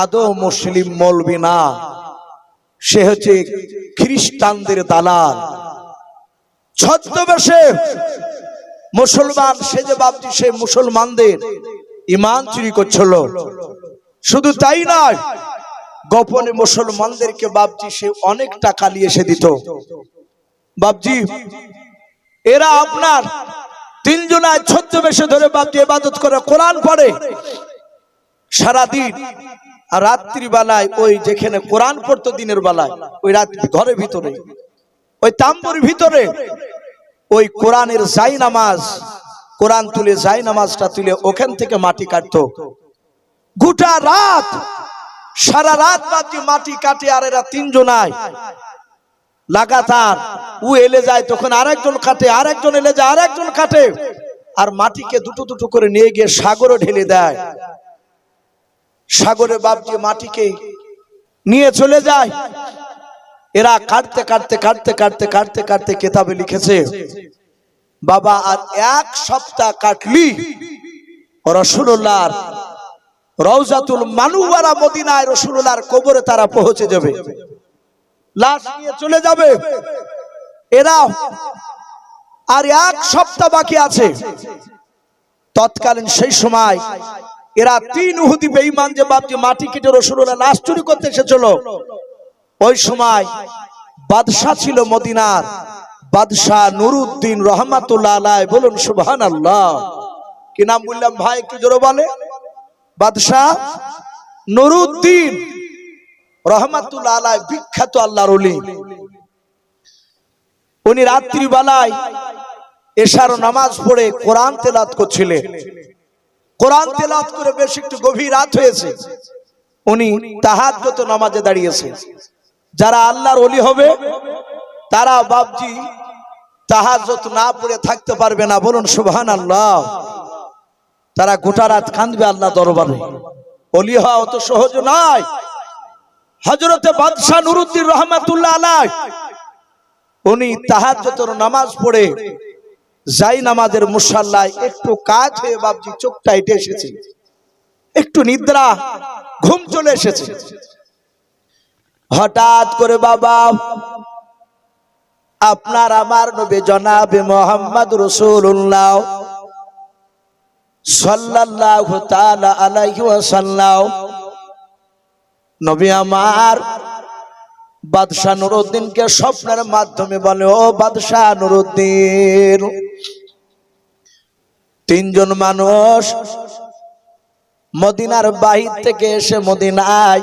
Speaker 1: আদৌ মুসলিম মৌলবি না, সে হচ্ছে খ্রিস্টানদের দালাল। ছদ্মবেশে মুসলমান সেজে বাপজি সে মুসলমানদের ঈমান চুরি করছিল। শুধু তাই নয়, গোপনে মুসলমানদেরকে বাপজি সে অনেক টাকা নিয়ে এসে দিত। বাপজি এরা আপনার 3 জনায় ছদ্মবেশে ধরে বাপজি ইবাদত করে, কোরআন পড়ে সারাদিন। আর রাত্রি বেলায় ওই যেখানে কোরআন পড়তো দিনের বেলায়, ওই রাত্রি ঘরের ভিতরে ওই তাম্বুর ভিতরে ওই কোরআনের জাই নামাজ, কোরআন তুলে জাই নামাজটা তুলে ওখান থেকে মাটি কাটতো। গোটা রাত, সারা রাত বাপজি মাটি কাটে। আর এরা 3 জনায় লাগাতার, ও এলে যায় তখন আরেকজন কাটে, আরেকজন এলে যায় আরেকজন কাটে, আর মাটিকে দুটো দুটো করে নিয়ে গিয়ে সাগরে ঢেলে দেয়। সাগরে বাপজি মাটিকে নিয়ে চলে যায়। এরা কাটতে কাটতে কাটতে কাটতে কাটতে কাটতে কিতাবে লিখেছে বাবা আর 1 সপ্তাহ কাটলি রাসূলুল্লাহর রওজাতুল মানুওয়ারা মদিনায় রাসূলুল্লাহর কবরে তারা পৌঁছে যাবে, লাশ নিয়ে চলে যাবে। এরা আর 1 সপ্তাহ বাকি আছে। তৎকালীন সেই সময় এরা 3 ইহুদি বেঈমান যে বাপজি মাটি কেটে রাসূলুল্লাহর লাশ চুরি করতে এসেছিল, ওই সময় বাদশা ছিল মদিনার বাদশাহ নুরউদ্দিন রহমাতুল্লাহ আলাইহি। বলুন সুবহানাল্লাহ। কি নাম বললাম ভাই, একটু জোরে বলে? বাদশাহ নুরউদ্দিন রহমাতুল্লাহ আলাইহি, বিখ্যাত আল্লাহর ওলি। উনি রাত্রি বেলায় এশার নামাজ পড়ে কোরআন তেলাওয়াত করছিলেন। কোরআন তেলাওয়াত করে বেশ একটু গভীর রাত হয়েছে, উনি তাহাজ্জুদ নামাজে দাঁড়িয়েছে। যারা আল্লাহর ওলি হবে তারা বাপজি তাহাজ্জুদ না পড়ে থাকতে পারবে না। বলুন সুবহানাল্লাহ। তারা গোটা রাত কাঁদবে আল্লাহ দরবারে। ওলি হওয়া অত সহজ নয়। হযরতে বাদশাহ নুরউদ্দিন রহমাতুল্লাহ আলাইহি উনি তাহাজ্জুদের নামাজ পড়ে যাই নামাজের মুসাল্লায় একটু কাজ হয়ে বাপজি চোখটা এঁটে এসেছে, একটু নিদ্রা ঘুম চলে এসেছে। হঠাৎ করে বাবা আপনার আমার নবী জনাবে মুহাম্মদ রাসূলুল্লাহ সাল্লাল্লাহু তাআলা আলাইহি ওয়াসাল্লাম নবী আমার বাদশাহ নুরউদ্দিনকে স্বপ্নের মাধ্যমে বলে, ও বাদশাহ নুরউদ্দিন, তিনজন মানুষ মদিনার বাহির থেকে এসে মদিনায়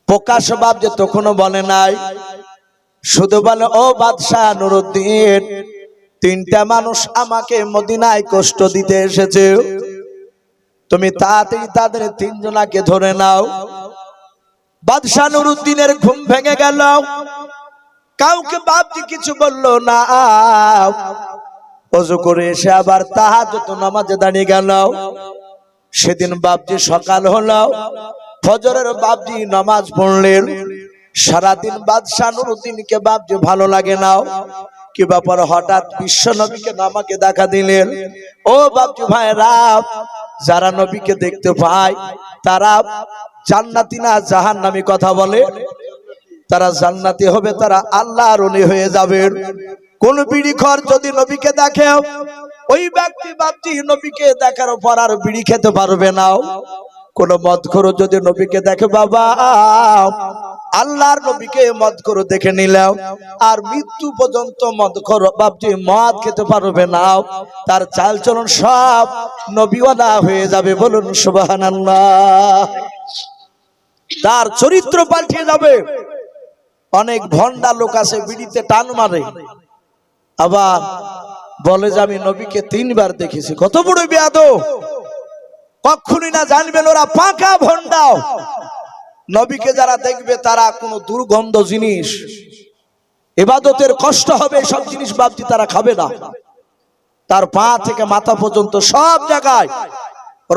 Speaker 1: প্রকাশ ভাব যে তখনও বলে নাই, শুধু বলে, ও বাদশাহ নুরউদ্দিন, তিনটা মানুষ আমাকে মদিনায় কষ্ট দিতে এসেছে, তুমি তাড়াতাড়ি তাদের তিনজনাকে ধরে নাও। বাদশাহ নুরউদ্দিনের ঘুম ভেঙে গেল, কাউকে বাপজি কিছু বলল না। ওযু করে এসে আবার তাহাজ্জুদ নামাজে দাঁড়িয়ে গেল। সেদিন বাপজি সকাল হলো, ফজরের বাপজি নামাজ পড়লেন। সারাদিন বাদশাহ নুরউদ্দিনকে বাপজি ভালো লাগে না। কি ব্যাপার, হঠাৎ বিশ্ব নবীকে আমাকে দেখা দিলেন। ও বাপজি ভাইরা, যারা নবীকে দেখতে পায় তারা জান্নাতি না জাহান্নামী কথা বলে? তারা জান্নাতি হবে, তারা আল্লাহর ওলি হয়ে যাবে। কোন বিড়িখোর যদি নবীকে দেখে, ওই ব্যক্তি বাপজি নবীকে দেখার পর আর বিড়ি খেতে পারবে না। কোন মদখোর যদি নবীকে দেখে, বাবা আল্লাহর নবীকে মদখোর দেখে নিলাম, আর মৃত্যু পর্যন্ত মদখোর বাপজি মদ খেতে পারবে না। তার চালচলন সব নবীওয়ালা হয়ে যাবে। বলুন সুবহানাল্লাহ। তার চরিত্র পাল্টে যাবে। অনেক ভন্ডা লোক আছে, বিড়িতে টান মারে, আবার বলে যে আমি নবীকে 3 বার দেখেছি। কত বড় বেয়াদব! কখনোই না জানবেন ওরা পাকা ভন্ডা। নবীকে যারা দেখবে তারা কোনো দুর্গন্ধ জিনিস, ইবাদতের কষ্ট হবে সব জিনিস বাপজি তারা খাবে না। তার পা থেকে মাথা পর্যন্ত সব জায়গায়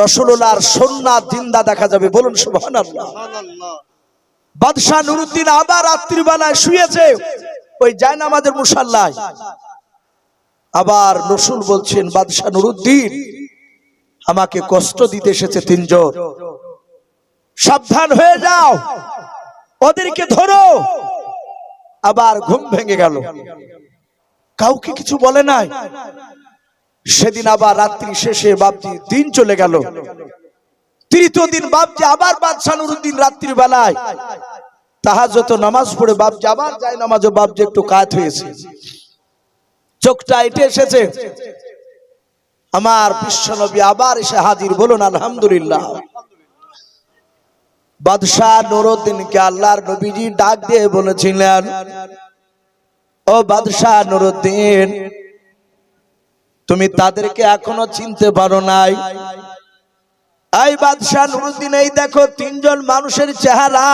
Speaker 1: রাসূলুল্লাহর সুন্নাত জিন্দা দেখা যাবে। বলুন সুবহানাল্লাহ। বাদশাহ নুরউদ্দিন আবার রাত্রিবেলায় শুয়েছে ওই জায়নামাজের মুসাল্লায়। আবার রাসূল বলছেন, বাদশাহ নুরউদ্দিন আমাকে কষ্ট দিতে এসেছে তিনজন, সাবধান হয়ে যাও, ওদেরকে ধরো। আবার ঘুম ভেঙে গেল, কাউকে কিছু বলে নাই। সেদিন আবার রাত্রি শেষে বাপজি দিন চলে গেল। তৃতীয় দিন বাপজি আবার বাদশাহ নুরউদ্দিন রাত্রি বেলায় তাহাজ্জুদ নামাজ পড়ে বাপজি আবার যায় নামাজে বাপজি একটু কাত হয়েছে, চোখটা এঁটে এসেছে। আমার বিশ্বনবী আবার এসে হাজির। বলুন আলহামদুলিল্লাহ। বাদশাহ নুরউদ্দিনকে আল্লাহর নবীজি ডাক দিয়ে বলেছিলেন, ও বাদশাহ নুরউদ্দিন, তুমি তাদেরকে এখনো চিনতে পারো নাই। এই বাদশাহ নুরউদ্দিন, এই দেখো তিনজন মানুষের চেহারা।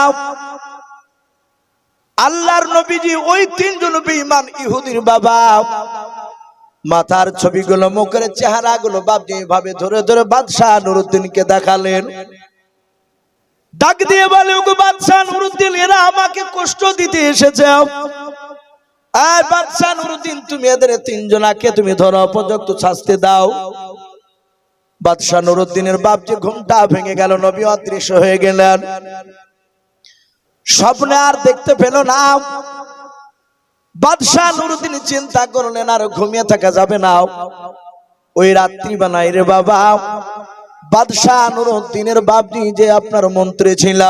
Speaker 1: আল্লাহর নবীজি ওই তিনজন বেঈমান ইহুদির বাবা, মাথার ছবিগুলো, মুখের চেহারাগুলো বাপজি ভাবে ধরে ধরে বাদশাহ নুরউদ্দিনকে দেখালেন। ডাক দিয়ে বলে, ওগো বাদশাহ নুরউদ্দিন, এরা আমাকে কষ্ট দিতে এসেছে। আর বাদশাহ নুরউদ্দিন, তুমি এদের তিনজনাকে তুমি ধরো, উপযুক্ত শাস্তি দাও। বাদশাহ নুরউদ্দিনের বাপজি ঘুমটা ভেঙে গেল, নবী অদৃশ্য হয়ে গেলেন। স্বপ্নে আর দেখতে পেল না। বাদশাহ নুরউদ্দিন চিন্তা করলেন আর ঘুমিয়ে থাকা যাবে না। ওই রাত্রি বানাই রে বাবা, বাদশাহ নুরউদ্দিনের বাপজি যে আপনার মন্ত্রী ছিল,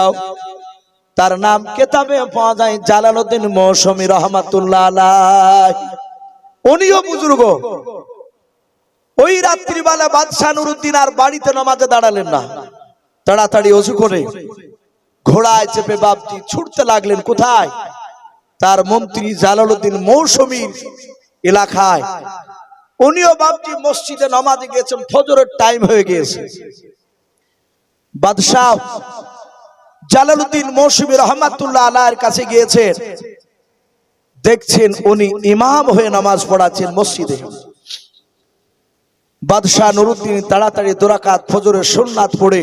Speaker 1: তার নাম কিতাবে পাওয়া যায় জালালউদ্দিন মৌসুমী রহমাতুল্লাহ আলাইহি। উনিও বুজুর্গ। ওই রাত্রিবেলা বাদশাহ নুরউদ্দিন আর বাড়িতে নামাজে দাঁড়ালেন না, তাড়াতাড়ি ওযু করে ঘোড়ায় চেপে বাপজি ছুটতে লাগলেন। কোথায়? তার মন্ত্রী জালালউদ্দিন মৌসুমীর এলাকায়। উনিও বাপজি মসজিদে নামাজে গিয়েছেন, ফজরের টাইম হয়ে গিয়েছে। বাদশাহ জালালউদ্দিন মৌসুমী রহমাতুল্লাহ আলাইহির কাছে গিয়েছেন, দেখছেন উনি ইমাম হয়ে নামাজ পড়াচ্ছেন মসজিদে। বাদশাহ নুরুদ্দিন তাড়াতাড়ি 2 রাকাত ফজরের সুন্নাত পড়ে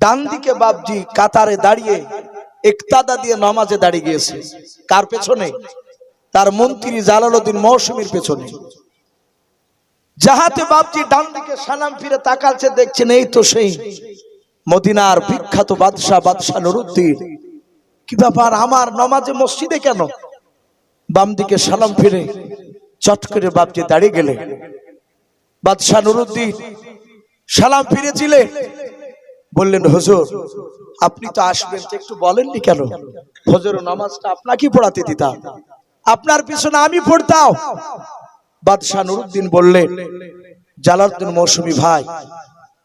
Speaker 1: ডান দিকে বাপজি কাতারে দাঁড়িয়ে ইক্তাদা দিয়ে নামাজে দাঁড়িয়ে গিয়েছে। কার পেছনে? তার মন্ত্রী জালালউদ্দিন মৌসুমীর পেছনে। যাহাতে বাপজি ডান দিকে সালাম ফিরে তাকাচ্ছে, দেখছেন এই তো সেই মদিনার বিখ্যাত বাদশাহ নুরুদ্দিন। কি ব্যাপার, আমার নামাজে মসজিদে কেন? বাম দিকে সালাম ফিরে চট করে বাপজি দাঁড়িয়ে গেলে। বাদশাহ নুরুদ্দিন সালাম ফিরেছিলেন, বললেন হুজুর আপনি তো আসবেন, একটু বলেননি কেন? ফজরের নামাজটা আপনাকে পড়াতে দিতাম, আপনার পিছনে আমি পড়তাম। বাদশাহ নুরুদ্দিন বললেন, জালালউদ্দিন মৌসুমী ভাই,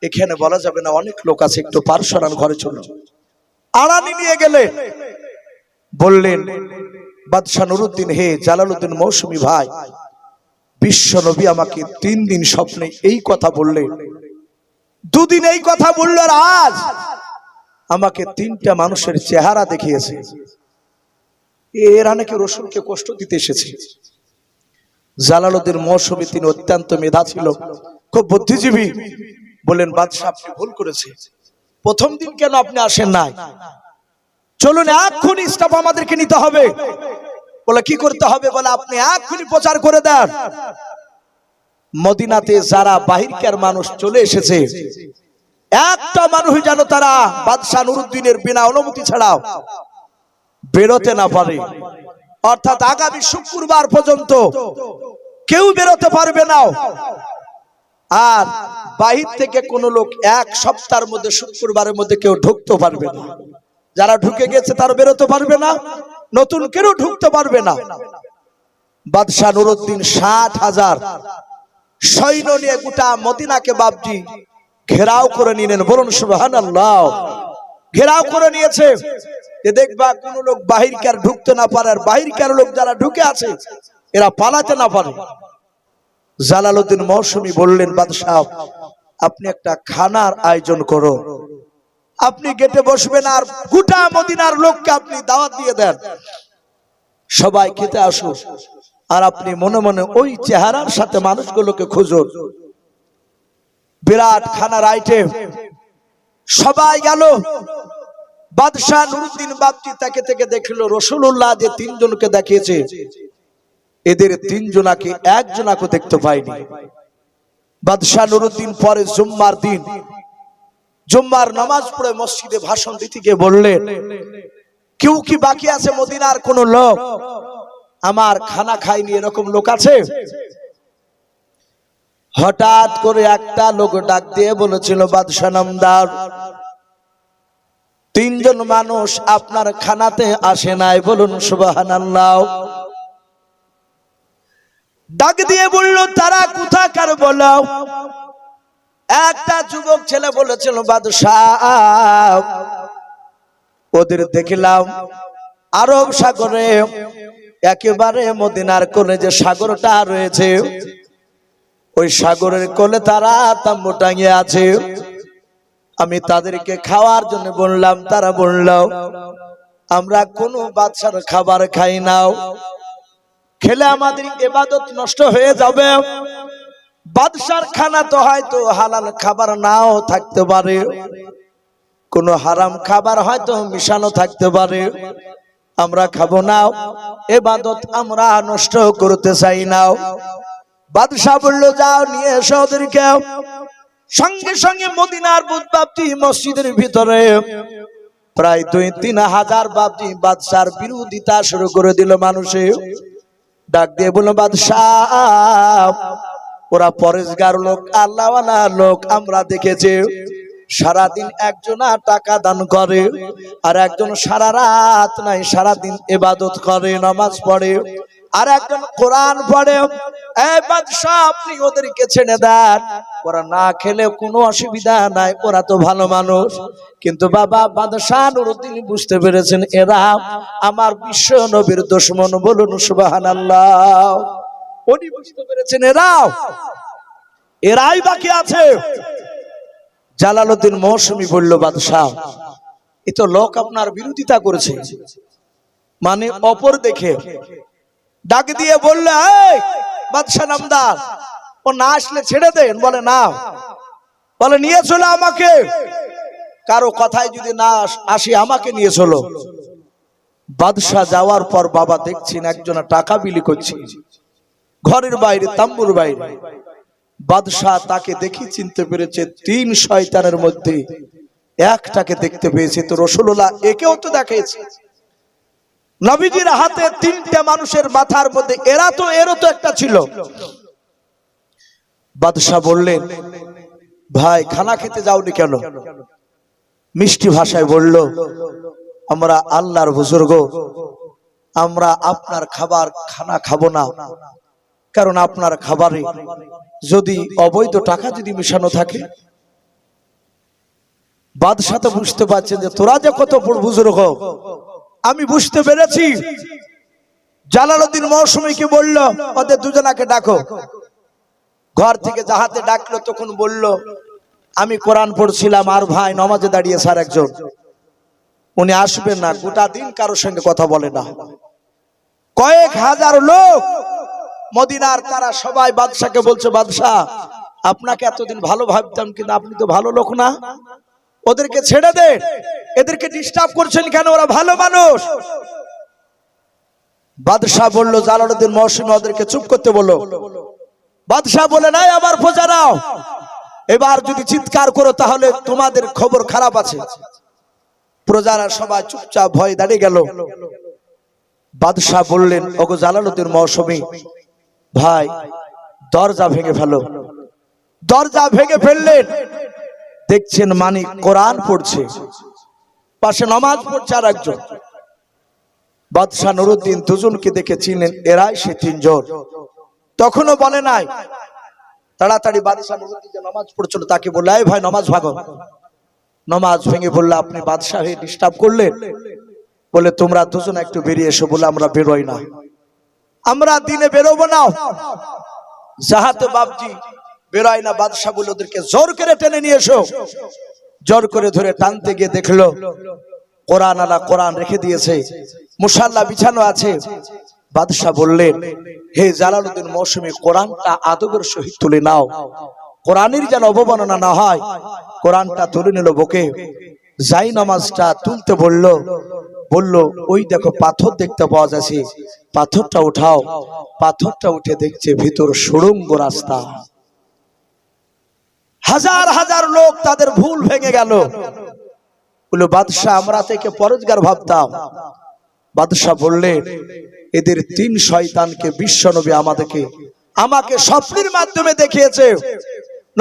Speaker 1: এখানে বলা যাবে না, অনেক লোক আছে, একটু পারসরান ঘরে চলো। আড়ানি নিয়ে গেলে বললেন, বাদশাহ নুরুদ্দিন, হে জালালউদ্দিন মৌসুমী ভাই, বিশ্ব নবী আমাকে 3 দিন স্বপ্নে এই কথা বললেন, 2 দিন এই কথা বললো, আর আজ আমাকে 3টা মানুষের চেহারা দেখিয়েছে। এরা নাকি রসুলকে কষ্ট দিতে এসেছে। জালালউদ্দিন মৌসুমী তিনি অত্যন্ত মেধা ছিল, খুব বুদ্ধিজীবী। বলেন, বাদশাহ আপনি ভুল করেছে, প্রথম দিন কেন আপনি আসেন নাই? চলুন এক্ষুনি স্টাফ আমাদেরকে নিতে হবে। বলে কি করতে হবে? বলে আপনি এক্ষুনি প্রচার করে দেন, মদিনাতে যারা বাহিরকার মানুষ চলে এসেছে, একটা মানুষ যেন তারা বাদশাহ নুরুদ্দিনের বিনা অনুমতি ছাড়াও বেরোতে না পারে। অর্থাৎ আগামী শুক্রবার পর্যন্ত কেউ বেরোতে পারবে না। আর বাহির থেকে কোন লোক 1 সপ্তাহের মধ্যে শুক্রবারের মধ্যে কেউ ঢুকতে পারবে না। যারা ঢুকে গেছে তারা বেরোতে পারবে না, নতুন কেউ ঢুকতে পারবে না। বাদশাহ নুরুদ্দিন 60,000 সৈন্য নিয়ে গোটা মদিনাকে বাপজি ঘেরাও করে নিলেন। বলুন সুবহানাল্লাহ। ঘেরাও করে নিয়েছে যে দেখবা কোন লোক বাহিরকার ঢুকতে না পারে, আর বাহিরকার লোক যারা ঢুকে আছে এরা পালাতে না পারে। জালালউদ্দিন মৌসুমী বললেন, বাদশাহ আপনি একটা খানার আয়োজন করো, আপনি গেটে বসবেন আর গোটা মদিনার লোককে আপনি দাওয়াত দিয়ে দেন, সবাই খেতে আসুন, আর আপনি মনে মনে ওই চেহারার সাথে মানুষগুলোকে খুঁজুন। বিরাট খানার আইটেম, সবাই গেল। বাদশাহ নুরুদ্দিন বাপজি তাকে থেকে দেখলো রাসূলুল্লাহ যে 3 জনকে দেখিয়েছে, এদের 3 জনাকে একজনাকে দেখতে পায়নি। বাদশাহ নুরুদ্দিন পরে জুম্মার দিন জুম্মার নামাজ পড়ে মসজিদে ভাষণ দিতে গিয়ে বললেন, কেউ কি বাকি আছে মদিনার কোন লোক আমার খানা খায়নি, এরকম লোক আছে? হঠাৎ করে একটা লোক ডাক দিয়ে বলেছিল, বাদশাহ নামদার, 3 জন মানুষ আপনার খানাতে আসে নাই। বলুন সুবহানাল্লাহ। ডাক দিয়ে বলল, তারা কোথাকার বলো? একটা যুবক ছেলে বলেছিল, বাদশাহ ওদের দেখলাম আরব সাগরে, একেবারে মদিনার কোলে যে সাগরটা রয়েছে, ওই সাগরের কোলে তারা তাম্বু টাঙিয়ে আছে। আমি তাদেরকে খাওয়ার জন্য বললাম, তারা বলল আমরা কোনো বাদশার খাবার খাই না, খেলে আমাদের ইবাদত নষ্ট হয়ে যাবে। বাদশার খানা তো হয়তো হালাল খাবার নাও থাকতে পারে, কোন হারাম খাবার হয়তো মিশানো থাকতে পারে, আমরা খাবো না, ইবাদত আমরা নষ্ট করতে চাই না। বাদশাহ বলল, যাও নিয়ে এসো ওদেরকে। সঙ্গে সঙ্গে মদিনার বুধবাবজি মসজিদের ভিতরে প্রায় 2-3 হাজার বাবজি বাদশার বিরোধিতা শুরু করে দিল। মানুষে ডাক দিয়ে বলল, বাদশাহ ওরা পরেশগার লোক, আল্লাহওয়ালা লোক, আমরা দেখেছি সারাদিন একজনা টাকা দান করে, আর একজন সারা রাত নাই সারাদিন ইবাদত করে, নামাজ পড়ে, আর একজন কোরআন পড়ে। এই বাদশাহ আপনি ওদেরকে ছেড়ে দেন, ওরা না খেলে কোনো অসুবিধা নাই, ওরা তো ভালো মানুষ। কিন্তু বাবা বাদশাহ নুরুদ্দিন বুঝতে পেরেছেন এরা আমার বিশ্ব নবীর দুশমন। বলুন সুবহানাল্লাহ। উনি বুঝতে পেরেছেন এরাই বাকি আছে। জালালউদ্দিন মৌসুমী বলল, বাদশাহ এ তো লোক আপনার বিরোধিতা করেছে, মানে অপর দেখে। ডাক দিয়ে বলল, এই বাদশাহ নামদার, ও না আসলে ছেড়ে দেন, বলে না, বলে নিয়ে চলো আমাকে, কারো কথায় যদি না আসি আমাকে নিয়ে চলো। বাদশাহ যাওয়ার পর বাবা দেখছেন একজনা টাকা বিলি করছে ঘরের বাইরে, তাম্বুর বাইরে। বাদশাহ তাকে দেখি চিনতে পেরেছে, 3 শয়তানের মধ্যে একটাকে দেখতে পেয়েছে। তো রাসূলুল্লাহ একেও তো দেখেছে, নবীজির হাতে 3টে মানুষের মাথার মধ্যে এরও তো একটা ছিল। বাদশাহ বললেন, ভাই খানা খেতে যাওনি কেন? মিষ্টি ভাষায় বলল, আমরা আল্লাহর বুজুর্গ, আমরা আপনার খানা খাবো না, কারণ আপনার খাবারে যদি অবৈধ টাকা যদি মিশানো থাকে। বাদশাহ তো বুঝতে পারছেন যে তোরা যে কত বড় বুজুর্গ, আমি বুঝতে পেরেছি। জালালউদ্দিন মৌসুমীকে বলল, ওদের দুজনাকে ডাকো। ঘর থেকে যাহাতে ডাকলো, তখন বলল, আমি কোরআন পড়ছিলাম আর ভাই নামাজে দাঁড়িয়ে স্যার একজন, উনি আসবেন না, গোটা দিন কারোর সঙ্গে কথা বলে না। কয়েক হাজার লোক মদিনার, তারা সবাই বাদশাকে বলছে, বাদশাহ আপনাকে এতদিন ভালো ভাবতাম, কিন্তু আপনি তো ভালো লোক না, ওদেরকে ছেড়ে দে, এদেরকে ডিস্টার্ব করছেন কেন, ওরা ভালো মানুষ। বাদশাহ বলল, জালালউদ্দিন মৌসুমী ওদেরকে চুপ করতে বলো। বাদশাহ বলে, নাই আবার প্রজারাও, এবার যদি চিৎকার করো তাহলে তোমাদের খবর খারাপ আছে। প্রজারা সবাই চুপচাপ ভয় দাঁড়িয়ে গেল। বাদশাহ বললেন, ওগো জালালউদ্দিন মৌসুমী ভাই, দরজা ভেঙে ফেলো। দরজা ভেঙে ফেললেন, দেখছেন মানিক কোরআন পড়ছে, পাশে নামাজ পড়ছে আর একজন। বাদশাহ নুরউদ্দিন দুজনকে দেখে চিনলেন, এরাই সে 3 জন। তখনও বলে নাই, তাড়াতাড়ি বাদশাহ নুরউদ্দিন যে নামাজ পড়ছিল তাকে বলল, এই ভাই নামাজ ভাগো। নামাজ ভেঙে বলল, আপনি বাদশাহ হয়ে ডিস্টার্ব করলেন, বলে তোমরা দুজন একটু বেরিয়ে এসো। বলে আমরা বেরোই না, আমরা দিনে বেরোবো না, যাহাতে বাপজি বেরোয় না। বাদশাহ বলে, ওদেরকে জোর করে টেনে নিয়ে এসো। জোর করে ধরে টানতে গিয়ে দেখলো কোরআন আলা কোরআন রেখে দিয়েছে, মুসাল্লা বিছানো আছে। বাদশাহ বললেন, হে জালালউদ্দিন মৌসুমী, কোরআনটা আদবের সহিত তুলে নাও, কোরআনের যেন অবমাননা না হয়। কোরআনটা তুলে নিল বুকে, যাই নামাজটা তুলতে বলল, ওই দেখো পাথর দেখতে পাওয়া যাচ্ছে, পাথরটা উঠাও। পাথরটা উঠে দেখছে ভিতর সুড়ঙ্গ রাস্তা। হাজার হাজার লোক, তাদের ভুল ভেঙে গেল। বলল, বাদশাহ আমরা থেকে পরোজগার ভাবতাম। বাদশাহ বললেন, এদের 3 শয়তানকে বিশ্বনবী আমাকে স্বপ্নের মাধ্যমে দেখিয়েছে।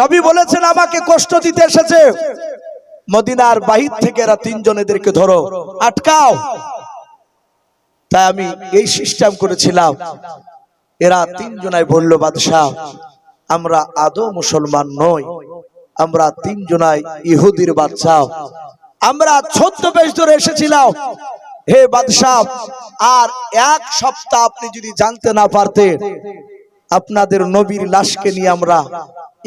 Speaker 1: নবী বলেছেন আমাকে কষ্ট দিতে এসেছে। মদিনার বাহির থেকে এরা 3 জন, এদেরকে ধরো, আটকাও। তাই আমি এই সিস্টেম করেছিলাম। এরা 3 জনাই বলল, বাদশাহ আমরা আদৌ মুসলমান নই, আমরা 3 জনাই ইহুদির বাচ্চা, আমরা ছদ্মবেশ ধরে এসেছিলাম। হে বাদশাহ, আর 1 সপ্তাহ আপনি যদি জানতে না পারতেন, আপনাদের নবীর লাশকে নিয়ে আমরা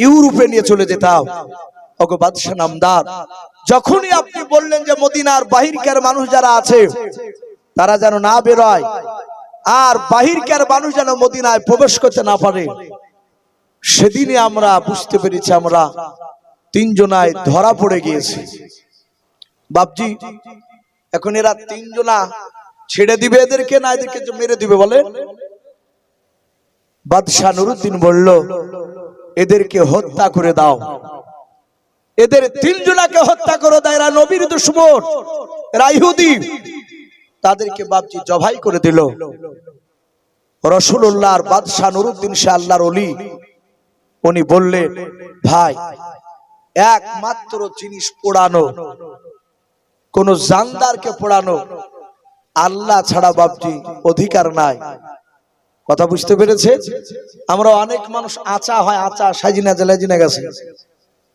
Speaker 1: ইউরোপে নিয়ে চলে যেতাম। ওগো বাদশাহ নামদার, যখনই আপনি বললেন যে মদিনার বাহিরকার মানুষ যারা আছে তারা যেন না বেরোয়, আর বাহিরকার মানুষ যেন মদিনায় প্রবেশ করতে না পারে, সেদিনই আমরা বুঝতে পেরেছি আমরা 3 জনায় ধরা পড়ে গিয়েছি। বাপজি, এখন এরা 3 জনা ছেড়ে দিবে এদেরকে, না এদেরকে মেরে দিবে বলে? বাদশাহ নুরউদ্দিন বলল, এদেরকে হত্যা করে দাও, এদের 3 জনাকে হত্যা করে দাও, এরা নবীর দুশমন, এরা ইহুদি। তাদেরকে বাপজি জবাই করে দিল। রাসূলুল্লাহর বাদশাহ নুরউদ্দিন শাহ আল্লাহর ওলি, উনি বললেন, ভাই একমাত্র জিনিস পোড়ানো, কোন জানদারকে পোড়ানো আল্লাহ ছাড়া বাপজি অধিকার নাই। কথা বুঝতে পেরেছে? আমরা অনেক মানুষ আচা হয়, আচা সাজিনা জেলাজিনা গেছে,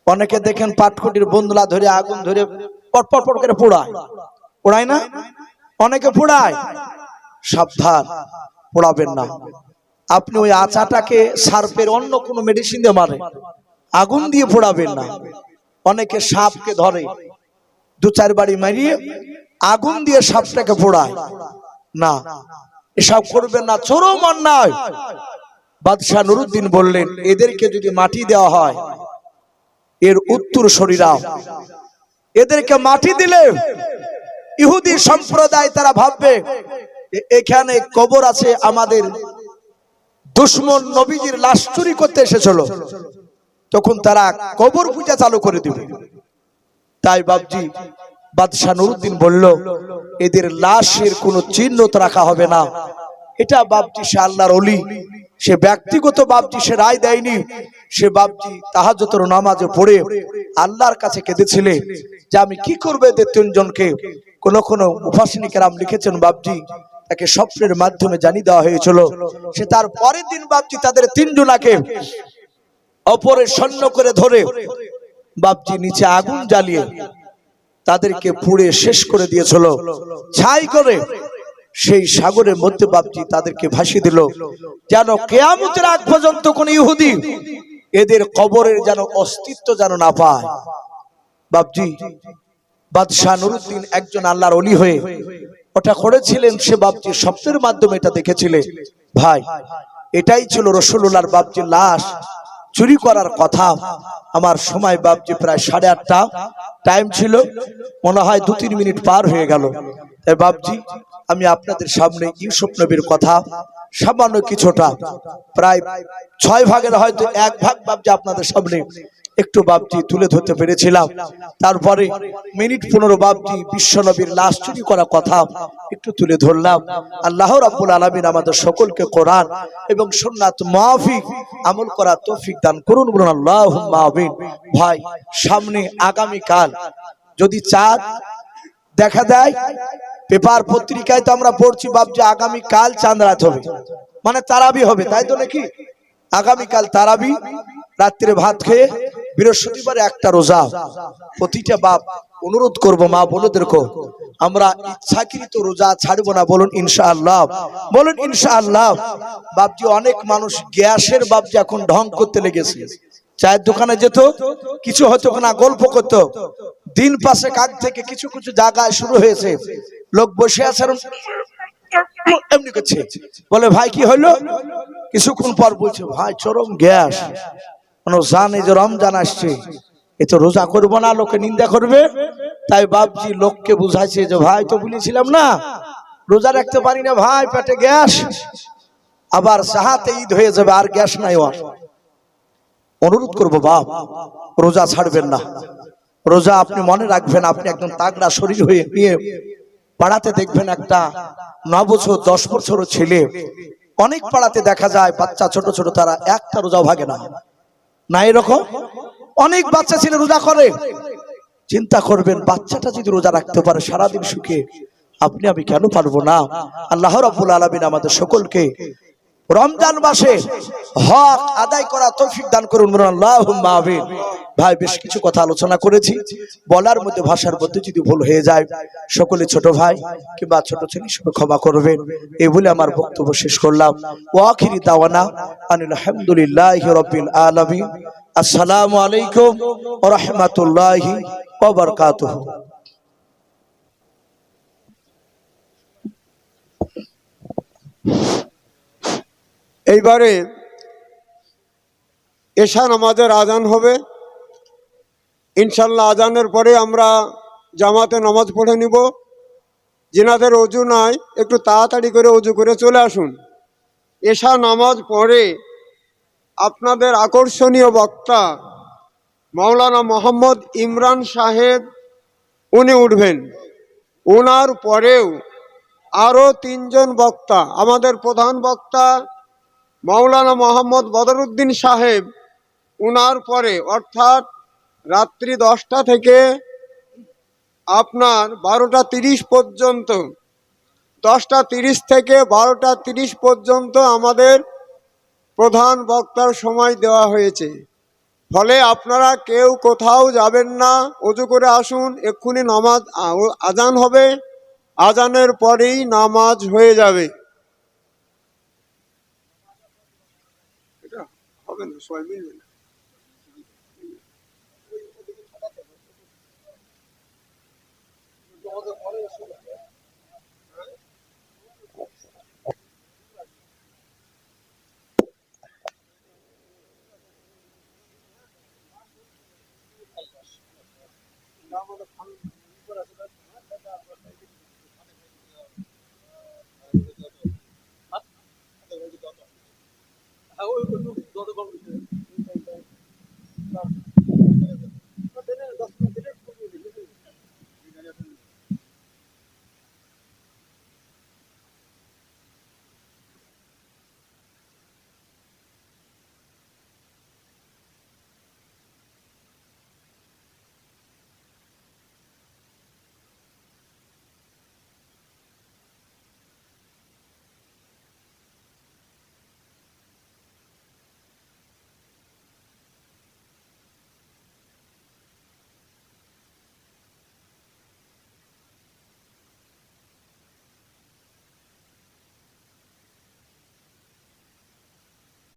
Speaker 1: অনেকে দেখেন পাটকুটির বন্দুলা ধরে আগুন ধরে পটপট পট করে পোড়ায় না, অনেকে পোড়ায়। সাবধান, পোড়াবেন না। আপনি ওই আচাটাকে সার্পের অন্য কোনো মেডিসিন দিয়ে মারে, আগুন দিয়ে পোড়াবেন না। অনেকে সাপকে ধরে 2-4 বাড়ি মারিয়ে আগুন দিয়ে সাপটাকে পোড়ায় না, এসব করবেন না, চরম অন্যায়। বাদশাহ নুরুদ্দিন বললেন, এদেরকে যদি মাটি দেওয়া হয়, এর উত্তর শরীরা, এদেরকে মাটি দিলে ইহুদি সম্প্রদায় তারা ভাববে এখানে কবর আছে, আমাদের দুশমন নবীজির লাশ চুরি করতে এসেছিল, তখন তারা কবর পূজা চালু করে দিবে। তাই বাবজি বাদশাহ নুরুদ্দিন বলল, এদের লাশের কোনো চিহ্ন তো রাখা হবে না। এটা বাবজি সে আল্লাহর ওলি, সে ব্যক্তিগত বাবজি সে রায় দেয়নি, সে বাবজি তাহাজ্জুদের নামাজে পড়ে আল্লাহর কাছে কেঁদেছিলে যে আমি কি করব এদের তিনজনকে। কোন কোন মুফাসসিরিন কেরাম লিখেছেন বাবজি তাকে স্বপ্নের মাধ্যমে জানিয়ে দেওয়া হয়েছিল, সে তার পরের দিন বাবজি তাদের তিনজনাকে অপরে সৈন্য করে ধরে বাবজি নিচে আগুন জ্বালিয়ে তাদেরকে পুড়ে শেষ করে দিয়েছিল, ছাই করে সেই সাগরের মধ্যে বাবজি তাদেরকে ভাসিয়ে দিল, যেন কিয়ামতের আগ পর্যন্ত কোন ইহুদি এদের কবরের যেন অস্তিত্ব যেন না পায়। বাবজি বাদশাহ নুরুদ্দিন একজন আল্লাহর ওলি হয়ে ওটা করেছিলেন, সে বাবজি স্বপ্নের মাধ্যমে এটা দেখেছিলেন। ভাই এটাই ছিল রাসূলুল্লাহর বাবজি লাশ চুরি করার কথা। আমার সময় বাবজি প্রায় 8:30 টাইম ছিল, মনে হয় 2-3 মিনিট পার হয়ে গেল। তাই বাবজি আমি আপনাদের সামনে ইউসুফ নবীর কথা সামান্য কিছুটা, প্রায় 6 ভাগের হয়তো 1 ভাগ বাবজি আপনাদের সামনে একটু বাবজি তুলে ধরতে পেরেছিলাম। তারপরে মিনিট 15 বাবজি বিশ্ব নবীর লাশ চুরি করা কথা একটু তুলে ধরলাম। আল্লাহ রাব্বুল আলামিন আমাদের সকলকে কোরআন এবং সুন্নাত মাফিক আমল করার তৌফিক দান করুন, বলুন আল্লাহুম্মা আমিন। ভাই সামনে আগামী কাল যদি চাঁদ দেখা দেয়, পেপার পত্রিকায় তো আমরা পড়ছি বাবজি আগামী কাল চাঁদ রাত হবে, মানে তারাবি হবে, তাই তো নাকি? আগামী কাল তারাবি, রাত্রে ভাত খেয়ে বৃহস্পতিবার একটা রোজা। প্রতিটা বাপ অনুরোধ করব মা বোনদেরকে, আমরা ইচ্ছাকৃত রোজা ছাড়বো না, বলুন ইনশাআল্লাহ, বলুন ইনশাআল্লাহ। বাপজি অনেক মানুষ গ্যাসের বাপজি এখন ঢং করতে লেগেছে, চায়ের দোকানে যেত কিছু হতো না, গল্প করতো, দিন পাশে কাজ থেকে কিছু কিছু জায়গায় শুরু হয়েছে, লোক বসে আছে এমনি করছে, বলে ভাই কি হলো, কিছুক্ষণ পর বলছে ভাই চরম গ্যাস, জানে যে রমজান আসছে, এ তো রোজা করবো না, লোকে নিন্দা করবে। তাই বাপজি লোককে বুঝাইছে যে ভাই তো বলেছিলাম না রোজা রাখতে পারি না ভাই, পেটে গ্যাস, আবার সাহাতে ঈদ হয়ে যাবে আর গ্যাস নাই। অনুরোধ করবো বাপ রোজা ছাড়বেন না, রোজা আপনি মনে রাখবেন, আপনি একদম তাগড়া শরীর হয়ে নিয়ে পাড়াতে দেখবেন একটা 9 বছর 10 বছর ছেলে, অনেক পাড়াতে দেখা যায় বাচ্চা ছোট ছোট, তারা একটা রোজাও ভাগে না, না এরকম অনেক বাচ্চা ছেলে রোজা করে। চিন্তা করবেন বাচ্চাটা যদি রোজা রাখতে পারে সারাদিন সুখে, আপনি আমি কেন পারবো না? আল্লাহ রাব্বুল আলামিন আমাদের সকলকে রমজান মাসে হক আদায় করা তৌফিক দান করুন, আল্লাহুম্মা আমিন। ভাই বেশ কিছু কথা আলোচনা করেছি, বলার মধ্যে ভাষার মধ্যে যদি ভুল হয়ে যায় সকলে ছোট ভাই কিংবা ছোট ছেলে সবাই ক্ষমা করবেন, এই বলে আমার বক্তব্য শেষ করলাম। ওয়া আখিরি দাওয়ানা আনিল হামদুলিল্লাহি রাব্বিল আলামিন। আসসালামু আলাইকুম ওয়া রাহমাতুল্লাহি ওয়া বারাকাতুহু।
Speaker 2: এইবারে এশা নামাজের আজান হবে ইনশাল্লাহ। আজানের পরে আমরা জামাতে নামাজ পড়ে নিব। যিনাদের অজু নাই একটু তাড়াতাড়ি করে অজু করে চলে আসুন। এশা নামাজ পড়ে আপনাদের আকর্ষণীয় বক্তা মাওলানা মোহাম্মদ ইমরান সাহেব উনি উঠবেন। ওনার পরেও আরও 3 জন বক্তা, আমাদের প্রধান বক্তা মাওলানা মোহাম্মদ বদরুদ্দিন সাহেব, উনার পরে অর্থাৎ রাত্রি 10টা থেকে আপনার 12টা 30 পর্যন্ত, 10টা 30 থেকে 12টা 30 পর্যন্ত আমাদের প্রধান বক্তার সময় দেওয়া হয়েছে। ফলে আপনারা কেউ কোথাও যাবেন না, অজু করে আসুন। এক্ষুনি নামাজ আজান হবে, আজানের পরেই নামাজ হয়ে যাবে। হবে না, সবাই মিলবে না।